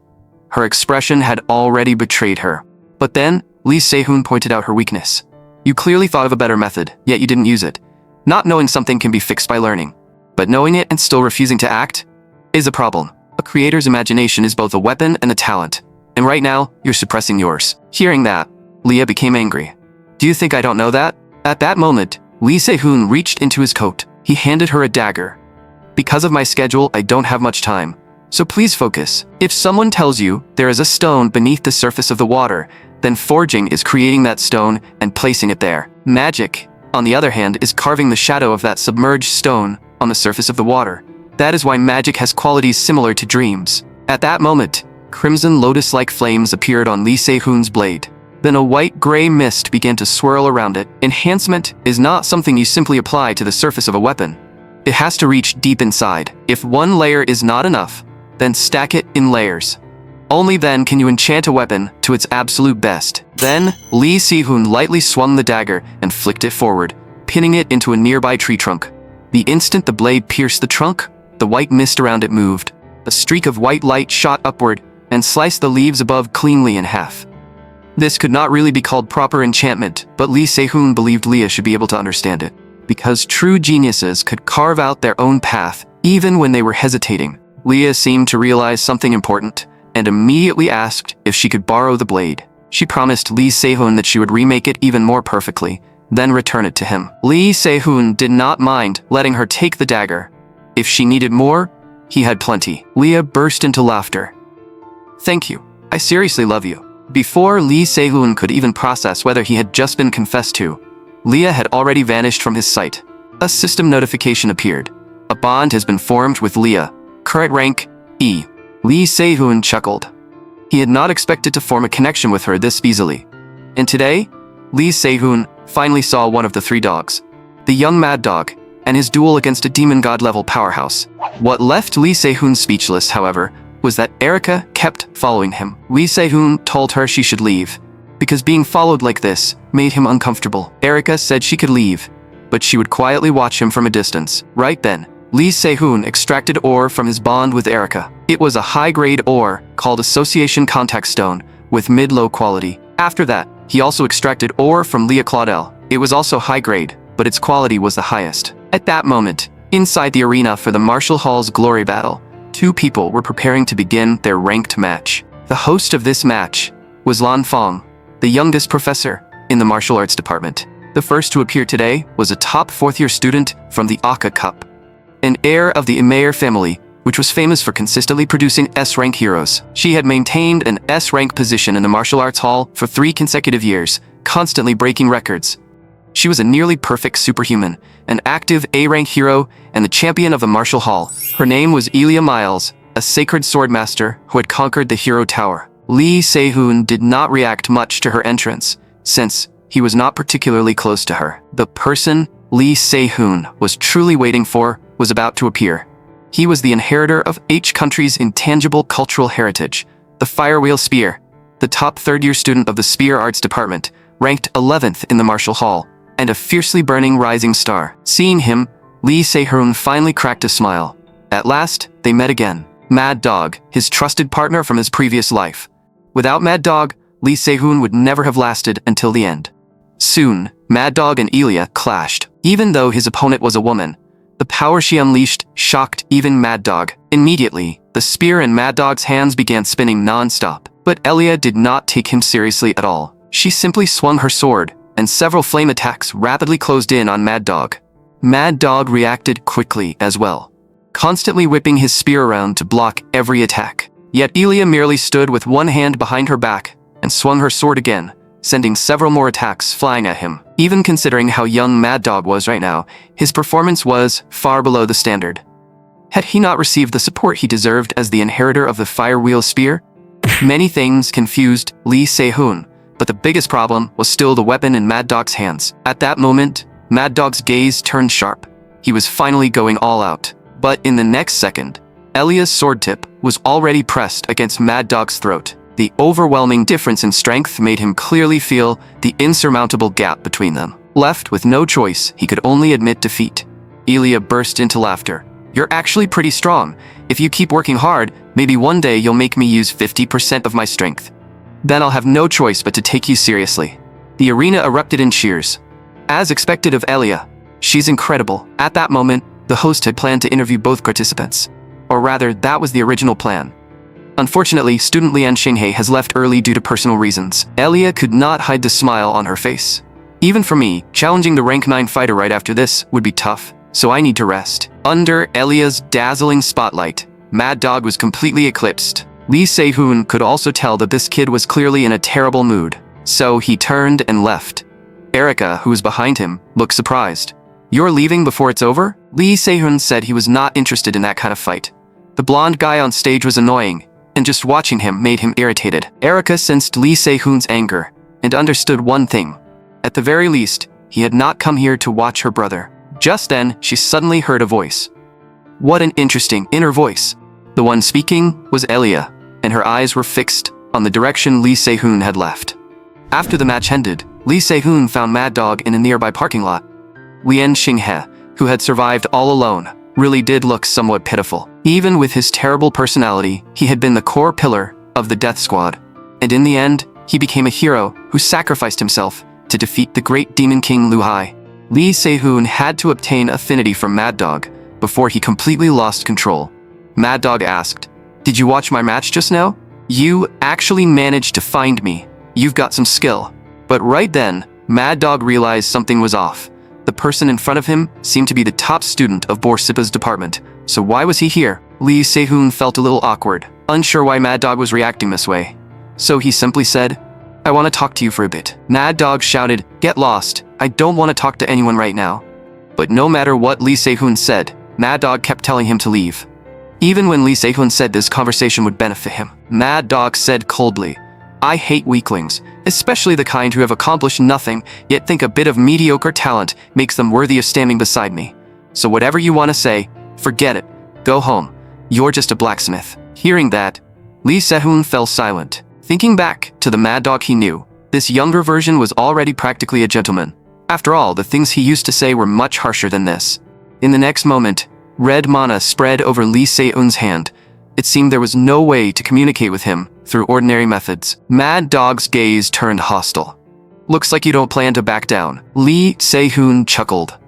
her expression had already betrayed her. But then, Lee Se-hoon pointed out her weakness. "You clearly thought of a better method, yet you didn't use it. Not knowing something can be fixed by learning. But knowing it and still refusing to act is a problem. A creator's imagination is both a weapon and a talent. And right now, you're suppressing yours." Hearing that, Leah became angry. "Do you think I don't know that?" At that moment, Lee Se-hoon reached into his coat. He handed her a dagger. "Because of my schedule, I don't have much time. So please focus. If someone tells you there is a stone beneath the surface of the water, then forging is creating that stone and placing it there. Magic, on the other hand, is carving the shadow of that submerged stone on the surface of the water. That is why magic has qualities similar to dreams." At that moment, crimson lotus-like flames appeared on Lee Se-hoon's blade. Then a white-gray mist began to swirl around it. Enhancement is not something you simply apply to the surface of a weapon. It has to reach deep inside. If one layer is not enough, then stack it in layers. Only then can you enchant a weapon to its absolute best. Then, Lee Se-hoon lightly swung the dagger and flicked it forward, pinning it into a nearby tree trunk. The instant the blade pierced the trunk, the white mist around it moved. A streak of white light shot upward and sliced the leaves above cleanly in half. This could not really be called proper enchantment, but Lee Se-hoon believed Leah should be able to understand it. Because true geniuses could carve out their own path, even when they were hesitating. Leah seemed to realize something important, and immediately asked if she could borrow the blade. She promised Lee Se-hoon that she would remake it even more perfectly, then return it to him. Lee Se-hoon did not mind letting her take the dagger. If she needed more, he had plenty. Leah burst into laughter. "Thank you. I seriously love you." Before Lee Se-hoon could even process whether he had just been confessed to, Leah had already vanished from his sight. A system notification appeared. "A bond has been formed with Leah. Current rank, E." Lee Se-hoon chuckled. He had not expected to form a connection with her this easily. And today, Lee Se-hoon finally saw one of the three dogs. The young mad dog, and his duel against a demon god-level powerhouse. What left Lee Se-hoon speechless, however, was that Erica kept following him. Lee Se-hoon told her she should leave, because being followed like this made him uncomfortable. Erica said she could leave, but she would quietly watch him from a distance. Right then, Lee Se-hoon extracted ore from his bond with Erica. It was a high-grade ore called Association Contact Stone with mid-low quality. After that, he also extracted ore from Leah Claudel. It was also high-grade, but its quality was the highest. At that moment, inside the arena for the Martial Hall's Glory Battle, two people were preparing to begin their ranked match. The host of this match was Lan Fong, the youngest professor in the martial arts department. The first to appear today was a top fourth-year student from the Anicap, an heir of the Imayer family, which was famous for consistently producing S-rank heroes. She had maintained an S-rank position in the martial arts hall for 3 consecutive years, constantly breaking records. She was a nearly perfect superhuman, an active A-rank hero, and the champion of the martial hall. Her name was Elia Miles, a sacred swordmaster who had conquered the hero tower. Lee Se-hoon did not react much to her entrance, since he was not particularly close to her. The person Lee Se-hoon was truly waiting for was about to appear. He was the inheritor of H country's intangible cultural heritage, the Firewheel Spear, the top third-year student of the Spear Arts Department, ranked 11th in the martial hall, and a fiercely burning rising star. Seeing him, Lee Se-hoon finally cracked a smile. At last, they met again. Mad Dog, his trusted partner from his previous life. Without Mad Dog, Lee Se-hoon would never have lasted until the end. Soon, Mad Dog and Elia clashed. Even though his opponent was a woman, the power she unleashed shocked even Mad Dog. Immediately, the spear in Mad Dog's hands began spinning non-stop. But Elia did not take him seriously at all. She simply swung her sword, and several flame attacks rapidly closed in on Mad Dog. Mad Dog reacted quickly as well, constantly whipping his spear around to block every attack. Yet Elia merely stood with one hand behind her back and swung her sword again, sending several more attacks flying at him. Even considering how young Mad Dog was right now, his performance was far below the standard. Had he not received the support he deserved as the inheritor of the Firewheel Spear? Many things confused Lee Se-hoon, but the biggest problem was still the weapon in Mad Dog's hands. At that moment, Mad Dog's gaze turned sharp. He was finally going all out. But in the next second, Elia's sword tip was already pressed against Mad Dog's throat. The overwhelming difference in strength made him clearly feel the insurmountable gap between them. Left with no choice, he could only admit defeat. Elia burst into laughter. You're actually pretty strong. If you keep working hard, maybe one day you'll make me use 50% of my strength. Then I'll have no choice but to take you seriously. The arena erupted in cheers. As expected of Elia, she's incredible. At that moment, the host had planned to interview both participants. Or rather, that was the original plan. Unfortunately, student Lian Xinghe has left early due to personal reasons. Elia could not hide the smile on her face. Even for me, challenging the rank 9 fighter right after this would be tough, so I need to rest. Under Elia's dazzling spotlight, Mad Dog was completely eclipsed. Lee Se-hoon could also tell that this kid was clearly in a terrible mood, so he turned and left. Erica, who was behind him, looked surprised. You're leaving before it's over? Lee Se-hoon said he was not interested in that kind of fight. The blonde guy on stage was annoying, and just watching him made him irritated. Erica sensed Lee Se-hoon's anger, and understood one thing. At the very least, he had not come here to watch her brother. Just then, she suddenly heard a voice. What an interesting inner voice. The one speaking was Elia, and her eyes were fixed on the direction Lee Se-hoon had left. After the match ended, Lee Se-hoon found Mad Dog in a nearby parking lot. Lian Xinghe, who had survived all alone, really did look somewhat pitiful. Even with his terrible personality, he had been the core pillar of the Death Squad, and in the end, he became a hero who sacrificed himself to defeat the great Demon King Lu Hai. Lee Se-hoon had to obtain affinity from Mad Dog before he completely lost control. Mad Dog asked, Did you watch my match just now? You actually managed to find me. You've got some skill. But right then, Mad Dog realized something was off. The person in front of him seemed to be the top student of Borsippa's department, so why was he here? Lee Se-hoon felt a little awkward, unsure why Mad Dog was reacting this way. So he simply said, I want to talk to you for a bit. Mad Dog shouted, Get lost. I don't want to talk to anyone right now. But no matter what Lee Se-hoon said, Mad Dog kept telling him to leave. Even when Lee Se-hoon said this conversation would benefit him, Mad Dog said coldly, I hate weaklings, especially the kind who have accomplished nothing, yet think a bit of mediocre talent makes them worthy of standing beside me. So whatever you want to say, forget it. Go home. You're just a blacksmith. Hearing that, Lee Se-hoon fell silent. Thinking back to the Mad Dog he knew, this younger version was already practically a gentleman. After all, the things he used to say were much harsher than this. In the next moment, red mana spread over Lee Se-hoon's hand. It seemed there was no way to communicate with him through ordinary methods. Mad Dog's gaze turned hostile. Looks like you don't plan to back down. Lee Se-hoon chuckled.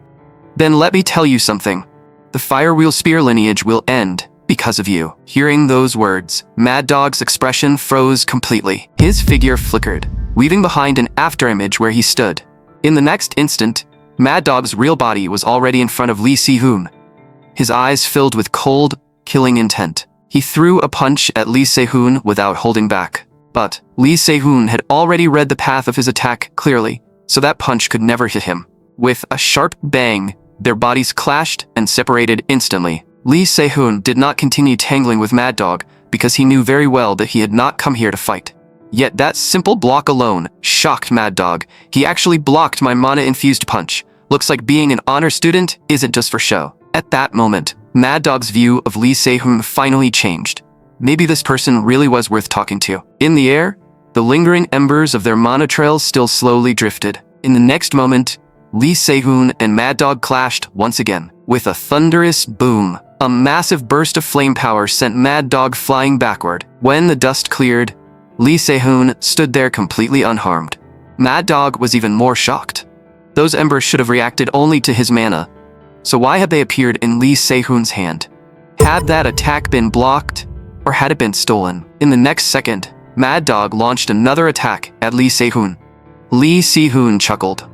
Then let me tell you something. The Firewheel Spear lineage will end because of you. Hearing those words, Mad Dog's expression froze completely. His figure flickered, leaving behind an afterimage where he stood. In the next instant, Mad Dog's real body was already in front of Lee Se-hoon. His eyes filled with cold, killing intent. He threw a punch at Lee Se-hoon without holding back. But Lee Se-hoon had already read the path of his attack clearly, so that punch could never hit him. With a sharp bang, their bodies clashed and separated instantly. Lee Se-hoon did not continue tangling with Mad Dog because he knew very well that he had not come here to fight. Yet that simple block alone shocked Mad Dog. He actually blocked my mana-infused punch. Looks like being an honor student isn't just for show. At that moment, Mad Dog's view of Lee Se-hoon finally changed. Maybe this person really was worth talking to. In the air, the lingering embers of their mana trails still slowly drifted. In the next moment, Lee Se-hoon and Mad Dog clashed once again. With a thunderous boom, a massive burst of flame power sent Mad Dog flying backward. When the dust cleared, Lee Se-hoon stood there completely unharmed. Mad Dog was even more shocked. Those embers should have reacted only to his mana. So why had they appeared in Lee Se-hoon's hand? Had that attack been blocked, or had it been stolen? In the next second, Mad Dog launched another attack at Lee Se-hoon. Lee Se-hoon chuckled.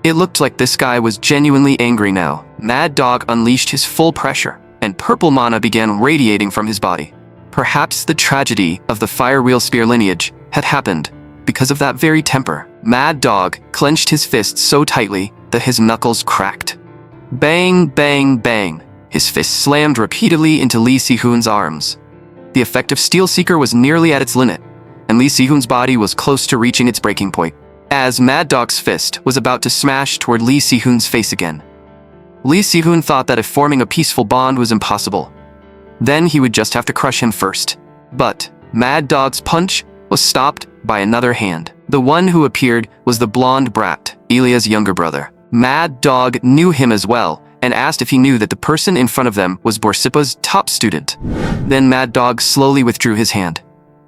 It looked like this guy was genuinely angry now. Mad Dog unleashed his full pressure, and purple mana began radiating from his body. Perhaps the tragedy of the Firewheel Spear lineage had happened because of that very temper. Mad Dog clenched his fists so tightly that his knuckles cracked. Bang, bang, bang. His fist slammed repeatedly into Lee Se-hoon's arms. The effect of Steel Seeker was nearly at its limit, and Lee Se-hoon's body was close to reaching its breaking point. As Mad Dog's fist was about to smash toward Lee Se-hoon's face again, Lee Se-hoon thought that if forming a peaceful bond was impossible, then he would just have to crush him first. But Mad Dog's punch was stopped by another hand. The one who appeared was the blonde brat, Elia's younger brother. Mad Dog knew him as well and asked if he knew that the person in front of them was Borsippa's top student. Then Mad Dog slowly withdrew his hand.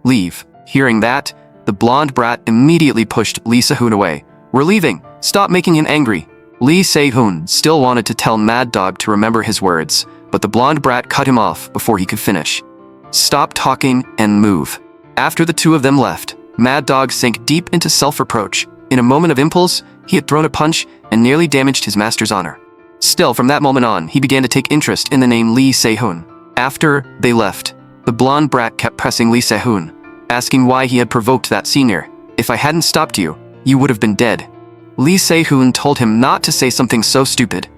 Leave. Hearing that, the blonde brat immediately pushed Lee Se-hoon away. We're leaving. Stop making him angry. Lee Se-hoon still wanted to tell Mad Dog to remember his words, but the blonde brat cut him off before he could finish. Stop talking and move. After the two of them left, Mad Dog sank deep into self-reproach. In a moment of impulse, he had thrown a punch and nearly damaged his master's honor. Still, from that moment on, he began to take interest in the name Lee Se-hoon. After they left, the blonde brat kept pressing Lee Se-hoon, asking why he had provoked that senior. If I hadn't stopped you, you would have been dead. Lee Se-hoon told him not to say something so stupid.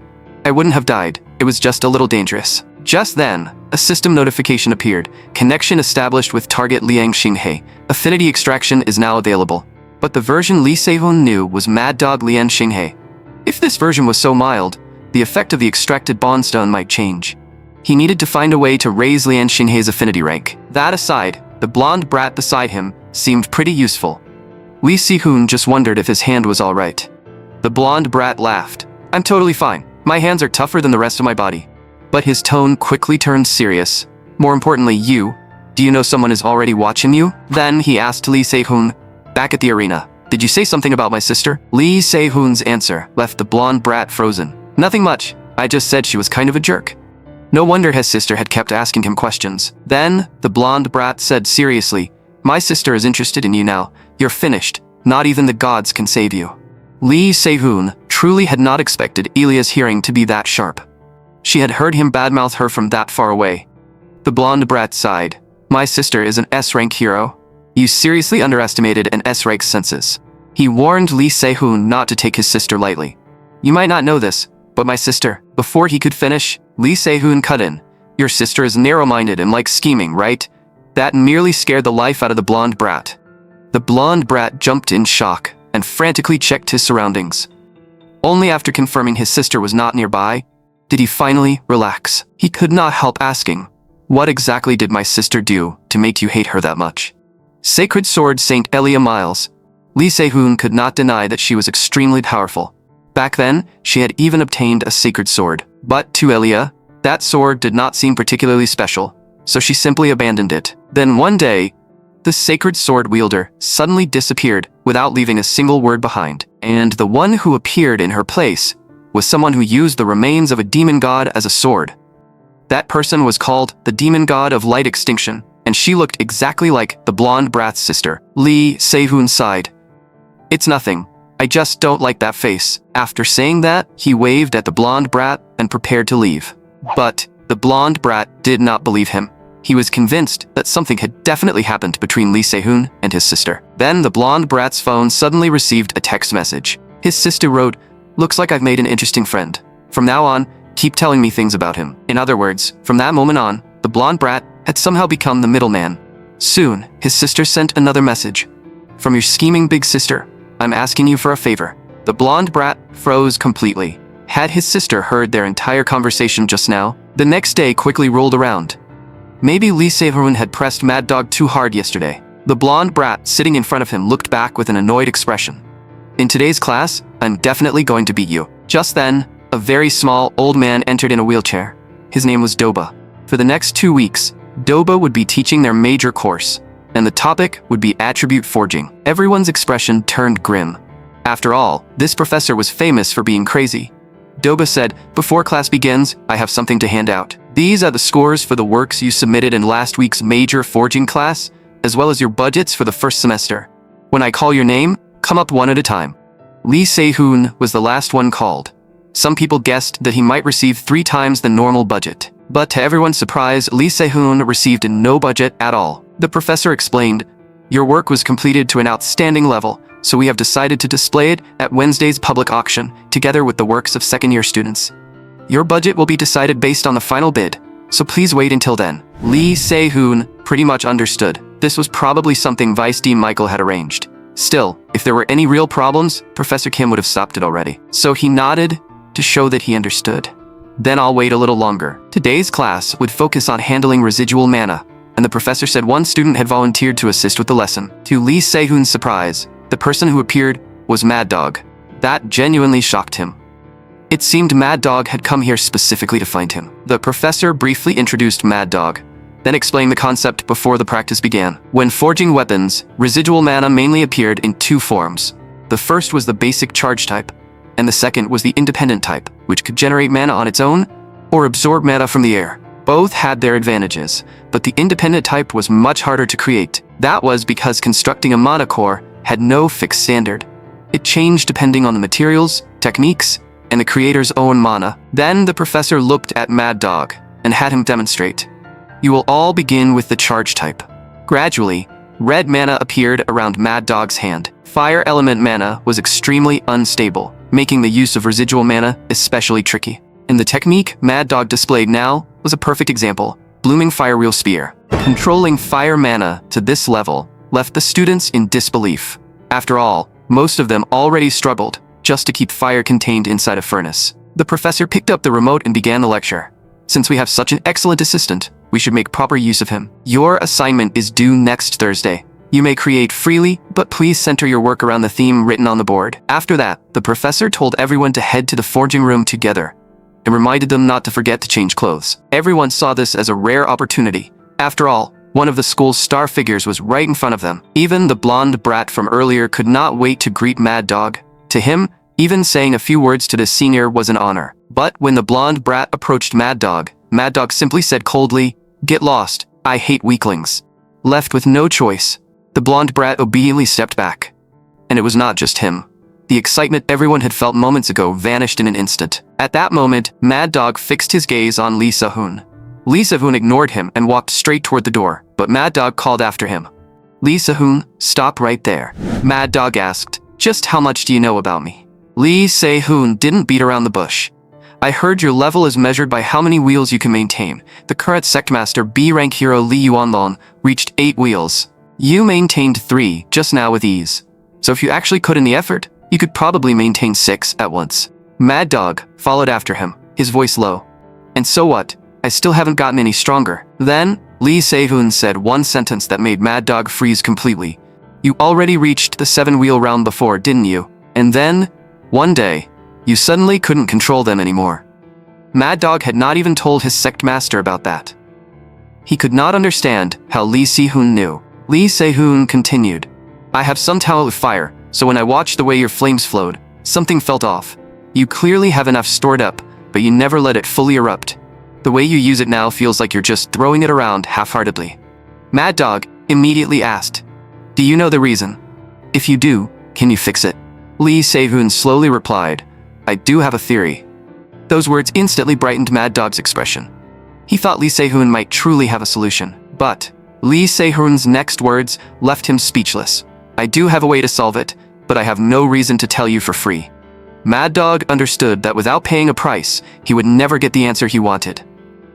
I wouldn't have died, it was just a little dangerous. Just then, a system notification appeared. Connection established with target Liang Xinghe. Affinity extraction is now available. But the version Lee Se-hoon knew was Mad Dog Liang Xinghe. If this version was so mild, the effect of the extracted bondstone might change. He needed to find a way to raise Liang Xinghe's affinity rank. That aside, the blonde brat beside him seemed pretty useful. Lee Se-hoon just wondered if his hand was alright. The blonde brat laughed. I'm totally fine. My hands are tougher than the rest of my body. But his tone quickly turned serious. More importantly, do you know someone is already watching you? Then he asked Lee Se-hoon, back at the arena, did you say something about my sister? Lee Se-hoon's answer left the blonde brat frozen. Nothing much. I just said she was kind of a jerk. No wonder his sister had kept asking him questions. Then, the blonde brat said seriously, my sister is interested in you now. You're finished. Not even the gods can save you. Lee Se-hoon truly had not expected Elia's hearing to be that sharp. She had heard him badmouth her from that far away. The blonde brat sighed. My sister is an S-rank hero. You seriously underestimated an S-rank's senses. He warned Lee Se-hoon not to take his sister lightly. You might not know this, but my sister. Before he could finish, Lee Se-hoon cut in. Your sister is narrow-minded and likes scheming, right? That merely scared the life out of the blonde brat. The blonde brat jumped in shock and frantically checked his surroundings. Only after confirming his sister was not nearby, did he finally relax. He could not help asking, what exactly did my sister do to make you hate her that much? Sacred Sword Saint Elia Miles. Lee Se-hoon could not deny that she was extremely powerful. Back then, she had even obtained a sacred sword. But to Elia, that sword did not seem particularly special, so she simply abandoned it. Then one day, the sacred sword wielder suddenly disappeared without leaving a single word behind, and the one who appeared in her place was someone who used the remains of a demon god as a sword. That person was called the demon god of light extinction, and she looked exactly like the blonde brat's sister. Lee Se-hoon sighed. It's nothing. I just don't like that face. After saying that, he waved at the blonde brat and prepared to leave. But the blonde brat did not believe him. He was convinced that something had definitely happened between Lee Se-hoon and his sister. Then the blonde brat's phone suddenly received a text message. His sister wrote, looks like I've made an interesting friend. From now on, keep telling me things about him. In other words, from that moment on, the blonde brat had somehow become the middleman. Soon, his sister sent another message. From your scheming big sister, I'm asking you for a favor. The blonde brat froze completely. Had his sister heard their entire conversation just now? The next day quickly rolled around. Maybe Lee Se-hoon had pressed Mad Dog too hard yesterday. The blonde brat sitting in front of him looked back with an annoyed expression. In today's class, I'm definitely going to beat you. Just then, a very small old man entered in a wheelchair. His name was Doba. For the next 2 weeks, Doba would be teaching their major course, and the topic would be attribute forging. Everyone's expression turned grim. After all, this professor was famous for being crazy. Doba said, before class begins, I have something to hand out. These are the scores for the works you submitted in last week's major forging class, as well as your budgets for the first semester. When I call your name, come up one at a time. Lee Se-hoon was the last one called. Some people guessed that he might receive 3 times the normal budget. But to everyone's surprise, Lee Se-hoon received no budget at all. The professor explained, your work was completed to an outstanding level, so we have decided to display it at Wednesday's public auction, together with the works of second-year students. Your budget will be decided based on the final bid, so please wait until then. Lee Se-hoon pretty much understood. This was probably something Vice Dean Michael had arranged. Still, if there were any real problems, Professor Kim would have stopped it already. So he nodded to show that he understood. Then I'll wait a little longer. Today's class would focus on handling residual mana, and the professor said one student had volunteered to assist with the lesson. To Lee Se-hoon's surprise, the person who appeared was Mad Dog. That genuinely shocked him. It seemed Mad Dog had come here specifically to find him. The professor briefly introduced Mad Dog, then explained the concept before the practice began. When forging weapons, residual mana mainly appeared in two forms. The first was the basic charge type, and the second was the independent type, which could generate mana on its own or absorb mana from the air. Both had their advantages, but the independent type was much harder to create. That was because constructing a mana core had no fixed standard. It changed depending on the materials, techniques, and the creator's own mana. Then the professor looked at Mad Dog and had him demonstrate. You will all begin with the charge type. Gradually, red mana appeared around Mad Dog's hand. Fire element mana was extremely unstable, making the use of residual mana especially tricky. And the technique Mad Dog displayed now was a perfect example. Blooming Fire Wheel Spear. Controlling fire mana to this level left the students in disbelief. After all, most of them already struggled just to keep fire contained inside a furnace. The professor picked up the remote and began the lecture. Since we have such an excellent assistant, we should make proper use of him. Your assignment is due next Thursday. You may create freely, but please center your work around the theme written on the board. After that, the professor told everyone to head to the forging room together and reminded them not to forget to change clothes. Everyone saw this as a rare opportunity. After all, one of the school's star figures was right in front of them. Even the blonde brat from earlier could not wait to greet Mad Dog. To him, even saying a few words to the senior was an honor. But when the blonde brat approached Mad Dog simply said coldly, "Get lost, I hate weaklings." Left with no choice, the blonde brat obediently stepped back. And it was not just him. The excitement everyone had felt moments ago vanished in an instant. At that moment, Mad Dog fixed his gaze on Lee Se-hoon. Lee Se-hoon ignored him and walked straight toward the door, but Mad Dog called after him. "Lee Se-hoon, stop right there." Mad Dog asked, "Just how much do you know about me?" Lee Se-hoon didn't beat around the bush. "I heard your level is measured by how many wheels you can maintain. The current Sectmaster B-rank hero Lee Yuanlong reached 8 wheels. You maintained 3 just now with ease. So if you actually put in the effort, you could probably maintain 6 at once." Mad Dog followed after him, his voice low. "And so what? I still haven't gotten any stronger." Then, Lee Se-hoon said one sentence that made Mad Dog freeze completely. "You already reached the 7-wheel round before, didn't you? And then, one day, you suddenly couldn't control them anymore." Mad Dog had not even told his sect master about that. He could not understand how Lee Se-hoon knew. Lee Se-hoon continued, "I have some talent with fire, so when I watched the way your flames flowed, something felt off. You clearly have enough stored up, but you never let it fully erupt. The way you use it now feels like you're just throwing it around half-heartedly." Mad Dog immediately asked, "Do you know the reason? If you do, can you fix it?" Lee Se-hoon slowly replied, "I do have a theory." Those words instantly brightened Mad Dog's expression. He thought Lee Se-hoon might truly have a solution. But Lee Se-hoon's next words left him speechless. "I do have a way to solve it, but I have no reason to tell you for free." Mad Dog understood that without paying a price, he would never get the answer he wanted.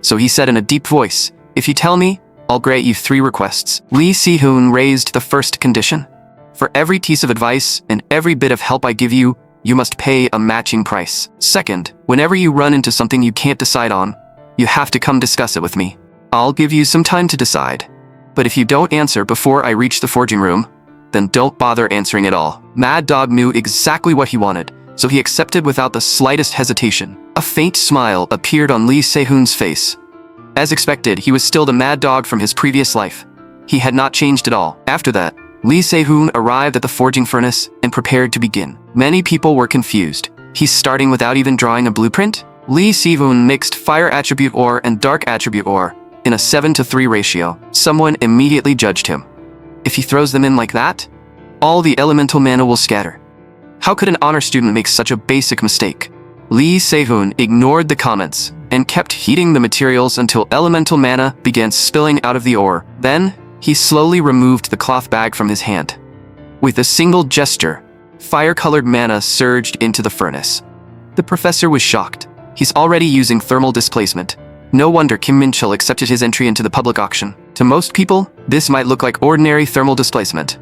So he said in a deep voice, "If you tell me, I'll grant you 3 requests." Lee Se-hoon raised the first condition. "For every piece of advice and every bit of help I give you, you must pay a matching price. Second, whenever you run into something you can't decide on, you have to come discuss it with me. I'll give you some time to decide. But if you don't answer before I reach the forging room, then don't bother answering at all." Mad Dog knew exactly what he wanted, so he accepted without the slightest hesitation. A faint smile appeared on Lee Se-hoon's face. As expected, he was still the Mad Dog from his previous life. He had not changed at all. After that, Lee Se-hoon arrived at the forging furnace and prepared to begin. Many people were confused. He's starting without even drawing a blueprint? Lee Se-hoon mixed fire attribute ore and dark attribute ore in a 7-to-3 ratio. Someone immediately judged him. If he throws them in like that, all the elemental mana will scatter. How could an honor student make such a basic mistake? Lee Se-hoon ignored the comments and kept heating the materials until elemental mana began spilling out of the ore. Then, he slowly removed the cloth bag from his hand. With a single gesture, fire-colored mana surged into the furnace. The professor was shocked. He's already using thermal displacement. No wonder Kim Min-chul accepted his entry into the public auction. To most people, this might look like ordinary thermal displacement.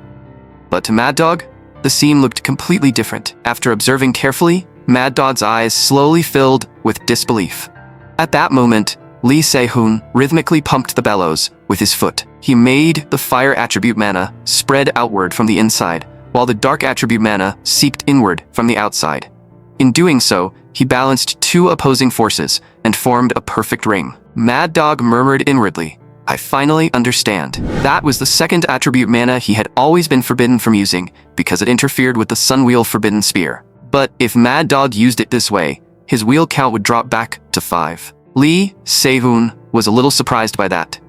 But to Mad Dog, the scene looked completely different. After observing carefully, Mad Dog's eyes slowly filled with disbelief. At that moment, Lee Se-hoon rhythmically pumped the bellows with his foot. He made the fire attribute mana spread outward from the inside, while the dark attribute mana seeped inward from the outside. In doing so, he balanced two opposing forces and formed a perfect ring. Mad Dog murmured inwardly, "I finally understand." That was the second attribute mana he had always been forbidden from using because it interfered with the Sun Wheel Forbidden Spear. But if Mad Dog used it this way, his wheel count would drop back to 5. Lee Se-hoon was a little surprised by that.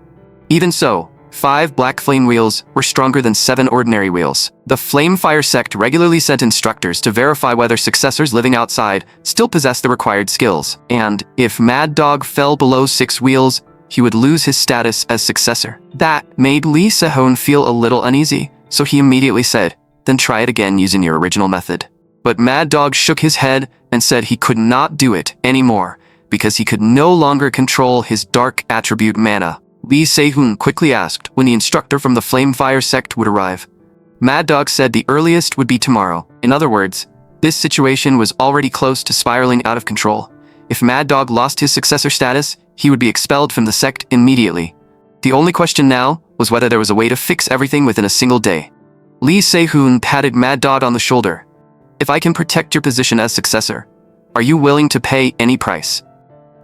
Even so, 5 black flame wheels were stronger than 7 ordinary wheels. The Flamefire sect regularly sent instructors to verify whether successors living outside still possessed the required skills, and if Mad Dog fell below 6 wheels, he would lose his status as successor. That made Lee Se-hoon feel a little uneasy, so he immediately said, "Then try it again using your original method." But Mad Dog shook his head and said he could not do it anymore because he could no longer control his dark attribute mana. Lee Se-hoon quickly asked when the instructor from the Flamefire sect would arrive. Mad Dog said the earliest would be tomorrow. In other words, this situation was already close to spiraling out of control. If Mad Dog lost his successor status, he would be expelled from the sect immediately. The only question now was whether there was a way to fix everything within a single day. Lee Se-hoon patted Mad Dog on the shoulder. "If I can protect your position as successor, are you willing to pay any price?"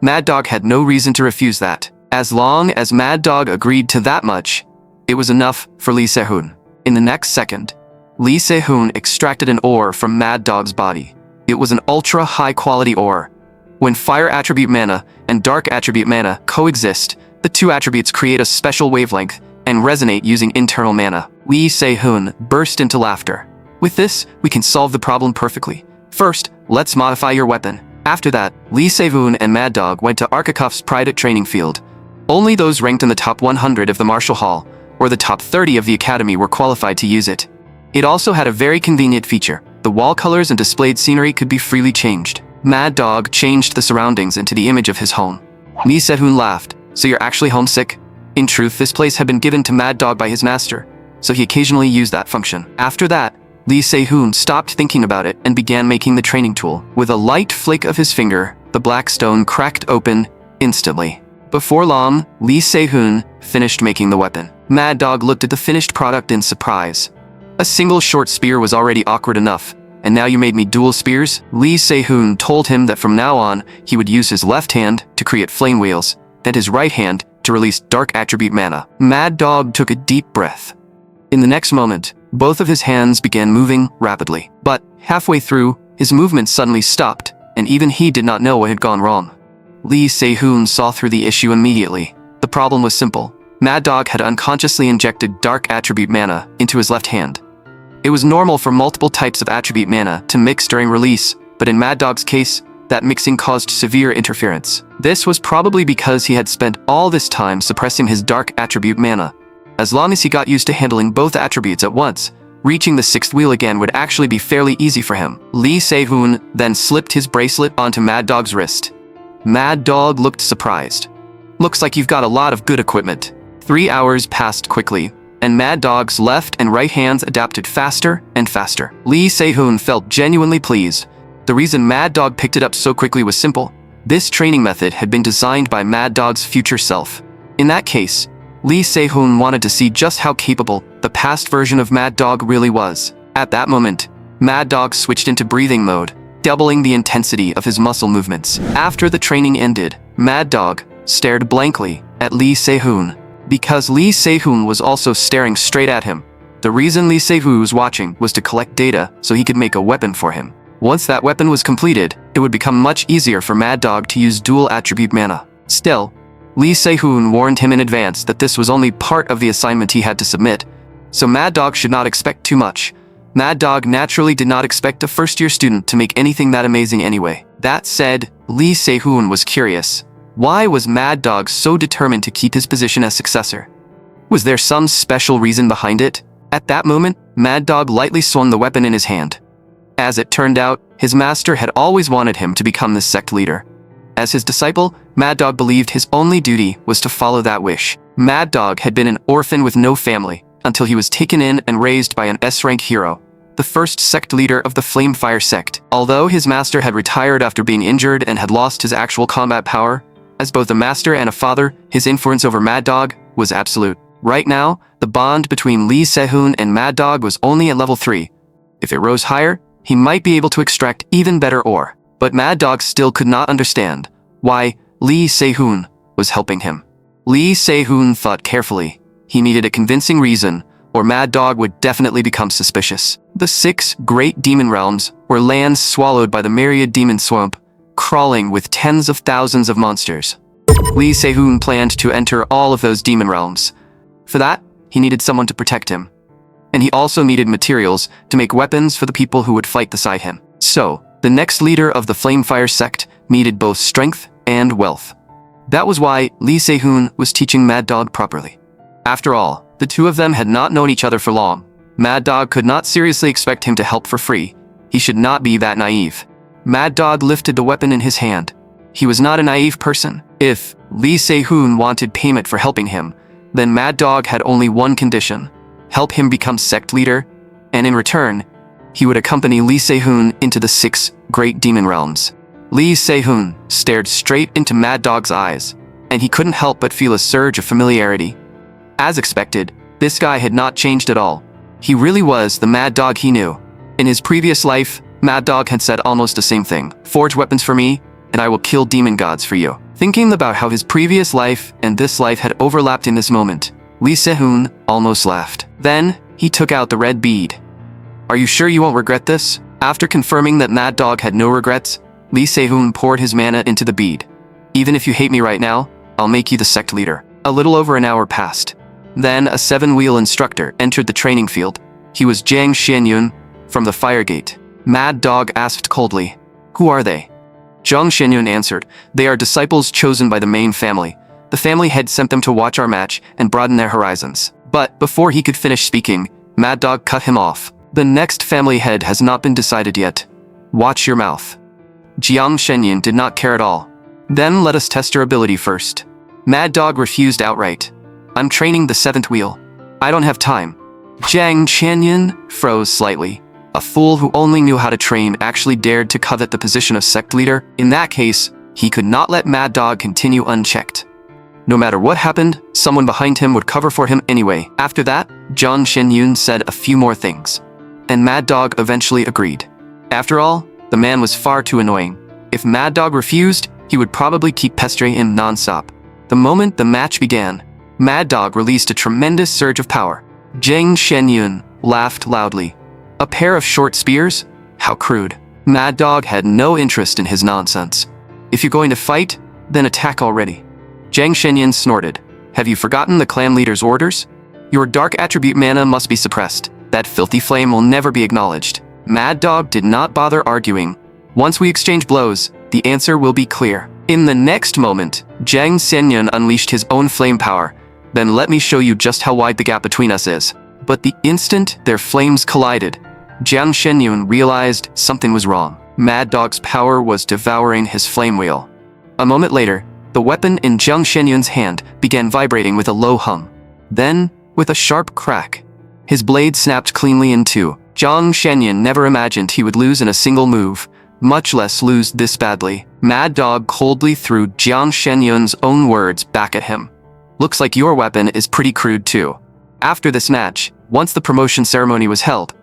Mad Dog had no reason to refuse that. As long as Mad Dog agreed to that much, it was enough for Lee Se-hoon. In the next second, Lee Se-hoon extracted an ore from Mad Dog's body. It was an ultra-high quality ore. When fire attribute mana and dark attribute mana coexist, the two attributes create a special wavelength and resonate using internal mana. Lee Se-hoon burst into laughter. "With this, we can solve the problem perfectly. First, let's modify your weapon." After that, Lee Se-hoon and Mad Dog went to Archicup's private training field. Only those ranked in the top 100 of the Martial Hall or the top 30 of the Academy were qualified to use it. It also had a very convenient feature. The wall colors and displayed scenery could be freely changed. Mad Dog changed the surroundings into the image of his home. Lee Se-hoon laughed. "So you're actually homesick?" In truth, this place had been given to Mad Dog by his master, so he occasionally used that function. After that, Lee Se-hoon stopped thinking about it and began making the training tool. With a light flick of his finger, the black stone cracked open instantly. Before long, Lee Se-hoon finished making the weapon. Mad Dog looked at the finished product in surprise. "A single short spear was already awkward enough, and now you made me dual spears?" Lee Se-hoon told him that from now on, he would use his left hand to create flame wheels, and his right hand to release dark attribute mana. Mad Dog took a deep breath. In the next moment, both of his hands began moving rapidly. But halfway through, his movement suddenly stopped, and even he did not know what had gone wrong. Lee Se-hoon saw through the issue immediately. The problem was simple. Mad Dog had unconsciously injected dark attribute mana into his left hand. It was normal for multiple types of attribute mana to mix during release, but in Mad Dog's case, that mixing caused severe interference. This was probably because he had spent all this time suppressing his dark attribute mana. As long as he got used to handling both attributes at once, reaching the 6th wheel again would actually be fairly easy for him. Lee Se-hoon then slipped his bracelet onto Mad Dog's wrist. Mad Dog looked surprised. "Looks like you've got a lot of good equipment." 3 hours passed quickly, and Mad Dog's left and right hands adapted faster and faster. Lee Se-hoon felt genuinely pleased. The reason Mad Dog picked it up so quickly was simple. This training method had been designed by Mad Dog's future self. In that case, Lee Se-hoon wanted to see just how capable the past version of Mad Dog really was. At that moment, Mad Dog switched into breathing mode, doubling the intensity of his muscle movements. After the training ended, Mad Dog stared blankly at Lee Se-hoon. Because Lee Se-hoon was also staring straight at him, the reason Lee Se-hoon was watching was to collect data so he could make a weapon for him. Once that weapon was completed, it would become much easier for Mad Dog to use dual attribute mana. Still, Lee Se-hoon warned him in advance that this was only part of the assignment he had to submit, so Mad Dog should not expect too much. Mad Dog naturally did not expect a first-year student to make anything that amazing anyway. That said, Lee Se-hoon was curious. Why was Mad Dog so determined to keep his position as successor? Was there some special reason behind it? At that moment, Mad Dog lightly swung the weapon in his hand. As it turned out, his master had always wanted him to become the sect leader. As his disciple, Mad Dog believed his only duty was to follow that wish. Mad Dog had been an orphan with no family until he was taken in and raised by an S-rank hero, the first sect leader of the Flamefire sect. Although his master had retired after being injured and had lost his actual combat power, as both a master and a father, his influence over Mad Dog was absolute. Right now, the bond between Lee Se-hoon and Mad Dog was only at level 3. If it rose higher, he might be able to extract even better ore. But Mad Dog still could not understand why Lee Se-hoon was helping him. Lee Se-hoon thought carefully. He needed a convincing reason, or Mad Dog would definitely become suspicious. The 6 great demon realms were lands swallowed by the myriad demon swamp, crawling with tens of thousands of monsters. Lee Se-hoon planned to enter all of those demon realms. For that, he needed someone to protect him. And he also needed materials to make weapons for the people who would fight beside him. So, the next leader of the Flamefire sect needed both strength and wealth. That was why Lee Se-hoon was teaching Mad Dog properly. After all, the two of them had not known each other for long. Mad Dog could not seriously expect him to help for free. He should not be that naive. Mad Dog lifted the weapon in his hand. He was not a naive person. If Lee Se-hoon wanted payment for helping him, then Mad Dog had only one condition: help him become sect leader, and in return, he would accompany Lee Se-hoon into the 6 great demon realms. Lee Se-hoon stared straight into Mad Dog's eyes, and he couldn't help but feel a surge of familiarity. As expected, this guy had not changed at all. He really was the Mad Dog he knew. In his previous life, Mad Dog had said almost the same thing: forge weapons for me, and I will kill demon gods for you. Thinking about how his previous life and this life had overlapped in this moment, Lee Se-hoon almost laughed. Then, he took out the red bead. Are you sure you won't regret this? After confirming that Mad Dog had no regrets, Lee Se-hoon poured his mana into the bead. Even if you hate me right now, I'll make you the sect leader. A little over an hour passed. Then a 7-wheel instructor entered the training field. He was Jang Xianyun from the Fire Gate. Mad Dog asked coldly, "Who are they?" Jang Xianyun answered, "They are disciples chosen by the main family. The family head sent them to watch our match and broaden their horizons." But before he could finish speaking, Mad Dog cut him off. "The next family head has not been decided yet. Watch your mouth." Jiang Xianyun did not care at all. "Then let us test your ability first." Mad Dog refused outright. "I'm training the 7th wheel. I don't have time." Jiang Xianyun froze slightly. A fool who only knew how to train actually dared to covet the position of sect leader. In that case, he could not let Mad Dog continue unchecked. No matter what happened, someone behind him would cover for him anyway. After that, Jiang Xianyun said a few more things, and Mad Dog eventually agreed. After all, the man was far too annoying. If Mad Dog refused, he would probably keep pestering him non-stop. The moment the match began, Mad Dog released a tremendous surge of power. Jiang Xianyun laughed loudly. A pair of short spears? How crude. Mad Dog had no interest in his nonsense. "If you're going to fight, then attack already." Jiang Xianyun snorted. "Have you forgotten the clan leader's orders? Your dark attribute mana must be suppressed. That filthy flame will never be acknowledged." Mad Dog did not bother arguing. "Once we exchange blows, the answer will be clear." In the next moment, Jiang Xianyun unleashed his own flame power. "Then let me show you just how wide the gap between us is." But the instant their flames collided, Jiang Xianyun realized something was wrong. Mad Dog's power was devouring his flame wheel. A moment later, the weapon in Jiang Xianyun's hand began vibrating with a low hum. Then, with a sharp crack, his blade snapped cleanly in two. Jiang Xianyun never imagined he would lose in a single move, much less lose this badly. Mad Dog coldly threw Jiang Xianyun's own words back at him. "Looks like your weapon is pretty crude too." After this match, once the promotion ceremony was held,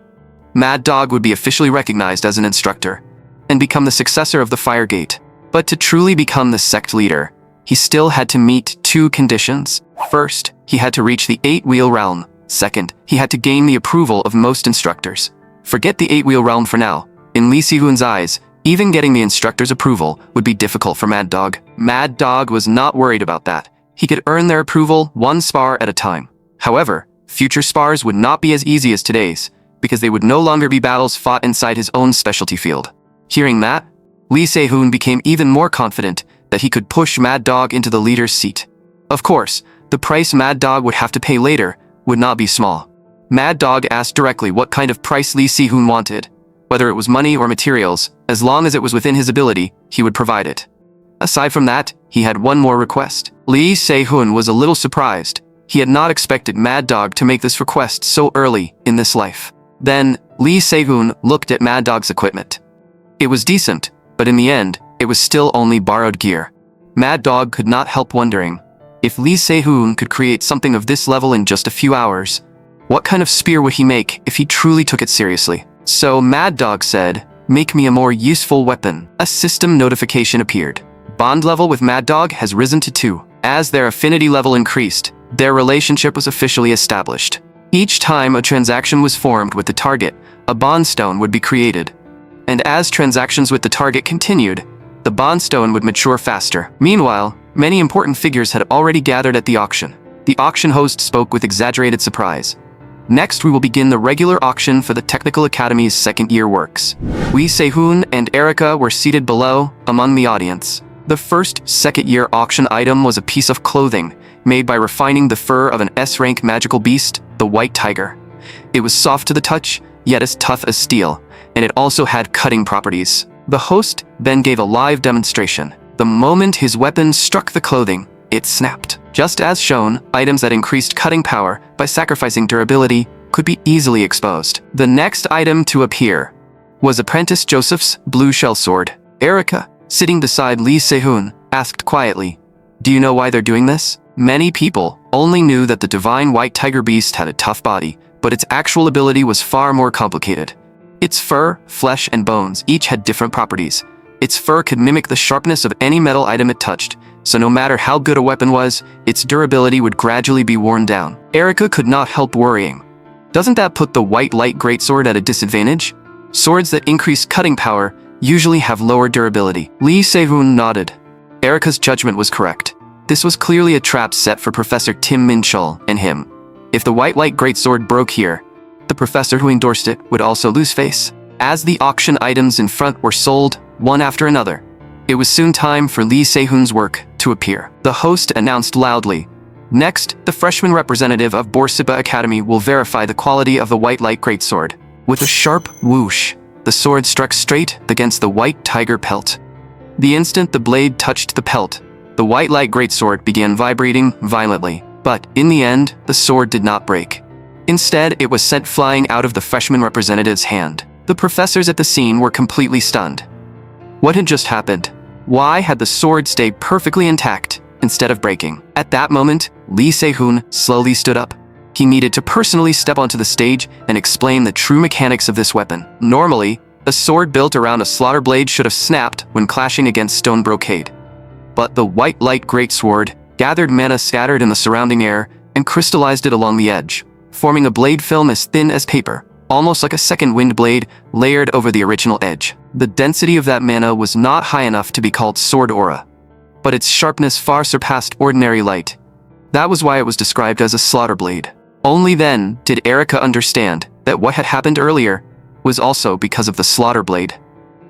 Mad Dog would be officially recognized as an instructor and become the successor of the Fire Gate. But to truly become the sect leader, he still had to meet 2 conditions. First, he had to reach the 8-wheel realm. Second, he had to gain the approval of most instructors. Forget the 8-wheel realm for now. In Lee Se-hoon's eyes, even getting the instructor's approval would be difficult for Mad Dog. Mad Dog was not worried about that. He could earn their approval one spar at a time. However, future spars would not be as easy as today's, because they would no longer be battles fought inside his own specialty field. Hearing that, Lee Se-hoon became even more confident that he could push Mad Dog into the leader's seat. Of course, the price Mad Dog would have to pay later would not be small. Mad Dog asked directly what kind of price Lee Se-hoon wanted. Whether it was money or materials, as long as it was within his ability, he would provide it. Aside from that, he had one more request. Lee Se-hoon was a little surprised. He had not expected Mad Dog to make this request so early in this life. Then, Lee Se-hoon looked at Mad Dog's equipment. It was decent, but in the end, it was still only borrowed gear. Mad Dog could not help wondering, if Lee Se-hoon could create something of this level in just a few hours, what kind of spear would he make if he truly took it seriously? So Mad Dog said, Make me a more useful weapon. A system notification appeared. Bond level with Mad Dog has risen to 2. As their affinity level increased, their relationship was officially established. Each time a transaction was formed with the target, a bond stone would be created. And as transactions with the target continued, the bond stone would mature faster. Meanwhile, many important figures had already gathered at the auction. The auction host spoke with exaggerated surprise. Next, we will begin the regular auction for the Technical Academy's second-year works. Lee Se-hoon and Erica were seated below, among the audience. The first second-year auction item was a piece of clothing, made by refining the fur of an S-rank magical beast, the white tiger. It was soft to the touch, yet as tough as steel, and it also had cutting properties. The host then gave a live demonstration. The moment his weapon struck the clothing, it snapped. Just as shown, items that increased cutting power by sacrificing durability could be easily exposed. The next item to appear was Apprentice Joseph's blue shell sword. Erica, sitting beside Lee Se-hoon, asked quietly, "Do you know why they're doing this?" Many people only knew that the divine white tiger beast had a tough body, but its actual ability was far more complicated. Its fur, flesh, and bones each had different properties. Its fur could mimic the sharpness of any metal item it touched, so no matter how good a weapon was, its durability would gradually be worn down. Erica could not help worrying. Doesn't that put the white light greatsword at a disadvantage? Swords that increase cutting power usually have lower durability. Lee Se-hoon nodded. Erica's judgment was correct. This was clearly a trap set for Professor Tim Min-chul and him. If the white light greatsword broke here, the professor who endorsed it would also lose face. As the auction items in front were sold, one after another, it was soon time for Lee Se-hoon's work to appear. The host announced loudly, "Next, the freshman representative of Borsiba Academy will verify the quality of the white light greatsword." With a sharp whoosh, the sword struck straight against the white tiger pelt. The instant the blade touched the pelt, the white light greatsword began vibrating violently. But, in the end, the sword did not break. Instead, it was sent flying out of the freshman representative's hand. The professors at the scene were completely stunned. What had just happened? Why had the sword stayed perfectly intact instead of breaking? At that moment, Lee Se-hoon slowly stood up. He needed to personally step onto the stage and explain the true mechanics of this weapon. Normally, a sword built around a slaughter blade should have snapped when clashing against stone brocade. But the white light greatsword gathered mana scattered in the surrounding air and crystallized it along the edge, forming a blade film as thin as paper, almost like a second wind blade layered over the original edge. The density of that mana was not high enough to be called sword aura, but its sharpness far surpassed ordinary light. That was why it was described as a slaughter blade. Only then did Erica understand that what had happened earlier was also because of the slaughter blade.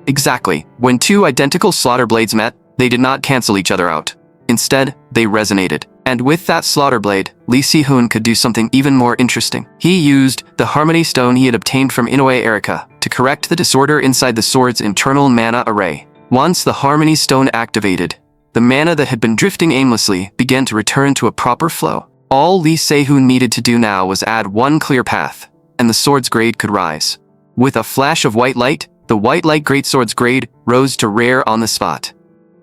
Exactly, when two identical slaughter blades met, they did not cancel each other out. Instead, they resonated. And with that slaughter blade, Lee Se-hoon could do something even more interesting. He used the Harmony Stone he had obtained from Inoue Erica to correct the disorder inside the sword's internal mana array. Once the Harmony Stone activated, the mana that had been drifting aimlessly began to return to a proper flow. All Lee Se-hoon needed to do now was add one clear path, and the sword's grade could rise. With a flash of white light, the white light greatsword's grade rose to rare on the spot.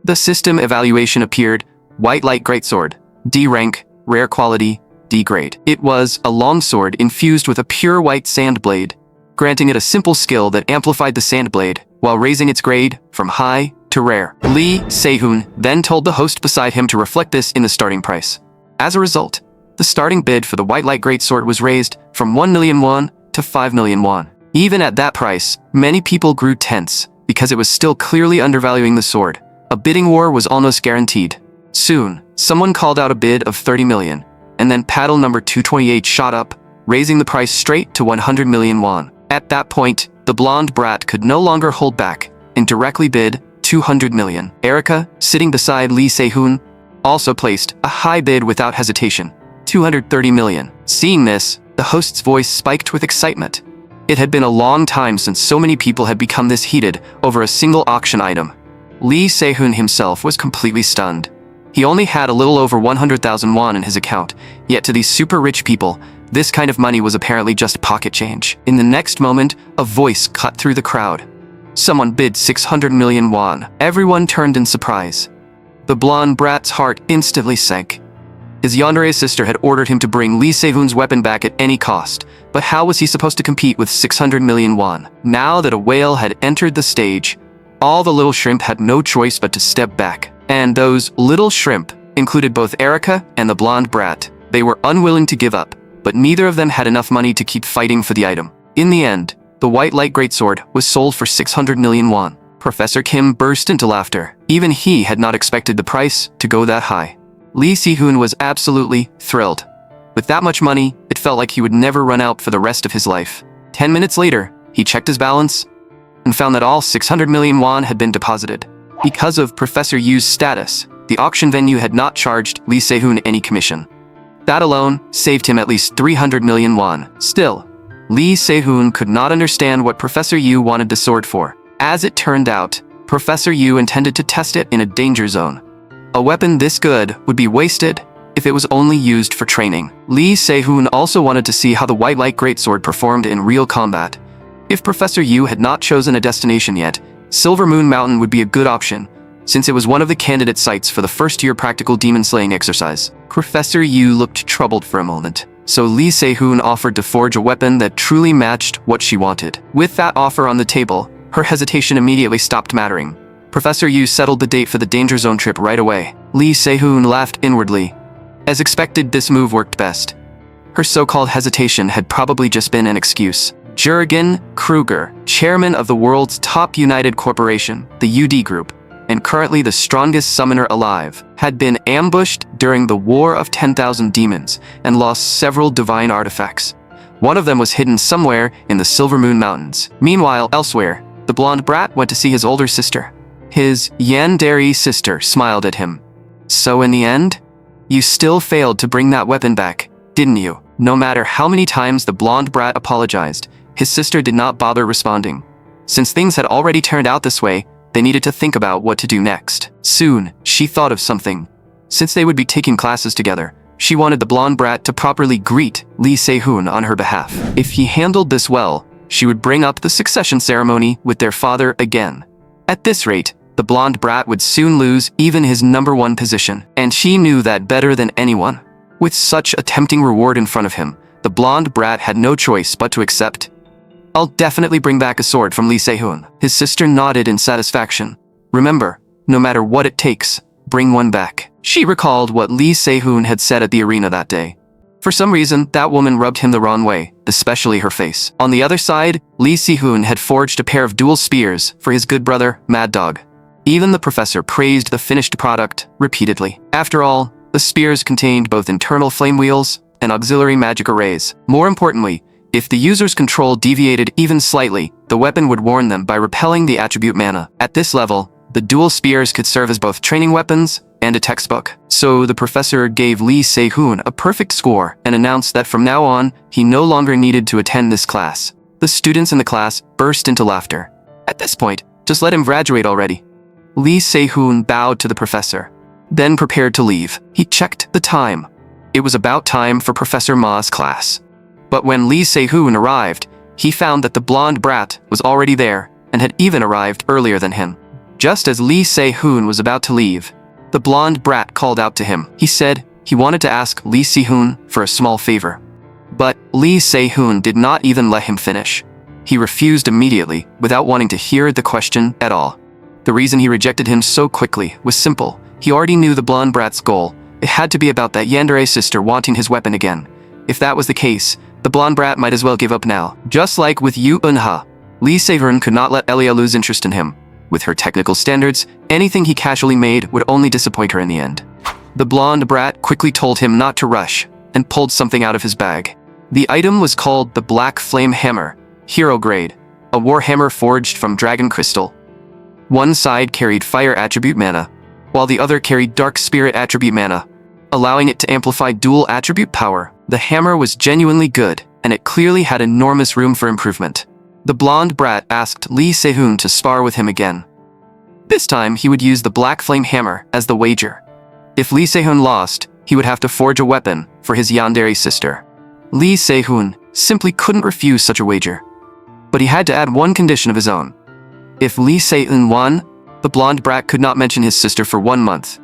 The system evaluation appeared: white light greatsword, D rank, rare quality, D grade. It was a longsword infused with a pure white sand blade, granting it a simple skill that amplified the sand blade while raising its grade from high to rare. Lee Se-hoon then told the host beside him to reflect this in the starting price. As a result, the starting bid for the white light greatsword was raised from 1 million won to 5 million won. Even at that price, many people grew tense because it was still clearly undervaluing the sword. A bidding war was almost guaranteed. Soon, someone called out a bid of 30 million, and then paddle number 228 shot up, raising the price straight to 100 million won. At that point, the blonde brat could no longer hold back and directly bid 200 million. Erica, sitting beside Lee Se-hoon, also placed a high bid without hesitation, 230 million. Seeing this, the host's voice spiked with excitement. It had been a long time since so many people had become this heated over a single auction item. Lee Se-hoon himself was completely stunned. He only had a little over 100,000 won in his account, yet to these super rich people, this kind of money was apparently just pocket change. In the next moment, a voice cut through the crowd. Someone bid 600 million won. Everyone turned in surprise. The blonde brat's heart instantly sank. His yandere sister had ordered him to bring Lee Se-hoon's weapon back at any cost, But how was he supposed to compete with 600 million won? Now that a whale had entered the stage, all the little shrimp had no choice but to step back. And those little shrimp included both Erica and the blonde brat. They were unwilling to give up, but neither of them had enough money to keep fighting for the item. In the end, the white light greatsword was sold for 600 million won. Professor Kim burst into laughter. Even he had not expected the price to go that high. Lee Si-hoon was absolutely thrilled. With that much money, it felt like he would never run out for the rest of his life. 10 minutes later, he checked his balance and found that all 600 million won had been deposited. Because of Professor Yu's status, the auction venue had not charged Lee Se-hoon any commission. That alone saved him at least 300 million won. Still, Lee Se-hoon could not understand what Professor Yu wanted the sword for. As it turned out, Professor Yu intended to test it in a danger zone. A weapon this good would be wasted if it was only used for training. Lee Se-hoon also wanted to see how the white light greatsword performed in real combat. If Professor Yu had not chosen a destination yet, Silver Moon Mountain would be a good option, since it was one of the candidate sites for the first-year practical demon-slaying exercise. Professor Yu looked troubled for a moment, so Lee Se-hoon offered to forge a weapon that truly matched what she wanted. With that offer on the table, her hesitation immediately stopped mattering. Professor Yu settled the date for the danger zone trip right away. Lee Se-hoon laughed inwardly. As expected, this move worked best. Her so-called hesitation had probably just been an excuse. Jürgen Kruger, chairman of the world's top United Corporation, the UD Group, and currently the strongest summoner alive, had been ambushed during the War of 10,000 Demons and lost several divine artifacts. One of them was hidden somewhere in the Silver Moon Mountains. Meanwhile, elsewhere, the blonde brat went to see his older sister. His yandere sister smiled at him. So in the end, you still failed to bring that weapon back, didn't you? No matter how many times the blonde brat apologized, his sister did not bother responding. Since things had already turned out this way, they needed to think about what to do next. Soon, she thought of something. Since they would be taking classes together, she wanted the blonde brat to properly greet Lee Se-hoon on her behalf. If he handled this well, she would bring up the succession ceremony with their father again. At this rate, the blonde brat would soon lose even his #1 position, and she knew that better than anyone. With such a tempting reward in front of him, the blonde brat had no choice but to accept. I'll definitely bring back a sword from Lee Se-hoon. His sister nodded in satisfaction. Remember, no matter what it takes, bring one back. She recalled what Lee Se-hoon had said at the arena that day. For some reason, that woman rubbed him the wrong way, especially her face. On the other side, Lee Se-hoon had forged a pair of dual spears for his good brother, Mad Dog. Even the professor praised the finished product repeatedly. After all, the spears contained both internal flame wheels and auxiliary magic arrays. More importantly, if the user's control deviated even slightly, the weapon would warn them by repelling the attribute mana. At this level, the dual spears could serve as both training weapons and a textbook. So the professor gave Lee Se-hoon a perfect score and announced that from now on, he no longer needed to attend this class. The students in the class burst into laughter. At this point, just let him graduate already. Lee Se-hoon bowed to the professor, then prepared to leave. He checked the time. It was about time for Professor Ma's class. But when Lee Se-hoon arrived, he found that the blonde brat was already there and had even arrived earlier than him. Just as Lee Se-hoon was about to leave, the blonde brat called out to him. He said he wanted to ask Lee Se-hoon for a small favor. But Lee Se-hoon did not even let him finish. He refused immediately, without wanting to hear the question at all. The reason he rejected him so quickly was simple. He already knew the blonde brat's goal. It had to be about that yandere sister wanting his weapon again. If that was the case, the blonde brat might as well give up now. Just like with Yu Eun-ha, Lee Se-hoon could not let Elia lose interest in him. With her technical standards, anything he casually made would only disappoint her in the end. The blonde brat quickly told him not to rush and pulled something out of his bag. The item was called the Black Flame Hammer, Hero Grade, a war hammer forged from dragon crystal. One side carried fire attribute mana, while the other carried dark spirit attribute mana, allowing it to amplify dual attribute power. The hammer was genuinely good, and it clearly had enormous room for improvement. The blonde brat asked Lee Se-hoon to spar with him again. This time, he would use the Black Flame Hammer as the wager. If Lee Se-hoon lost, he would have to forge a weapon for his yandere sister. Lee Se-hoon simply couldn't refuse such a wager. But he had to add one condition of his own. If Lee Se-hoon won, the blonde brat could not mention his sister for 1 month,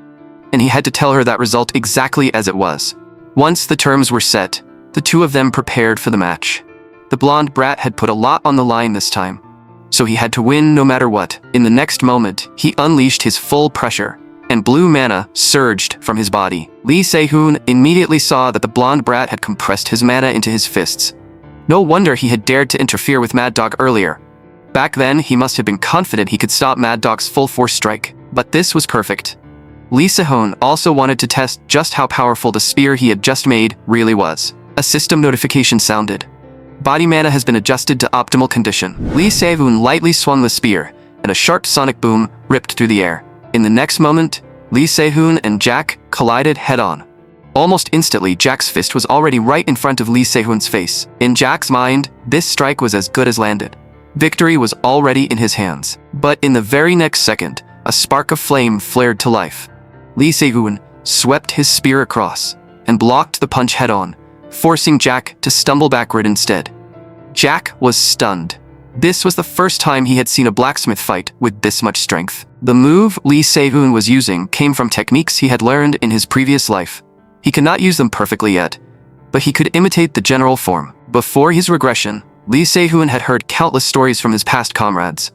and he had to tell her that result exactly as it was. Once the terms were set, the two of them prepared for the match. The blonde brat had put a lot on the line this time, so he had to win no matter what. In the next moment, he unleashed his full pressure, and blue mana surged from his body. Lee Se-hoon immediately saw that the blonde brat had compressed his mana into his fists. No wonder he had dared to interfere with Mad Dog earlier. Back then, he must have been confident he could stop Mad Dog's full force strike. But this was perfect. Lee Se-hoon also wanted to test just how powerful the spear he had just made really was. A system notification sounded. Body mana has been adjusted to optimal condition. Lee Se-hoon lightly swung the spear, and a sharp sonic boom ripped through the air. In the next moment, Lee Se-hoon and Jack collided head-on. Almost instantly, Jack's fist was already right in front of Lee Se-hoon's face. In Jack's mind, this strike was as good as landed. Victory was already in his hands. But in the very next second, a spark of flame flared to life. Lee Se-hoon swept his spear across and blocked the punch head-on, forcing Jack to stumble backward instead. Jack was stunned. This was the first time he had seen a blacksmith fight with this much strength. The move Lee Se-hoon was using came from techniques he had learned in his previous life. He could not use them perfectly yet, but he could imitate the general form. Before his regression, Lee Se-hoon had heard countless stories from his past comrades.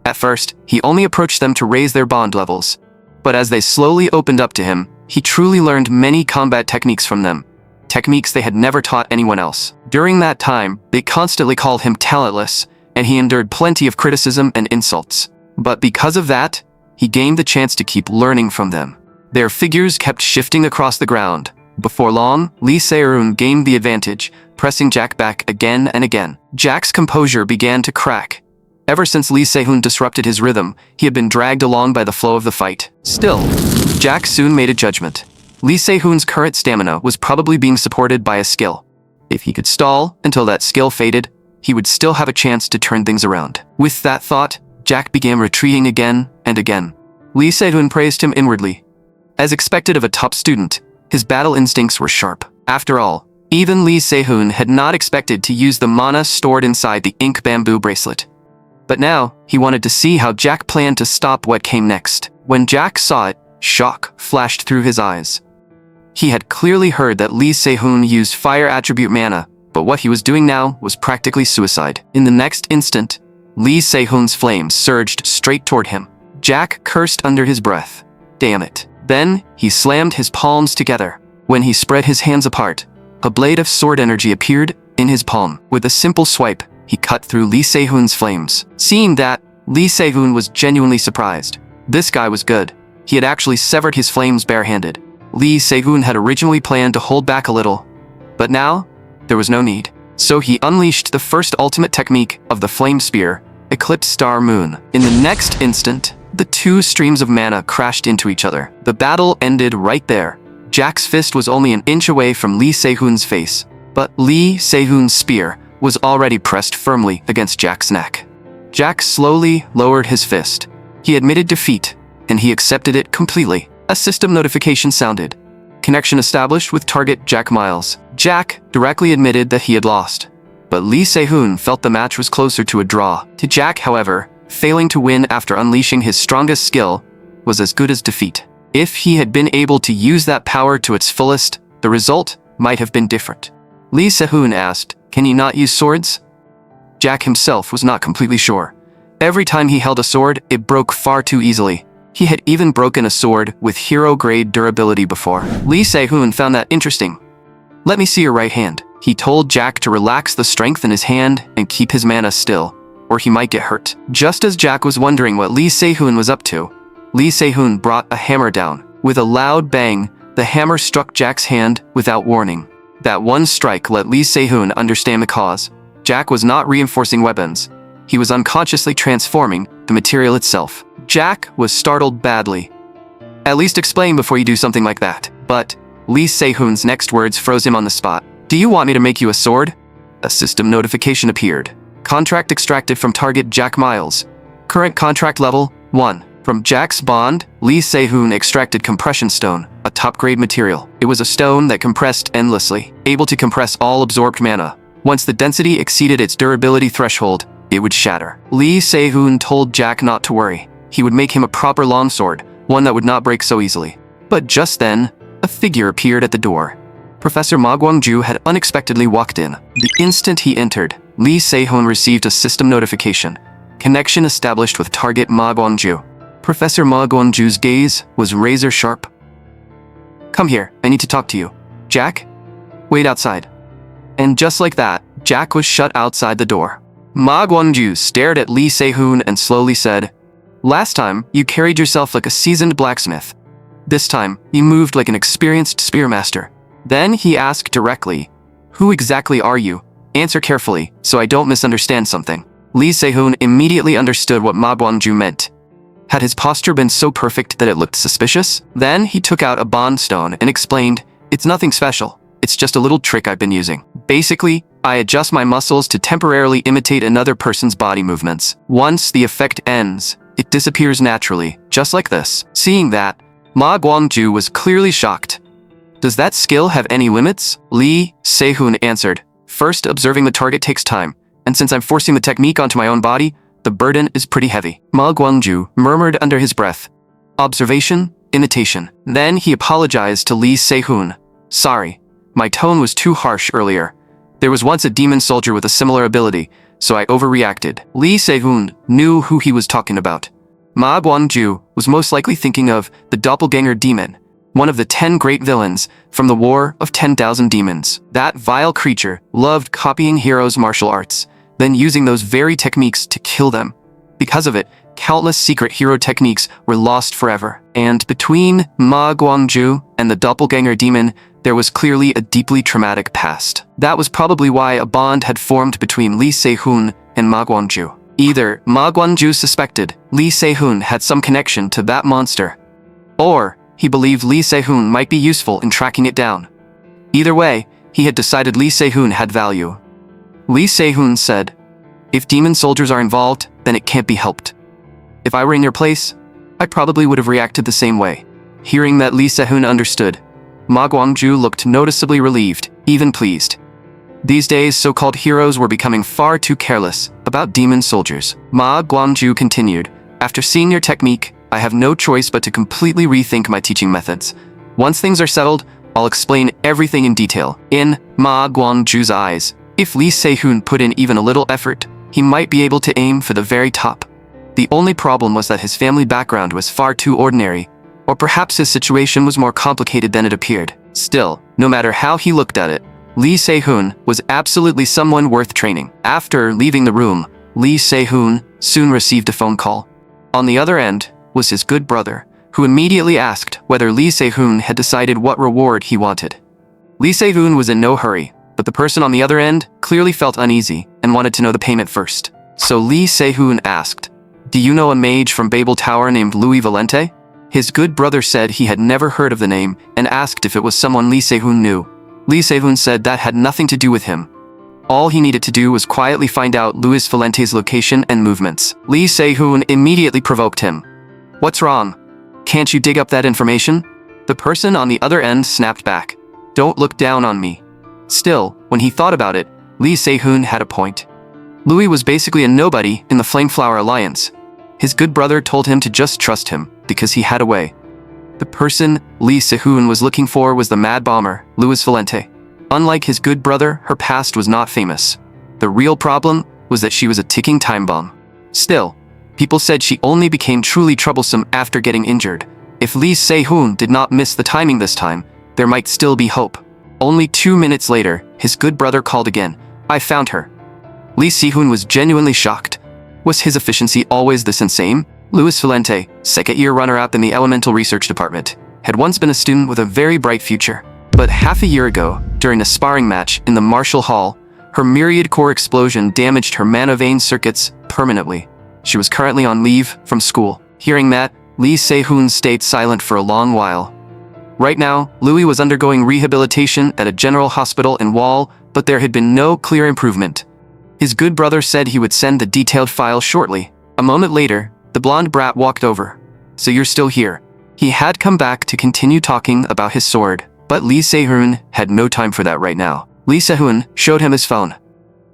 At first, he only approached them to raise their bond levels, but as they slowly opened up to him, he truly learned many combat techniques from them. Techniques they had never taught anyone else. During that time, they constantly called him talentless, and he endured plenty of criticism and insults. But because of that, he gained the chance to keep learning from them. Their figures kept shifting across the ground. Before long, Lee Se-hoon gained the advantage, pressing Jack back again and again. Jack's composure began to crack. Ever since Lee Se-hoon disrupted his rhythm, he had been dragged along by the flow of the fight. Still, Jack soon made a judgment. Lee Se-hoon's current stamina was probably being supported by a skill. If he could stall until that skill faded, he would still have a chance to turn things around. With that thought, Jack began retreating again and again. Lee Se-hoon praised him inwardly. As expected of a top student, his battle instincts were sharp. After all, even Lee Se-hoon had not expected to use the mana stored inside the ink bamboo bracelet. But now, he wanted to see how Jack planned to stop what came next. When Jack saw it, shock flashed through his eyes. He had clearly heard that Lee Se-hoon used fire attribute mana, but what he was doing now was practically suicide. In the next instant, Lee Se-hoon's flames surged straight toward him. Jack cursed under his breath. Damn it. Then, he slammed his palms together. When he spread his hands apart, a blade of sword energy appeared in his palm. With a simple swipe, he cut through Lee Se-hoon's flames. Seeing that, Lee Se-hoon was genuinely surprised. This guy was good. He had actually severed his flames barehanded. Lee Se-hoon had originally planned to hold back a little, but now, there was no need. So he unleashed the first ultimate technique of the flame spear, Eclipse Star Moon. In the next instant, the two streams of mana crashed into each other. The battle ended right there. Jack's fist was only an inch away from Lee Se-hoon's face, but Lee Se-hoon's spear was already pressed firmly against Jack's neck. Jack slowly lowered his fist. He admitted defeat, and he accepted it completely. A system notification sounded. Connection established with target Jack Miles. Jack directly admitted that he had lost, but Lee Se-hoon felt the match was closer to a draw. To Jack, however, failing to win after unleashing his strongest skill was as good as defeat. If he had been able to use that power to its fullest, the result might have been different. Lee Se-hoon asked, "Can he not use swords?" Jack himself was not completely sure. Every time he held a sword, it broke far too easily. He had even broken a sword with hero-grade durability before. Lee Se-hoon found that interesting. "Let me see your right hand." He told Jack to relax the strength in his hand and keep his mana still, or he might get hurt. Just as Jack was wondering what Lee Se-hoon was up to, Lee Se-hoon brought a hammer down. With a loud bang, the hammer struck Jack's hand without warning. That one strike let Lee Se-hoon understand the cause. Jack was not reinforcing weapons. He was unconsciously transforming the material itself. Jack was startled badly. "At least explain before you do something like that." But Lee Se-hoon's next words froze him on the spot. "Do you want me to make you a sword?" A system notification appeared. Contract extracted from target Jack Miles. Current contract level 1. From Jack's bond, Lee Se-hoon extracted compression stone, a top-grade material. It was a stone that compressed endlessly, able to compress all absorbed mana. Once the density exceeded its durability threshold, it would shatter. Lee Se-hoon told Jack not to worry. He would make him a proper longsword, one that would not break so easily. But just then, a figure appeared at the door. Professor Ma Guangju had unexpectedly walked in. The instant he entered, Lee Se-hoon received a system notification. Connection established with target Ma Gwon-ju. Professor Ma Gwon-ju's gaze was razor sharp. Come here, I need to talk to you. Jack? Wait outside. And just like that, Jack was shut outside the door. Ma Gwon-ju stared at Lee Se-hoon and slowly said, Last time, you carried yourself like a seasoned blacksmith. This time, you moved like an experienced spearmaster. Then he asked directly, Who exactly are you? Answer carefully, so I don't misunderstand something. Lee Se-hoon immediately understood what Ma Gwon-ju meant. Had his posture been so perfect that it looked suspicious? Then he took out a bond stone and explained, It's nothing special. It's just a little trick I've been using. Basically, I adjust my muscles to temporarily imitate another person's body movements. Once the effect ends, it disappears naturally, just like this. Seeing that, Ma Gwon-ju was clearly shocked. Does that skill have any limits? Lee Se-hoon answered. First, observing the target takes time, and since I'm forcing the technique onto my own body, the burden is pretty heavy. Ma Gwon-ju murmured under his breath. Observation, imitation. Then he apologized to Lee Se-hoon. Sorry, my tone was too harsh earlier. There was once a demon soldier with a similar ability, so I overreacted. Lee Se-hoon knew who he was talking about. Ma Gwon-ju was most likely thinking of the doppelganger demon, one of the 10 great villains from the War of 10,000 Demons. That vile creature loved copying heroes' martial arts, then using those very techniques to kill them. Because of it, countless secret hero techniques were lost forever. And between Ma Gwon-ju and the doppelganger demon, there was clearly a deeply traumatic past. That was probably why a bond had formed between Lee Se-hoon and Ma Gwon-ju. Either Ma Gwon-ju suspected Lee Se-hoon had some connection to that monster, or he believed Lee Se-hoon might be useful in tracking it down. Either way, he had decided Lee Se-hoon had value. Lee Se-hoon said, If demon soldiers are involved, then it can't be helped. If I were in your place, I probably would have reacted the same way. Hearing that Lee Se-hoon understood, Ma Gwon-ju looked noticeably relieved, even pleased. These days, so-called heroes were becoming far too careless about demon soldiers. Ma Gwon-ju continued, After seeing your technique, I have no choice but to completely rethink my teaching methods. Once things are settled, I'll explain everything in detail. In Ma Gwon-ju's eyes, if Lee Se-hoon put in even a little effort, he might be able to aim for the very top. The only problem was that his family background was far too ordinary, or perhaps his situation was more complicated than it appeared. Still, no matter how he looked at it, Lee Se-hoon was absolutely someone worth training. After leaving the room, Lee Se-hoon soon received a phone call. On the other end was his good brother, who immediately asked whether Lee Se-hoon had decided what reward he wanted. Lee Se-hoon was in no hurry, but the person on the other end clearly felt uneasy and wanted to know the payment first. So Lee Se-hoon asked, Do you know a mage from Babel Tower named Louis Valente? His good brother said he had never heard of the name and asked if it was someone Lee Se-hoon knew. Lee Se-hoon said that had nothing to do with him. All he needed to do was quietly find out Louis Valente's location and movements. Lee Se-hoon immediately provoked him. What's wrong? Can't you dig up that information? The person on the other end snapped back. Don't look down on me. Still, when he thought about it, Lee Se-hoon had a point. Louis was basically a nobody in the Flameflower Alliance. His good brother told him to just trust him, because he had a way. The person Lee Se-hoon was looking for was the mad bomber, Louis Valente. Unlike his good brother, her past was not famous. The real problem was that she was a ticking time bomb. Still, people said she only became truly troublesome after getting injured. If Lee Se-hoon did not miss the timing this time, there might still be hope. Only 2 minutes later, his good brother called again. I found her. Lee Se-hoon was genuinely shocked. Was his efficiency always this insane? Louis Valente, second-year runner-up in the Elemental Research Department, had once been a student with a very bright future. But half a year ago, during a sparring match in the Martial Hall, her myriad core explosion damaged her mana vein circuits permanently. She was currently on leave from school. Hearing that, Lee Se-hoon stayed silent for a long while. Right now, Louis was undergoing rehabilitation at a general hospital in Wall, but there had been no clear improvement. His good brother said he would send the detailed file shortly. A moment later, the blonde brat walked over. So you're still here. He had come back to continue talking about his sword, but Lee Se-hoon had no time for that right now. Lee Se-hoon showed him his phone.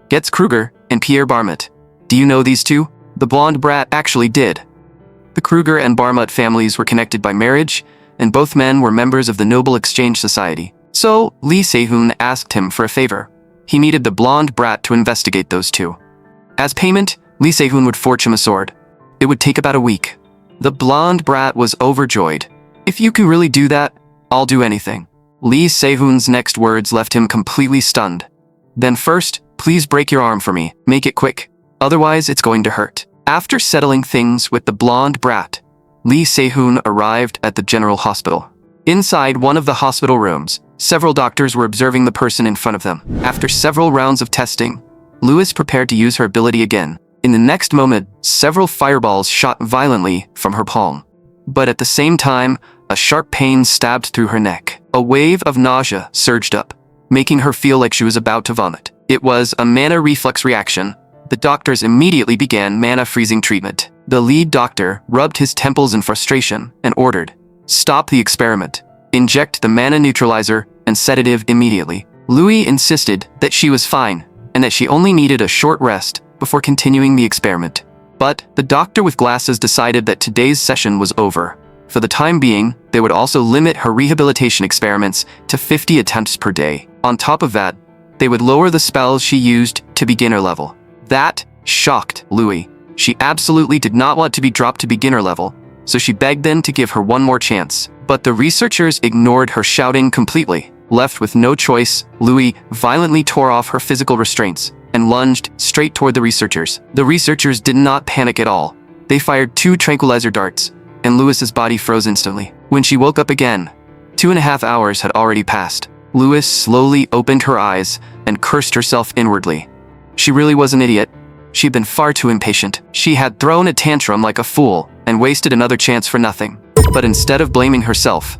Getz Kruger and Pierre Barmut. Do you know these two? The blonde brat actually did. The Kruger and Barmut families were connected by marriage, and both men were members of the Noble Exchange Society. So, Lee Se-hoon asked him for a favor. He needed the blonde brat to investigate those two. As payment, Lee Se-hoon would forge him a sword. It would take about a week. The blonde brat was overjoyed. "If you can really do that, I'll do anything." Lee Se-hoon's next words left him completely stunned. "Then first, please break your arm for me. Make it quick. Otherwise, it's going to hurt." After settling things with the blonde brat, Lee Se-hoon arrived at the general hospital. Inside one of the hospital rooms, several doctors were observing the person in front of them. After several rounds of testing, Lewis prepared to use her ability again. In the next moment, several fireballs shot violently from her palm. But at the same time, a sharp pain stabbed through her neck. A wave of nausea surged up, making her feel like she was about to vomit. It was a mana reflex reaction. The doctors immediately began mana freezing treatment. The lead doctor rubbed his temples in frustration and ordered, "Stop the experiment. Inject the mana neutralizer and sedative immediately." Louis insisted that she was fine and that she only needed a short rest before continuing the experiment. But the doctor with glasses decided that today's session was over. For the time being, they would also limit her rehabilitation experiments to 50 attempts per day. On top of that, they would lower the spells she used to beginner level. That shocked Louis. She absolutely did not want to be dropped to beginner level, so she begged them to give her one more chance. But the researchers ignored her shouting completely. Left with no choice, Louis violently tore off her physical restraints and lunged straight toward the researchers. The researchers did not panic at all. They fired 2 tranquilizer darts, and Lewis's body froze instantly. When she woke up again, 2.5 hours had already passed. Lewis slowly opened her eyes and cursed herself inwardly. She really was an idiot. She had been far too impatient. She had thrown a tantrum like a fool and wasted another chance for nothing. But instead of blaming herself,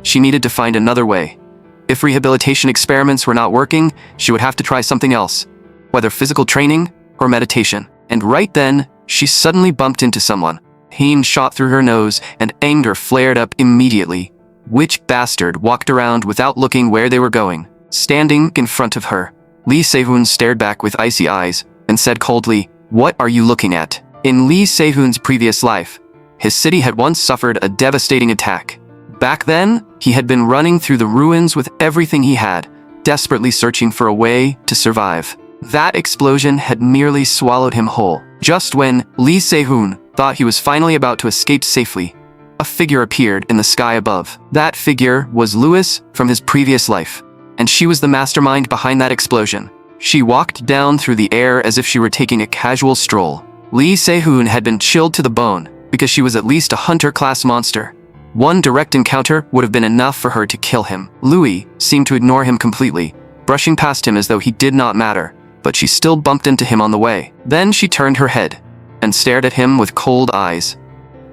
she needed to find another way. If rehabilitation experiments were not working, she would have to try something else, whether physical training or meditation. And right then, she suddenly bumped into someone. Pain shot through her nose and anger flared up immediately. Which bastard walked around without looking where they were going? Standing in front of her, Lee Se-hoon stared back with icy eyes and said coldly, "What are you looking at?" In Lee Se-hoon's previous life, his city had once suffered a devastating attack. Back then, he had been running through the ruins with everything he had, desperately searching for a way to survive. That explosion had nearly swallowed him whole. Just when Lee Se-hoon thought he was finally about to escape safely, a figure appeared in the sky above. That figure was Lewis from his previous life, and she was the mastermind behind that explosion. She walked down through the air as if she were taking a casual stroll. Lee Se-hoon had been chilled to the bone because she was at least a hunter-class monster. One direct encounter would have been enough for her to kill him. Louis seemed to ignore him completely, brushing past him as though he did not matter, but she still bumped into him on the way. Then she turned her head and stared at him with cold eyes.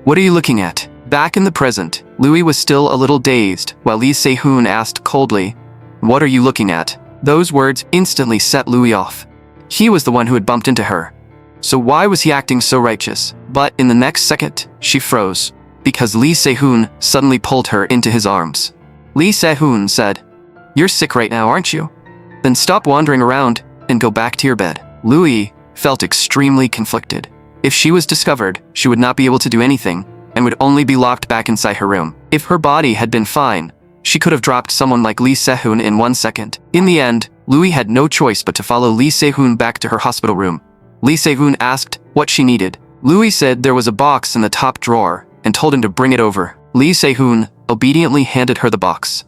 "What are you looking at?" Back in the present, Louis was still a little dazed while Lee Se-hoon asked coldly, "What are you looking at?" Those words instantly set Louis off. He was the one who had bumped into her. So why was he acting so righteous? But in the next second, she froze, because Lee Se-hoon suddenly pulled her into his arms. Lee Se-hoon said, "You're sick right now, aren't you? Then stop wandering around and go back to your bed." Louis felt extremely conflicted. If she was discovered, she would not be able to do anything and would only be locked back inside her room. If her body had been fine, she could have dropped someone like Lee Se-hoon in 1 second. In the end, Louis had no choice but to follow Lee Se-hoon back to her hospital room. Lee Se-hoon asked what she needed. Louis said there was a box in the top drawer and told him to bring it over. Lee Se-hoon obediently handed her the box.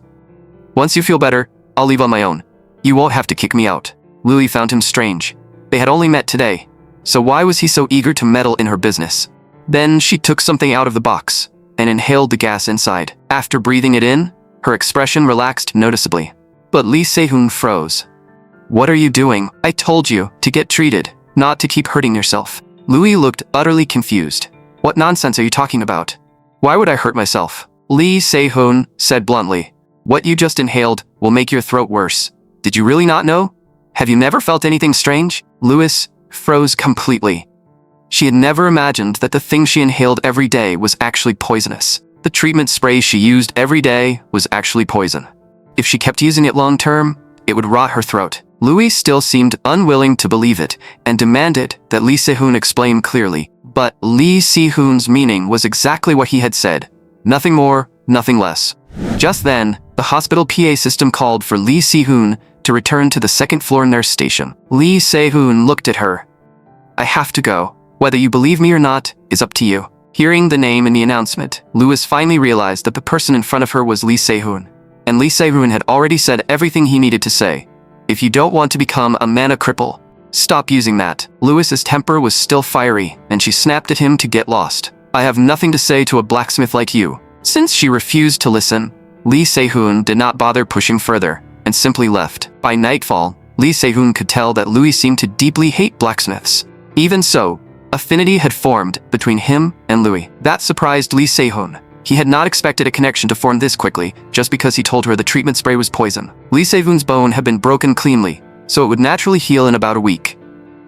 "Once you feel better, I'll leave on my own. You won't have to kick me out." Louis found him strange. They had only met today, so why was he so eager to meddle in her business? Then she took something out of the box and inhaled the gas inside. After breathing it in, her expression relaxed noticeably. But Lee Se-hoon froze. "What are you doing? I told you to get treated, not to keep hurting yourself." Louis looked utterly confused. "What nonsense are you talking about? Why would I hurt myself?" Lee Se-hoon said bluntly, "What you just inhaled will make your throat worse. Did you really not know? Have you never felt anything strange?" Louis froze completely. She had never imagined that the thing she inhaled every day was actually poisonous. The treatment spray she used every day was actually poison. If she kept using it long term, it would rot her throat. Louis still seemed unwilling to believe it and demanded that Lee Se-hoon explain clearly. But Lee Se-hoon's meaning was exactly what he had said. Nothing more, nothing less. Just then, the hospital PA system called for Lee Se-hoon to return to the second floor nurse station. Lee Se-hoon looked at her. I have to go. Whether you believe me or not is up to you. Hearing the name in the announcement, Louis finally realized that the person in front of her was Lee Se-hoon. And Lee Se-hoon had already said everything he needed to say. If you don't want to become a mana cripple, stop using that. Louis's temper was still fiery, and she snapped at him to get lost. I have nothing to say to a blacksmith like you. Since she refused to listen, Lee Se-hoon did not bother pushing further, and simply left. By nightfall, Lee Se-hoon could tell that Louis seemed to deeply hate blacksmiths. Even so, affinity had formed between him and Louis. That surprised Lee Se-hoon. He had not expected a connection to form this quickly, just because he told her the treatment spray was poison. Lee Se-hoon's bone had been broken cleanly, so it would naturally heal in about a week.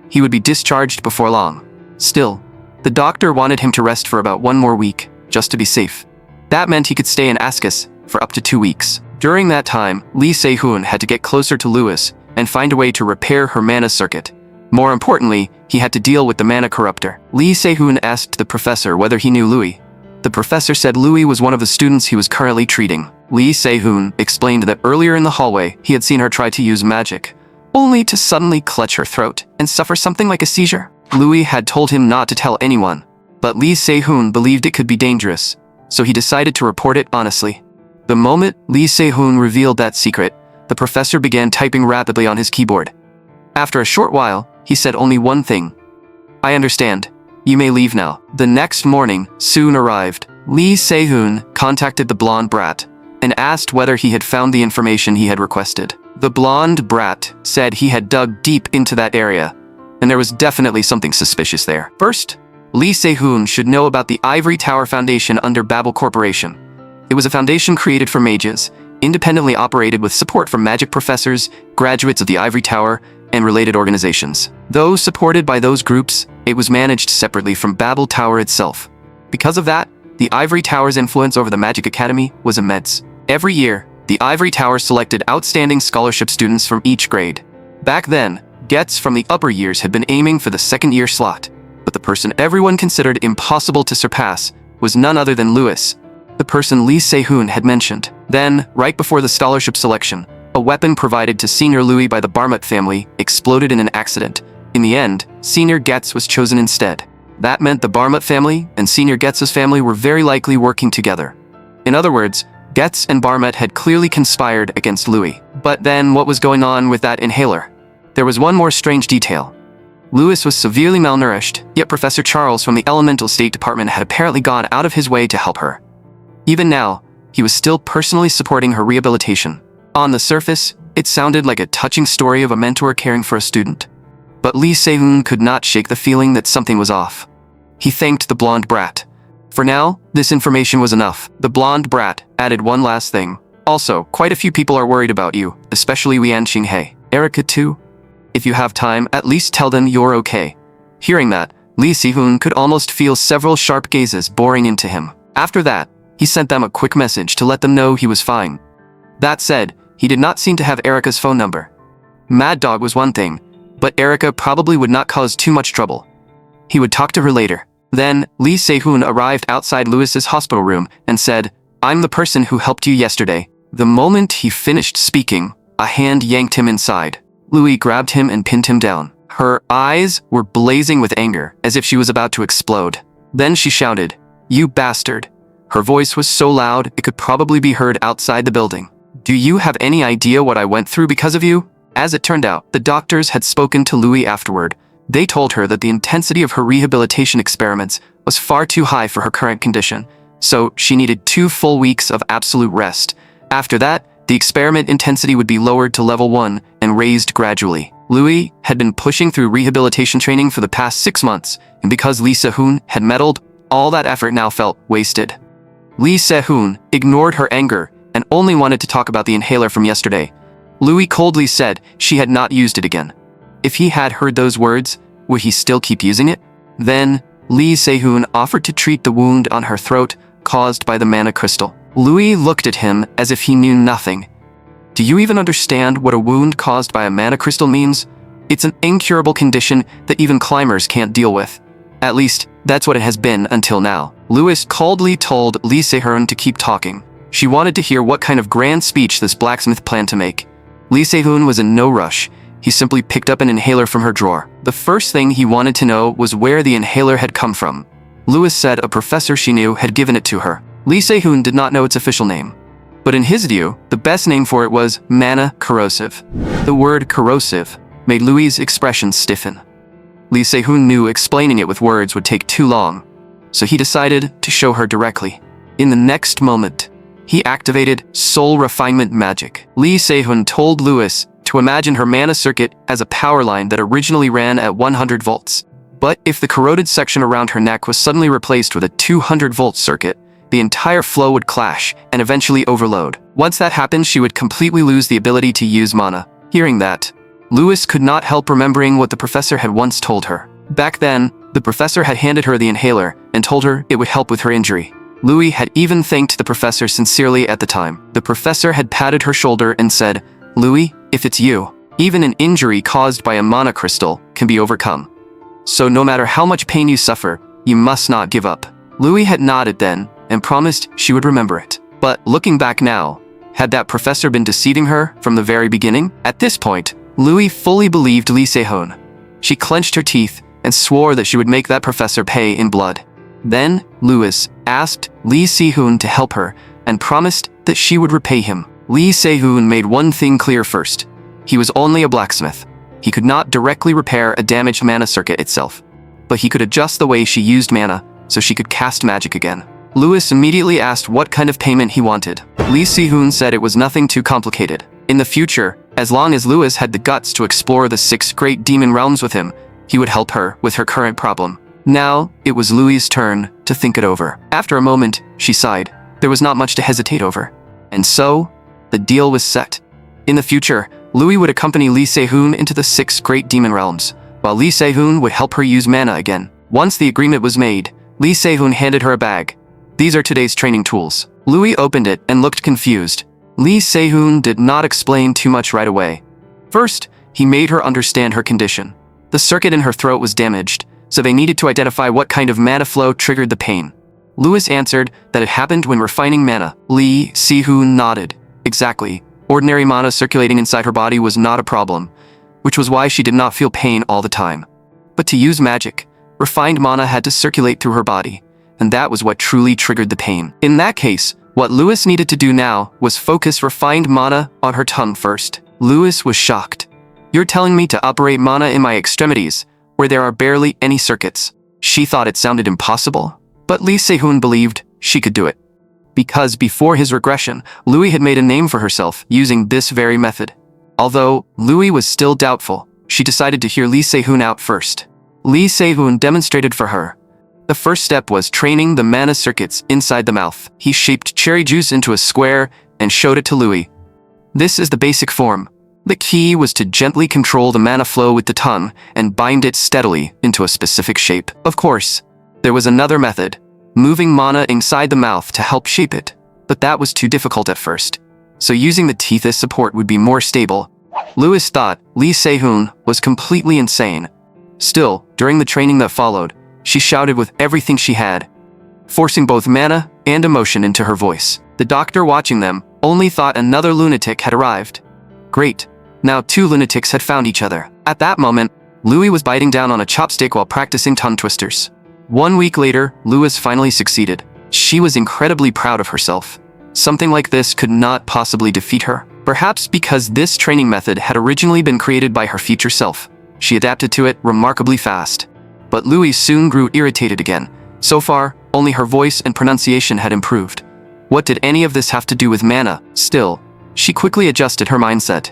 He would be discharged before long. Still, the doctor wanted him to rest for about 1 more week, just to be safe. That meant he could stay in Ascus for up to 2 weeks. During that time, Lee Se-hoon had to get closer to Louis and find a way to repair her mana circuit. More importantly, he had to deal with the mana corruptor. Lee Se-hoon asked the professor whether he knew Louis. The professor said Louis was one of the students he was currently treating. Lee Se-hoon explained that earlier in the hallway, he had seen her try to use magic, only to suddenly clutch her throat and suffer something like a seizure. Louis had told him not to tell anyone, but Lee Se-hoon believed it could be dangerous, so he decided to report it honestly. The moment Lee Se-hoon revealed that secret, the professor began typing rapidly on his keyboard. After a short while, he said only one thing. I understand. You may leave now. The next morning soon arrived. Lee Se-hoon contacted the blonde brat and asked whether he had found the information he had requested. The blonde brat said he had dug deep into that area, and there was definitely something suspicious there. First, Lee Se-hoon should know about the Ivory Tower Foundation under Babel Corporation. It was a foundation created for mages, independently operated with support from magic professors, graduates of the Ivory Tower, and related organizations. Though supported by those groups, it was managed separately from Babel Tower itself. Because of that, the Ivory Tower's influence over the Magic Academy was immense. Every year, the Ivory Tower selected outstanding scholarship students from each grade. Back then, gets from the upper years had been aiming for the second-year slot, but the person everyone considered impossible to surpass was none other than Louis, the person Lee Se-hoon had mentioned. Then, right before the scholarship selection, a weapon provided to Senior Louis by the Barmut family exploded in an accident. In the end, Senior Getz was chosen instead. That meant the Barmut family and Senior Getz's family were very likely working together. In other words, Getz and Barmut had clearly conspired against Louis. But then what was going on with that inhaler? There was one more strange detail. Louis was severely malnourished, yet Professor Charles from the Elemental State Department had apparently gone out of his way to help her. Even now, he was still personally supporting her rehabilitation. On the surface, it sounded like a touching story of a mentor caring for a student. But Lee Se-hoon could not shake the feeling that something was off. He thanked the blonde brat. For now, this information was enough. The blonde brat added one last thing. Also, quite a few people are worried about you, especially Wian Xinghe. Erica too? If you have time, at least tell them you're okay. Hearing that, Lee Se-hoon could almost feel several sharp gazes boring into him. After that, he sent them a quick message to let them know he was fine. That said, he did not seem to have Erica's phone number. Mad Dog was one thing, but Erica probably would not cause too much trouble. He would talk to her later. Then, Lee Se-hoon arrived outside Louis's hospital room and said, I'm the person who helped you yesterday. The moment he finished speaking, a hand yanked him inside. Louis grabbed him and pinned him down. Her eyes were blazing with anger, as if she was about to explode. Then she shouted, You bastard. Her voice was so loud it could probably be heard outside the building. Do you have any idea what I went through because of you? As it turned out, the doctors had spoken to Louis afterward. They told her that the intensity of her rehabilitation experiments was far too high for her current condition, so she needed 2 full weeks of absolute rest. After that, the experiment intensity would be lowered to level 1 and raised gradually. Louis had been pushing through rehabilitation training for the past 6 months, and because Lee Se-hoon had meddled, all that effort now felt wasted. Lee Se-hoon ignored her anger and only wanted to talk about the inhaler from yesterday. Louis coldly said she had not used it again. If he had heard those words, would he still keep using it? Then, Lee Se-hoon offered to treat the wound on her throat caused by the mana crystal. Louis looked at him as if he knew nothing. Do you even understand what a wound caused by a mana crystal means? It's an incurable condition that even climbers can't deal with. At least, that's what it has been until now. Louis coldly told Lee Se-hoon to keep talking. She wanted to hear what kind of grand speech this blacksmith planned to make. Lee Se-hoon was in no rush. He simply picked up an inhaler from her drawer. The first thing he wanted to know was where the inhaler had come from. Lewis said a professor she knew had given it to her. Lee Se-hoon did not know its official name, but in his view, the best name for it was mana corrosive. The word corrosive made Louis' expression stiffen. Lee Se-hoon knew explaining it with words would take too long, so he decided to show her directly. In the next moment, he activated soul refinement magic. Lee Se-hoon told Lewis to imagine her mana circuit as a power line that originally ran at 100 volts. But if the corroded section around her neck was suddenly replaced with a 200-volt circuit, the entire flow would clash and eventually overload. Once that happened, she would completely lose the ability to use mana. Hearing that, Lewis could not help remembering what the professor had once told her. Back then, the professor had handed her the inhaler and told her it would help with her injury. Louis had even thanked the professor sincerely at the time. The professor had patted her shoulder and said, "Louis, if it's you, even an injury caused by a mana crystal can be overcome. So no matter how much pain you suffer, you must not give up." Louis had nodded then and promised she would remember it. But looking back now, had that professor been deceiving her from the very beginning? At this point, Louis fully believed Lee Se-hoon. She clenched her teeth and swore that she would make that professor pay in blood. Then, Lewis asked Lee Se-hoon to help her and promised that she would repay him. Lee Se-hoon made one thing clear first. He was only a blacksmith. He could not directly repair a damaged mana circuit itself, but he could adjust the way she used mana so she could cast magic again. Lewis immediately asked what kind of payment he wanted. Lee Se-hoon said it was nothing too complicated. In the future, as long as Lewis had the guts to explore the 6 great demon realms with him, he would help her with her current problem. Now, it was Louis' turn to think it over. After a moment, she sighed. There was not much to hesitate over. And so, the deal was set. In the future, Louis would accompany Lee Se-hoon into the 6 great demon realms, while Lee Se-hoon would help her use mana again. Once the agreement was made, Lee Se-hoon handed her a bag. "These are today's training tools." Louis opened it and looked confused. Lee Se-hoon did not explain too much right away. First, he made her understand her condition. The circuit in her throat was damaged, so they needed to identify what kind of mana flow triggered the pain. Lewis answered that it happened when refining mana. Lee Se-hoon nodded. Exactly. Ordinary mana circulating inside her body was not a problem, which was why she did not feel pain all the time. But to use magic, refined mana had to circulate through her body, and that was what truly triggered the pain. In that case, what Lewis needed to do now was focus refined mana on her tongue first. Lewis was shocked. "You're telling me to operate mana in my extremities, where there are barely any circuits?" She thought it sounded impossible, but Lee Se-hoon believed she could do it. Because before his regression, Louis had made a name for herself using this very method. Although Louis was still doubtful, she decided to hear Lee Se-hoon out first. Lee Se-hoon demonstrated for her. The first step was training the mana circuits inside the mouth. He shaped cherry juice into a square and showed it to Louis. This is the basic form. The key was to gently control the mana flow with the tongue and bind it steadily into a specific shape. Of course, there was another method, moving mana inside the mouth to help shape it, but that was too difficult at first, so using the teeth as support would be more stable. Lewis thought Lee Se-hoon was completely insane. Still, during the training that followed, she shouted with everything she had, forcing both mana and emotion into her voice. The doctor watching them only thought another lunatic had arrived. Great, now 2 lunatics had found each other. At that moment, Louis was biting down on a chopstick while practicing tongue twisters. 1 week later, Lewis finally succeeded. She was incredibly proud of herself. Something like this could not possibly defeat her. Perhaps because this training method had originally been created by her future self, she adapted to it remarkably fast. But Louis soon grew irritated again. So far, only her voice and pronunciation had improved. What did any of this have to do with mana? Still, she quickly adjusted her mindset.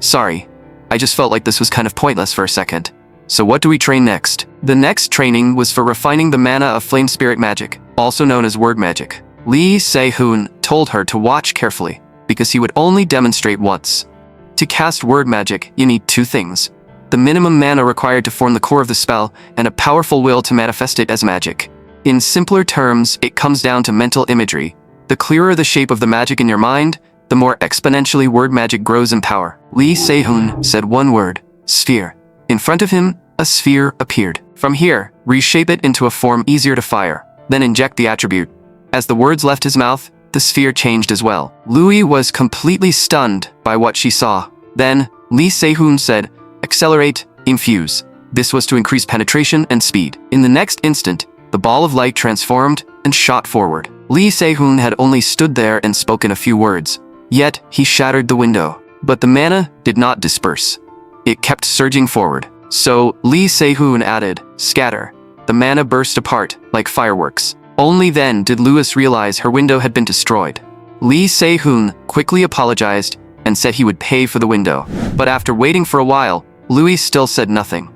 "Sorry, I just felt like this was kind of pointless for a second. So what do we train next?" The next training was for refining the mana of flame spirit magic, also known as word magic. Lee Se-hoon told her to watch carefully, because he would only demonstrate once. To cast word magic, you need 2 things: the minimum mana required to form the core of the spell, and a powerful will to manifest it as magic. In simpler terms, it comes down to mental imagery. The clearer the shape of the magic in your mind, the more exponentially word magic grows in power. Lee Se-hoon said one word, "sphere." In front of him, a sphere appeared. From here, reshape it into a form easier to fire, then inject the attribute. As the words left his mouth, the sphere changed as well. Louis was completely stunned by what she saw. Then, Lee Se-hoon said, "Accelerate, infuse." This was to increase penetration and speed. In the next instant, the ball of light transformed and shot forward. Lee Se-hoon had only stood there and spoken a few words. Yet, he shattered the window. But the mana did not disperse. It kept surging forward. So, Lee Se-hoon added, "Scatter." The mana burst apart, like fireworks. Only then did Louis realize her window had been destroyed. Lee Se-hoon quickly apologized and said he would pay for the window. But after waiting for a while, Louis still said nothing.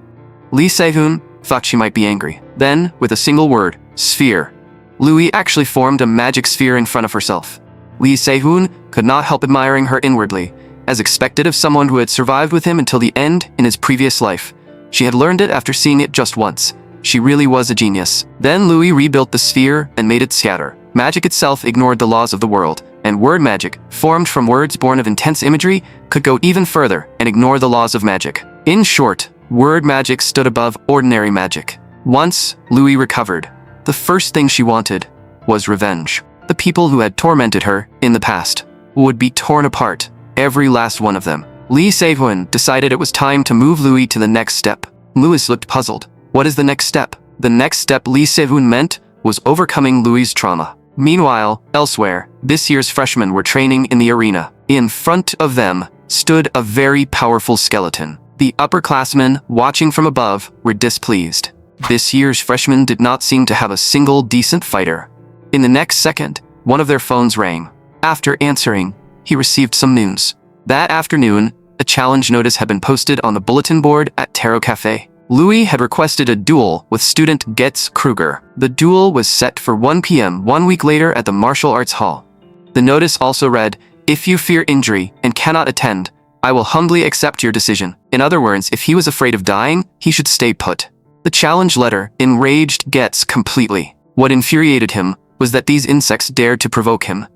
Lee Se-hoon thought she might be angry. Then, with a single word, "Sphere," Louis actually formed a magic sphere in front of herself. Lee Se-hoon could not help admiring her inwardly, as expected of someone who had survived with him until the end in his previous life. She had learned it after seeing it just once. She really was a genius. Then Louis rebuilt the sphere and made it scatter. Magic itself ignored the laws of the world, and word magic, formed from words born of intense imagery, could go even further and ignore the laws of magic. In short, word magic stood above ordinary magic. Once Louis recovered, the first thing she wanted was revenge. The people who had tormented her in the past would be torn apart, every last one of them. Lee Se-hoon decided it was time to move Louis to the next step. Louis looked puzzled. What is the next step? The next step Lee Se-hoon meant was overcoming Louis' trauma. Meanwhile, elsewhere, this year's freshmen were training in the arena. In front of them stood a very powerful skeleton. The upperclassmen, watching from above, were displeased. This year's freshmen did not seem to have a single decent fighter. In the next second, one of their phones rang. After answering, he received some news. That afternoon, a challenge notice had been posted on the bulletin board at Tarot Cafe. Louis had requested a duel with student Getz Kruger. The duel was set for 1 p.m. 1 week later at the Martial Arts Hall. The notice also read, "If you fear injury and cannot attend, I will humbly accept your decision." In other words, if he was afraid of dying, he should stay put. The challenge letter enraged Getz completely. What infuriated him was that these insects dared to provoke him.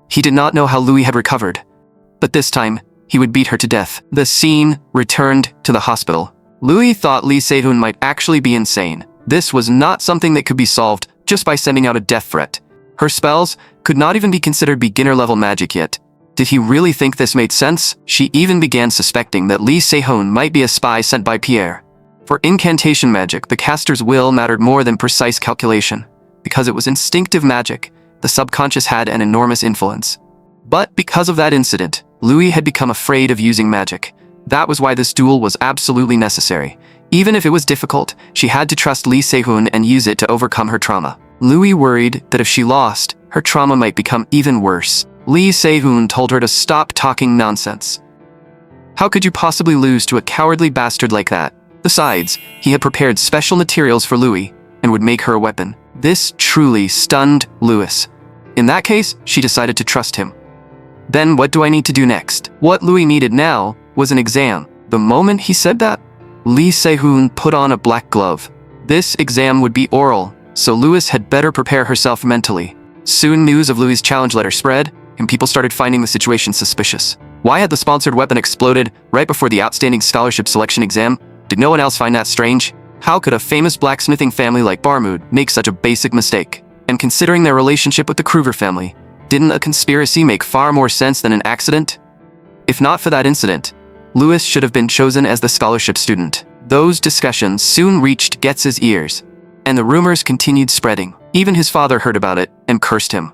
He did not know how Louis had recovered, but this time, he would beat her to death. The scene returned to the hospital. Louis thought Lee Se-hoon might actually be insane. This was not something that could be solved just by sending out a death threat. Her spells could not even be considered beginner-level magic yet. Did he really think this made sense? She even began suspecting that Lee Se-hoon might be a spy sent by Pierre. For incantation magic, the caster's will mattered more than precise calculation. Because it was instinctive magic, the subconscious had an enormous influence. But because of that incident, Louis had become afraid of using magic. That was why this duel was absolutely necessary. Even if it was difficult, she had to trust Lee Se-hoon and use it to overcome her trauma. Louis worried that if she lost, her trauma might become even worse. Lee Se-hoon told her to stop talking nonsense. How could you possibly lose to a cowardly bastard like that? Besides, he had prepared special materials for Louis and would make her a weapon. This truly stunned Louis. In that case, she decided to trust him. Then what do I need to do next? What Louis needed now was an exam. The moment he said that, Lee Se-hoon put on a black glove. This exam would be oral, so Louis had better prepare herself mentally. Soon news of Louis' challenge letter spread, and people started finding the situation suspicious. Why had the sponsored weapon exploded right before the outstanding scholarship selection exam? Did no one else find that strange? How could a famous blacksmithing family like Barmood make such a basic mistake? And considering their relationship with the Kruger family, didn't a conspiracy make far more sense than an accident? If not for that incident, Louis should have been chosen as the scholarship student. Those discussions soon reached Getz's ears, and the rumors continued spreading. Even his father heard about it and cursed him.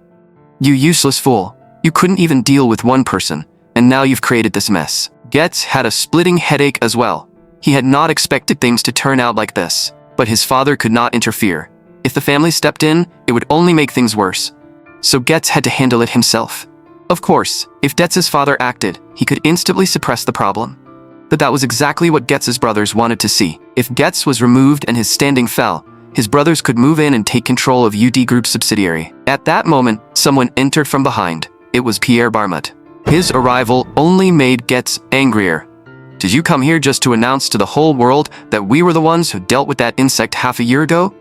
"You useless fool. You couldn't even deal with one person, and now you've created this mess." Getz had a splitting headache as well. He had not expected things to turn out like this, but his father could not interfere. If the family stepped in, it would only make things worse. So Getz had to handle it himself. Of course, if Getz's father acted, he could instantly suppress the problem. But that was exactly what Getz's brothers wanted to see. If Getz was removed and his standing fell, his brothers could move in and take control of UD Group's subsidiary. At that moment, someone entered from behind. It was Pierre Barmut. His arrival only made Getz angrier. "Did you come here just to announce to the whole world that we were the ones who dealt with that insect half a year ago?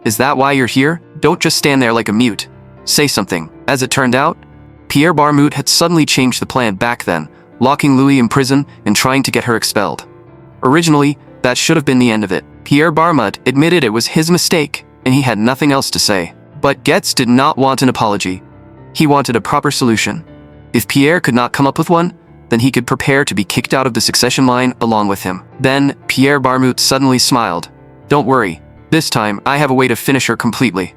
Is that why you're here? Don't just stand there like a mute. Say something." As it turned out, Pierre Barmut had suddenly changed the plan back then, locking Louis in prison and trying to get her expelled. Originally, that should have been the end of it. Pierre Barmut admitted it was his mistake, and he had nothing else to say. But Getz did not want an apology. He wanted a proper solution. If Pierre could not come up with one, then he could prepare to be kicked out of the succession line along with him. Then, Pierre Barmut suddenly smiled. "Don't worry. This time, I have a way to finish her completely."